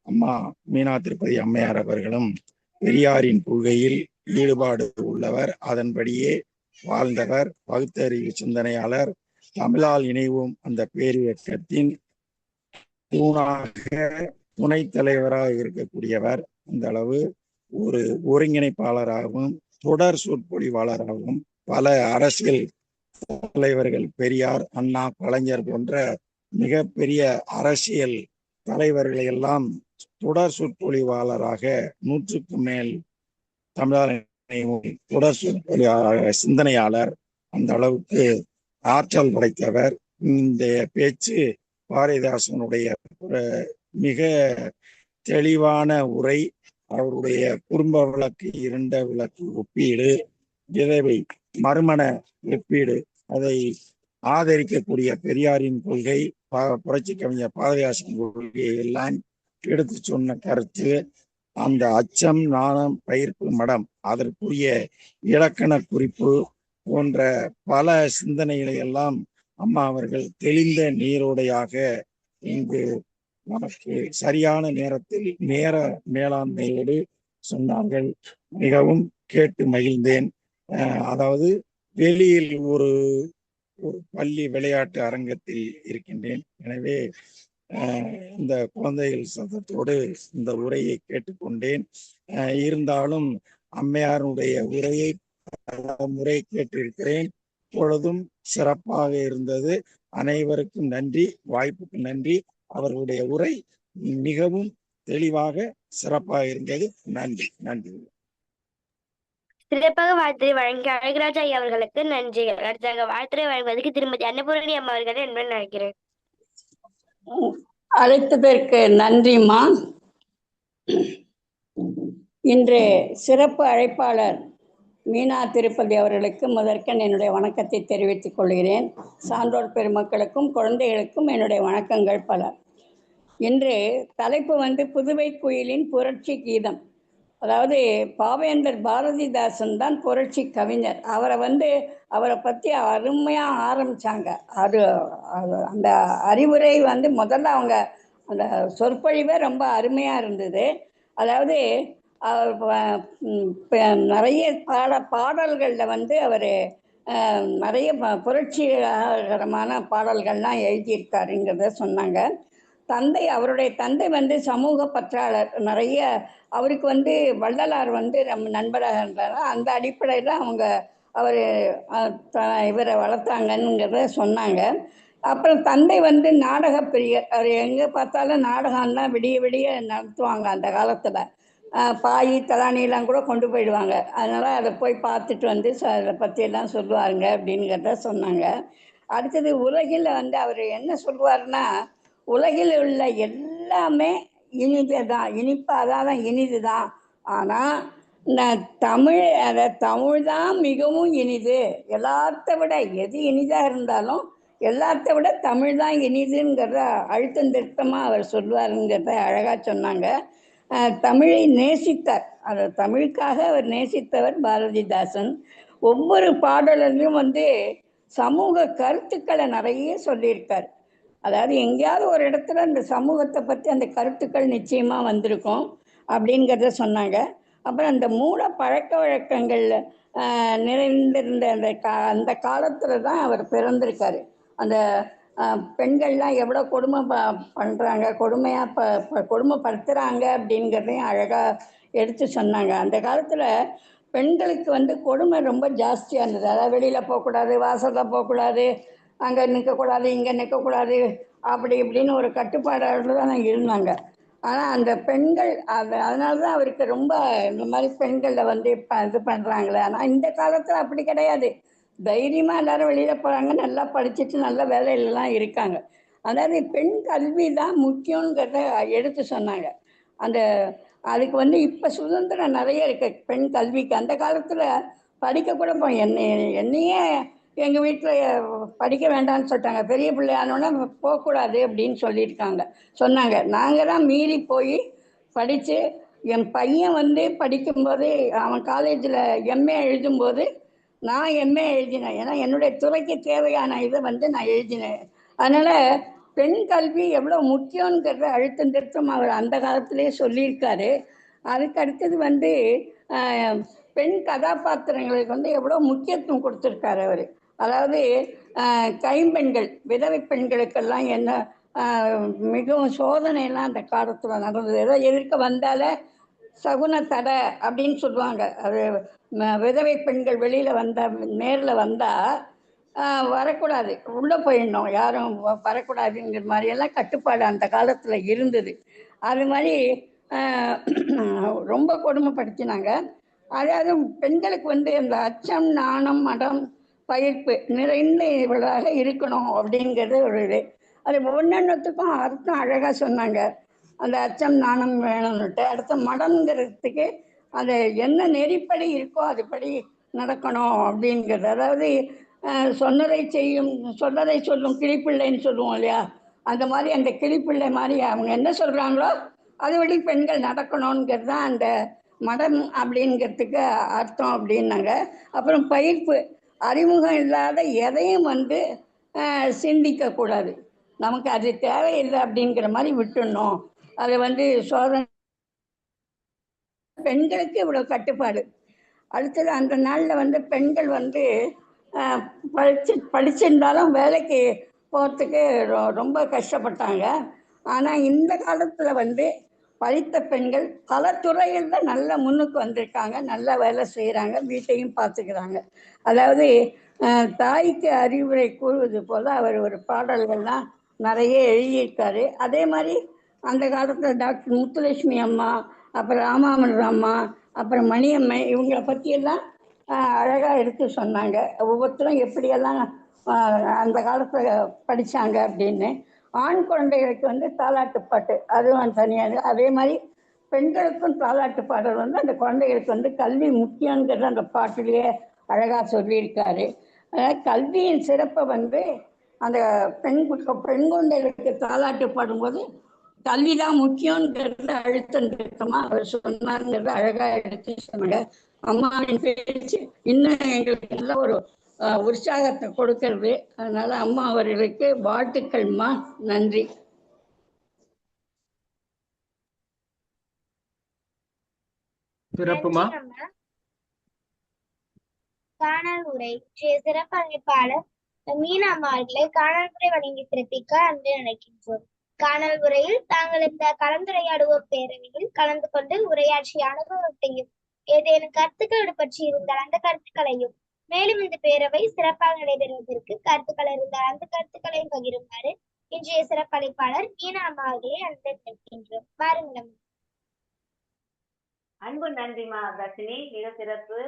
அம்மா மீனா திருப்பதி அம்மையார் அவர்களும் பெரியாரின் கொள்கையில் ஈடுபாடு உள்ளவர், அதன்படியே வாழ்ந்தவர், பகுத்தறிவு சிந்தனையாளர், தமிழால் இணைவும் அந்த பேரியக்கத்தின் தூணாக துணைத் தலைவராக இருக்கக்கூடியவர். இந்த அளவு ஒரு ஒருங்கிணைப்பாளராகவும் தொடர் சொற்பொழிவாளராகவும் பல அரசியல் தலைவர்கள், பெரியார், அண்ணா, கலைஞர் போன்ற மிகப்பெரிய அரசியல் தலைவர்களை எல்லாம் தொடர் சொற்பொழிவாளராக 100க்கு மேல் தமிழால் தொடர் சொற்பொழிவாளர், சிந்தனையாளர், அந்த அளவுக்கு ஆற்றல் படைத்தவர். இந்த பேச்சு பாரதிதாசனுடைய மிக தெளிவான உரை, அவருடைய குடும்ப விளக்கு, இருண்ட விளக்கு ஒப்பீடு, விதவை மறுமண ஒப்பீடு, அதை ஆதரிக்கக்கூடிய பெரியாரின் கொள்கை, புரட்சி கவிஞர் பாரதிதாசன் கொள்கையை எல்லாம் எடுத்து சொன்ன கருத்து, அந்த அச்சம், நாணம், பயிர்ப்பு, மடம், அதற்குரிய இலக்கண குறிப்பு போன்ற பல சிந்தனைகளை எல்லாம் அம்மா அவர்கள் தெளிந்த நீரோடையாக இங்கு நமக்கு சரியான நேரத்தில் நேர மேலாண்மையோடு சொன்னார்கள். மிகவும் கேட்டு மகிழ்ந்தேன். அதாவது வெளியில் ஒரு பள்ளி விளையாட்டு அரங்கத்தில் இருக்கின்றேன். எனவே இந்த குழந்தைகள் சத்தத்தோடு இந்த உரையை கேட்டுக்கொண்டேன். இருந்தாலும் அம்மையாருடைய உரையை பல முறை கேட்டிருக்கிறேன். பொழுதும் சிறப்பாக இருந்தது. அனைவருக்கும் நன்றி, வாய்ப்புக்கு நன்றி. அவர்களுடைய உரை மிகவும் தெளிவாக சிறப்பாக இருந்தது. நன்றி. நன்றி. சிறப்பாக வாழ்த்துறை வழங்கிய அழகராஜ் ஐயா அவர்களுக்கு நன்றிகள். அடுத்ததாக வாழ்த்துறை வழங்குவதற்கு திருமதி அன்னபூரணி அம்மா அவர்களை என்பதை நினைக்கிறேன். அழைத்ததற்கு நன்றிம்மா. இன்று சிறப்பு அழைப்பாளர் மீனா திருப்பதி அவர்களுக்கு முதற்கண் என்னுடைய வணக்கத்தை தெரிவித்துக் கொள்கிறேன். சான்றோர் பெருமக்களுக்கும் குழந்தைகளுக்கும் என்னுடைய வணக்கங்கள் பல. இன்று தலைப்பு புதுவை குயிலின் புரட்சி கீதம். அதாவது பாவேந்தர் பாரதிதாசன் தான் புரட்சி கவிஞர். அவரை பற்றி அருமையாக ஆரம்பித்தாங்க. அந்த அறிவுரை முதல்ல அவங்க அந்த சொற்பொழிவே ரொம்ப அருமையாக இருந்தது. அதாவது நிறைய பாடல்களில் அவர் நிறைய புரட்சிகரமான பாடல்கள்லாம் எழுதியிருக்காருங்கிறத சொன்னாங்க. அவருடைய தந்தை சமூக பற்றாளர். நிறைய அவருக்கு வள்ளலார் நம்ம நண்பராக இருந்தார். அந்த அடிப்படையில் இவரை வளர்த்தாங்கங்கிறத சொன்னாங்க. அப்புறம் தந்தை நாடக பிரியர். அவர் எங்கே பார்த்தாலும் நாடகம்லாம் விடிய விடிய நடத்துவாங்க. அந்த காலத்தில் பாய் தலானியெல்லாம் கூட கொண்டு போயிடுவாங்க. அதனால் அதை போய் பார்த்துட்டு அதை பற்றியெல்லாம் சொல்லுவாருங்க அப்படிங்கிறத சொன்னாங்க. அடுத்தது உலகில் அவர் என்ன சொல்லுவாருன்னா, உலகில் உள்ள எல்லாமே இனிது தான், இனிப்பாக தான், இனிது தான். ஆனால் தமிழ் தான் மிகவும் இனிது. எல்லாத்த விட எது இனிதாக இருந்தாலும் எல்லாத்த விட தமிழ் தான் இனிதுங்கிறத அழுத்தம் திருத்தமாக அவர் சொல்லுவாருங்கிறத அழகாக சொன்னாங்க. தமிழை நேசித்தார். தமிழுக்காக அவர் நேசித்தவர் பாரதிதாசன். ஒவ்வொரு பாடலையும் சமூக கருத்துக்களை நிறைய சொல்லியிருக்கார். அதாவது எங்கேயாவது ஒரு இடத்துல அந்த சமூகத்தை பற்றி அந்த கருத்துக்கள் நிச்சயமாக வந்திருக்கும் அப்படிங்கிறத சொன்னாங்க. அப்புறம் அந்த மூட பழக்க வழக்கங்கள் நிறைந்திருந்த அந்த காலத்தில் தான் அவர் பிறந்திருக்காரு. அந்த பெண்கள்லாம் எவ்வளோ கொடுமை பண்ணுறாங்க, கொடுமைப்படுத்துகிறாங்க அப்படிங்கிறதையும் அழகாக எடுத்து சொன்னாங்க. அந்த காலத்தில் பெண்களுக்கு கொடுமை ரொம்ப ஜாஸ்தியாக இருந்தது. அதாவது வெளியில் போகக்கூடாது, வாசலில் போகக்கூடாது, அங்கே நிற்கக்கூடாது, இங்கே நிற்கக்கூடாது, அப்படி இப்படின்னு ஒரு கட்டுப்பாடோடு தான் இருந்தாங்க. ஆனால் அந்த பெண்கள் அதனால தான் அவருக்கு ரொம்ப இந்த மாதிரி பெண்களில் இது பண்ணுறாங்களே. ஆனால் இந்த காலத்தில் அப்படி கிடையாது. தைரியமாக எல்லாரும் வெளியில் போகிறாங்க, நல்லா படிச்சுட்டு நல்ல வேலையிலலாம் இருக்காங்க. அதாவது பெண் கல்வி தான் முக்கியங்கிறத எடுத்து சொன்னாங்க. அதுக்கு இப்போ சுதந்திரம் நிறைய இருக்குது பெண் கல்விக்கு. அந்த காலத்தில் படிக்க கூட என்னையே எங்கள் வீட்டில் படிக்க வேண்டாம்னு சொல்லிட்டாங்க. பெரிய பிள்ளையானோன்னா போகக்கூடாது அப்படின்னு சொன்னாங்க. நாங்கள் தான் மீறி போய் படித்து என் பையன் படிக்கும்போது அவன் காலேஜில் எம்ஏ எழுதும்போது நான் எம்ஏ எழுதினேன். ஏன்னா என்னுடைய துறைக்கு தேவையான இதை நான் எழுதினேன். அதனால் பெண் கல்வி எவ்வளோ முக்கியங்கிறத அழுத்தம் திருத்தம் அவர் அந்த காலத்திலே சொல்லியிருக்காரு. அதுக்கு அடுத்தது பெண் கதாபாத்திரங்களுக்கு எவ்வளோ முக்கியத்துவம் கொடுத்துருக்காரு அவர். அதாவது கைம்பெண்கள், விதவை பெண்களுக்கெல்லாம் என்ன மிகவும் சோதனையெல்லாம் அந்த காலத்தில் நடந்தது. ஏதோ எதிர்க்க வந்தாலே சகுன தடை அப்படின்னு சொல்லுவாங்க. அது விதவை பெண்கள் வெளியில் நேரில் வந்தால் வரக்கூடாது, உள்ளே போயிடணும், யாரும் வரக்கூடாதுங்கிற மாதிரியெல்லாம் கட்டுப்பாடு அந்த காலத்தில் இருந்தது. அது மாதிரி ரொம்ப கொடுமைப்படுத்தினாங்க. அதாவது பெண்களுக்கு அந்த அச்சம், நாணம், மடம், பயிர்ப்பு நிறைந்தவர்களாக இருக்கணும் அப்படிங்கிறது ஒரு இது. அது ஒவ்வொன்றுத்துக்கும் அர்த்தம் அழகாக சொன்னாங்க. அந்த அச்சம், நாணம் வேணும்னுட்டு. அடுத்த மடம்ங்கிறதுக்கு அது என்ன நெறிப்படி இருக்கோ அதுபடி நடக்கணும் அப்படிங்கிறது. அதாவது சொன்னதை சொல்லும் கிளிப்பிள்ளைன்னு சொல்லுவோம் இல்லையா, அந்த மாதிரி அந்த கிளிப்பிள்ளை மாதிரி அவங்க என்ன சொல்கிறாங்களோ அதுபடி பெண்கள் நடக்கணுங்கிறது தான் அந்த மடம் அப்படிங்கிறதுக்கு அர்த்தம் அப்படின்னாங்க. அப்புறம் பயிர்ப்பு, அறிமுகம் இல்லாத எதையும் சிந்திக்கக்கூடாது. நமக்கு அது தேவையில்லை அப்படிங்கிற மாதிரி விட்டுடணும். அதை வந்து சோதனை பெண்களுக்கு இவ்வளோ கட்டுப்பாடு. அடுத்தது அந்த நாளில் வந்து பெண்கள் வந்து படிச்சிருந்தாலும் வேலைக்கு போகிறதுக்கு ரொம்ப கஷ்டப்பட்டாங்க. ஆனால் இந்த காலத்தில் வந்து படித்த பெண்கள் பல துறைகளில் நல்ல முன்னுக்கு வந்திருக்காங்க, நல்ல வேலை செய்கிறாங்க, வீட்டையும் பார்த்துக்கிறாங்க. அதாவது தாய்க்கு அறிவுரை கூறுவது போல் அவர் ஒரு பாடல்கள்லாம் நிறைய எழுதியிருக்காரு. அதே மாதிரி அந்த காலத்தில் டாக்டர் முத்துலட்சுமி அம்மா, அப்புறம் ராமாமணர் அம்மா, அப்புறம் மணியம்மை, இவங்களை பற்றியெல்லாம் அழகாக எடுத்து சொன்னாங்க. ஒவ்வொருத்தரும் எப்படியெல்லாம் அந்த காலத்தில் படித்தாங்க அப்படின்னு. ஆண் குழந்தைகளுக்கு வந்து தாலாட்டு பாட்டு அதுவும் தனியாக. அதே மாதிரி பெண்களுக்கும் தாலாட்டு பாடல் வந்து அந்த குழந்தைகளுக்கு வந்து கல்வி முக்கியங்கிறது அந்த பாட்டிலேயே அழகாக சொல்லியிருக்காரு. கல்வியின் சிறப்பை வந்து அந்த பெண் குழந்தைகளுக்கு தாலாட்டு பாடும்போது கல்விதான் முக்கியங்கிறத அழுத்தம் திருத்தமாக அவர் சொன்னாருங்கிறத அழகாக எடுத்து சொன்னாங்க. அம்மாவின் பேச்சு இன்னும் எங்களுக்கு நல்ல ஒரு உற்சாகத்தை கொடுக்கறது. அதனால அம்மா அவர்களுக்கு வாழ்த்துக்கள்மா. நன்றி. சிறப்புமா. காணல் உரை சிறப்பு அமைப்பாளர் மீனா அவர்களை காணல் உரை வழங்கி சிறப்பிக்க அன்று நினைக்கின்றோம். காணல் உரையில் தாங்கள் இந்த கலந்துரையாடுவோர் பேரவையில் கலந்து கொண்டு உரையாற்றிய அனுபவத்தையும் ஏதேனும் கருத்துக்கள் பற்றி இருந்தால் அந்த கருத்துக்களையும், மேலும் இந்த பேரவை சிறப்பாக நடைபெறுவதற்கு கருத்துக்கள் இருந்தால் அந்த கருத்துக்களையும் பகிருமாறு இன்றைய சிறப்பளிப்பாளர் மீனா அவர்களை அன்று நினைக்கின்றோம். பாருங்கள். அன்பு நன்றிமா தர்ஷினி, மிக சிறப்பு.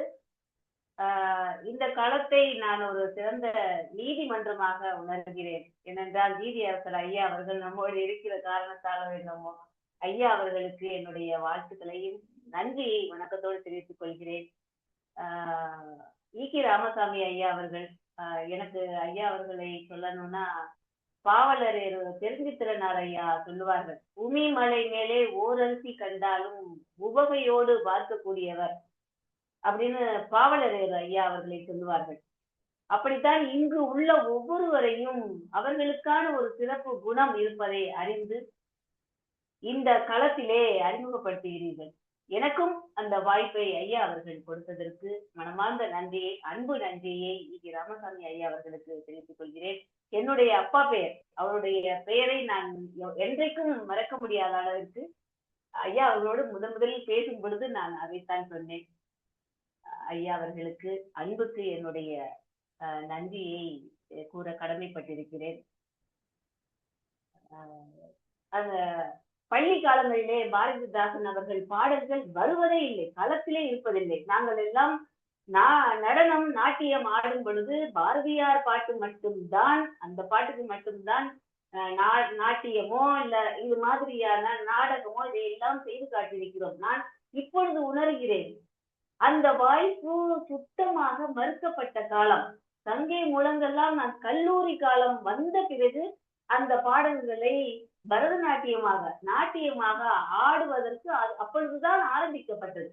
இந்த களத்தை நான் ஒரு சிறந்த நீதிமன்றமாக உணர்கிறேன். ஏனென்றால் நீதியரசர் ஐயா அவர்கள் நம்மோடு இருக்கிற காரணத்தாலோ என்னமோ ஐயா அவர்களுக்கு என்னுடைய வாழ்த்துக்களையும் நன்றியை வணக்கத்தோடு தெரிவித்துக் கொள்கிறேன். ஈகி ராமசாமி ஐயா அவர்கள், எனக்கு ஐயா அவர்களை சொல்லணும்னா பாவலர் தெரிஞ்சித்திரனார் ஐயா சொல்லுவார்கள், உமி மலை மேலே ஓரரிசி கண்டாலும் உவகையோடு பார்க்கக்கூடியவர் அப்படின்னு பாவலர் ஐயா அவர்களை சொல்லுவார்கள். அப்படித்தான் இங்கு உள்ள ஒவ்வொருவரையும் அவர்களுக்கான ஒரு சிறப்பு குணம் இருப்பதை அறிந்து இந்த களத்திலே அறிமுகப்படுத்துகிறீர்கள். எனக்கும் அந்த வாய்ப்பை ஐயா அவர்கள் கொடுத்ததற்கு மனமார்ந்த நன்றியை, அன்பு நன்றியை ராமசாமி ஐயா அவர்களுக்கு தெரிவித்துக் கொள்கிறேன். என்னுடைய அப்பா பெயர், அவருடைய பெயரை நான் என்றைக்கும் மறக்க முடியாத அளவிற்கு ஐயா அவர்களோடு முதலில் பேசும் பொழுது நான் அதைத்தான் சொன்னேன். ஐயா அவர்களுக்கு அன்புக்கு என்னுடைய நன்றியை கூற கடமைப்பட்டிருக்கிறேன். அந்த பள்ளி காலங்களிலே பாரதிதாசன் அவர்கள் பாடல்கள் வருவதே இல்லை, களத்திலே இருப்பதில்லை. நாங்கள் எல்லாம் நடனம் நாட்டியம் ஆடும் பொழுது பாரதியார் பாட்டு மட்டும்தான், அந்த பாட்டுக்கு மட்டும்தான் நாட்டியமோ இல்ல இது மாதிரியான நாடகமோ இதையெல்லாம் செய்து காட்டியிருக்கிறோம். நான் இப்பொழுது உணர்கிறேன், அந்த வாய்ப்பு சுத்தமாக மறுக்கப்பட்ட காலம். சங்கை முழங்கெல்லாம் நான் கல்லூரி காலம் வந்த பிறகு அந்த பாடல்களை பரதநாட்டியமாக நாட்டியமாக ஆடுவதற்கு அப்பொழுதுதான் ஆரம்பிக்கப்பட்டது.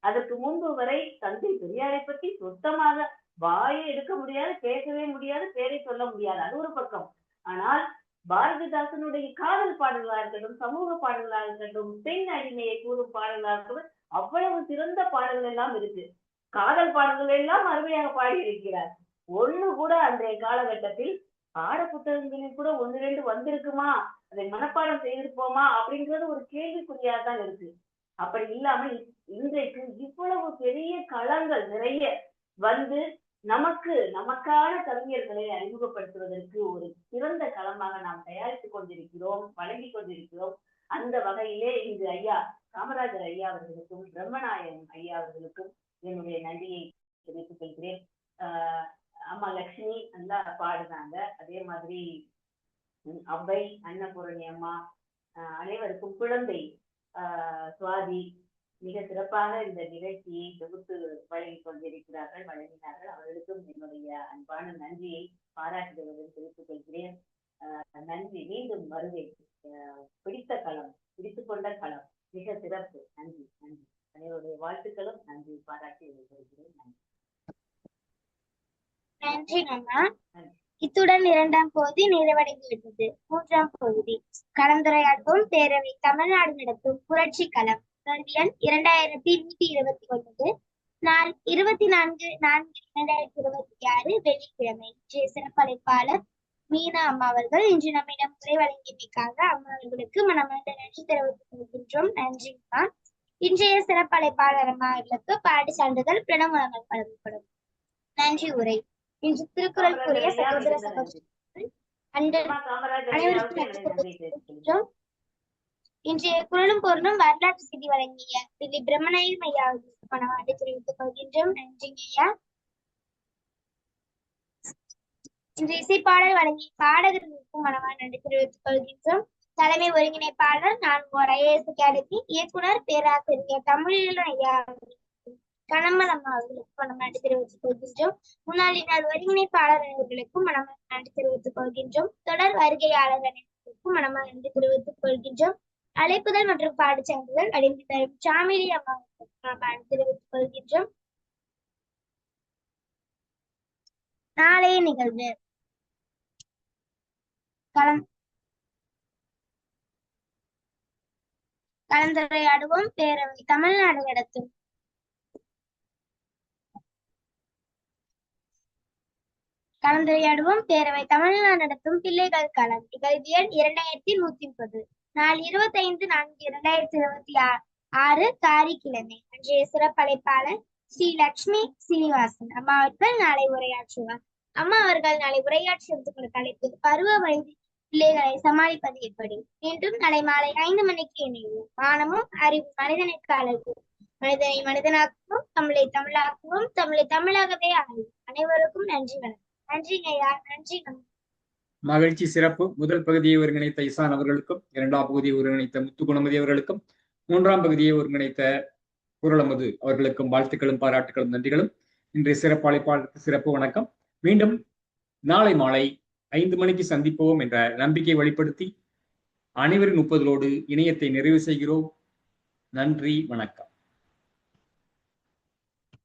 அதற்கு முன்பு வரை தந்தை பெரியாரை பற்றி சுத்தமாக வாயை எடுக்க முடியாது, பேசவே முடியாது, பேரை சொல்ல முடியாது, அது ஒரு பக்கம். ஆனால் பாரதிதாசனுடைய காதல் பாடல்களாக இருக்கட்டும், சமூக பாடல்களாக இருக்கட்டும், பெண் அடிமையை கூறும் பாடல்களாக இருக்கட்டும், அவ்வளவு சிறந்த பாடல்கள் எல்லாம் இருக்கு. காதல் பாடல்கள் எல்லாம் அருமையாக பாடி இருக்கிறார். ஒண்ணு கூட அன்றைய காலகட்டத்தில் பாட புத்தகங்களில் கூட 1-2 வந்திருக்குமா, அதை மனப்பாடம் செய்திருப்போமா அப்படிங்கிறது ஒரு கேள்விக்குறியாதான் இருக்கு. அப்படி இல்லாமல் இன்றைக்கு இவ்வளவு பெரிய களங்கள் நிறைய வந்து நமக்கான கவிஞர்களை அறிமுகப்படுத்துவதற்கு ஒரு சிறந்த களமாக நாம் தயாரித்துக் கொண்டிருக்கிறோம், வழங்கிக் கொண்டிருக்கிறோம். அந்த வகையிலே இங்கு ஐயா காமராஜர் ஐயா அவர்களுக்கும் பிரம்மநாயகம் ஐயா அவர்களுக்கும் என்னுடைய நன்றியை தெரிவித்துக் கொள்கிறேன். அம்மா லட்சுமி நல்லா பாடுனாங்க. அதே மாதிரி அவ்வை, அன்னபூரணி அம்மா, அனைவருக்கும் குழந்தை சுவாதி மிக சிறப்பாக இந்த நிகழ்ச்சியை தொகுத்து வழங்கினார்கள். அவர்களுக்கும் என்னுடைய அன்பான நன்றியை பாராட்டுதலுடன் தெரிவித்துக் கொள்கிறேன். நன்றி, மீண்டும் வருவேன். பிடித்த களம், பிடித்துக் கொண்ட களம் மிக சிறப்பு. நன்றி நன்றி. அனைவருடைய வாழ்த்துக்களும் நன்றி பாராட்டி கொள்கிறேன். நன்றி. நன்றி அம்மா. இத்துடன் 2ஆம் பகுதி நிறைவடைந்து விட்டது. 3ஆம் பகுதி கலந்துரையாடுவோம் பேரவை தமிழ்நாடு நடத்தும் புரட்சி களம். எண் 2129. நாள் 24/4/2026 வெள்ளிக்கிழமை. இன்றைய சிறப்பழைப்பாளர் மீனா அம்மா அவர்கள் இன்று நம்மிடம் உரை வழங்கியமைக்காக அம்மா அவர்களுக்கு மனமார்ந்த நன்றி தெரிவித்துக் கொள்கின்றோம். நன்றிம்மா. இன்றைய சிறப்பழைப்பாளர் அம்மா அவர்களுக்கு பாராட்டு சான்றிதழ் பிரணமுலங்கள் வழங்கப்படும். நன்றி உரை. இன்று திருக்குறள் கூறிய சகோதர சகோதரிகள் அனைவருக்கும் நன்றி தெரிவித்துக் கொள்கின்றோம். இன்றைய குரலும் பொருளும் வரலாற்று செய்தி வழங்கிய தில்லி பிரம்மநாயகம் ஐயா அவர்களுக்கு மனமார்ந்த தெரிவித்துக் கொள்கின்றோம். நன்றிங்க ஐயா. இன்று இசைப்பாடல் வழங்கிய பாடகர்களுக்கும் மனமார்ந்த நன்றி தெரிவித்துக் கொள்கின்றோம். தலைமை ஒருங்கிணைப்பாளர் நான் IAS அகாடமி இயக்குனர் பேராசிரியர் தமிழீழன் ஐயா கனமல் அம்மா அவர்களுக்கு மனமார்ந்த நன்றி தெரிவித்துக் கொள்கின்றோம். முன்னாள் நாள் ஒருங்கிணைப்பாளர் அனைவர்களுக்கும் மனமார்ந்த நன்றி தெரிவித்துக் கொள்கின்றோம். தொடர் வருகையாளர் அனைவருக்கும் மனமார்ந்த நன்றி தெரிவித்துக் கொள்கின்றோம். அழைப்புதல் மற்றும் பாடச்சான்றிதழ் அடைந்து தரும் சாமிலி அம்மாவுக்கு மனமார்ந்த தெரிவித்துக் கொள்கின்றோம். நாளைய நிகழ்வு கலந்துரையாடுவோம் பேரவை தமிழ்நாடு நடத்தும் பிள்ளைகள் களம். நிகழ்வு எண் 2130. நாள் 25/4/2026 காரிக்கிழமை. அன்றைய சிறப்பழைப்பாளர் ஸ்ரீ லட்சுமி சீனிவாசன் அம்மா அவர்கள் நாளை உரையாற்றுவார். அம்மா அவர்கள் நாளை உரையாற்றுவதற்கு தலைப்பு பருவ வயது பிள்ளைகளை சமாளிப்பது எப்படி. மீண்டும் நாளை மாலை 5 மணிக்கு இணைவோம். மானமும் அறிவு மனிதனுக்கு அழகு. மனிதனை மனிதனாக்குவோம், தமிழை தமிழாக்குவோம், தமிழை தமிழாகவே ஆகும். அனைவருக்கும் நன்றி வணக்கம். நன்றிங்க ஐயா. நன்றி. மகிழ்ச்சி. சிறப்பு. முதல் பகுதியை ஒருங்கிணைத்த இசான் அவர்களுக்கும், 2ஆம் பகுதியை ஒருங்கிணைத்த முத்துகுணமதி அவர்களுக்கும், 3ஆம் பகுதியை ஒருங்கிணைத்த குரலமது அவர்களுக்கும் வாழ்த்துக்களும் பாராட்டுகளும் நன்றிகளும். இன்றைய சிறப்பழைப்பாளருக்கு சிறப்பு வணக்கம். மீண்டும் நாளை மாலை 5 மணிக்கு சந்திப்போம் என்ற நம்பிக்கை வெளிப்படுத்தி அனைவரின் ஒப்புதலோடு இணையத்தை நிறைவு செய்கிறோம். நன்றி, வணக்கம்.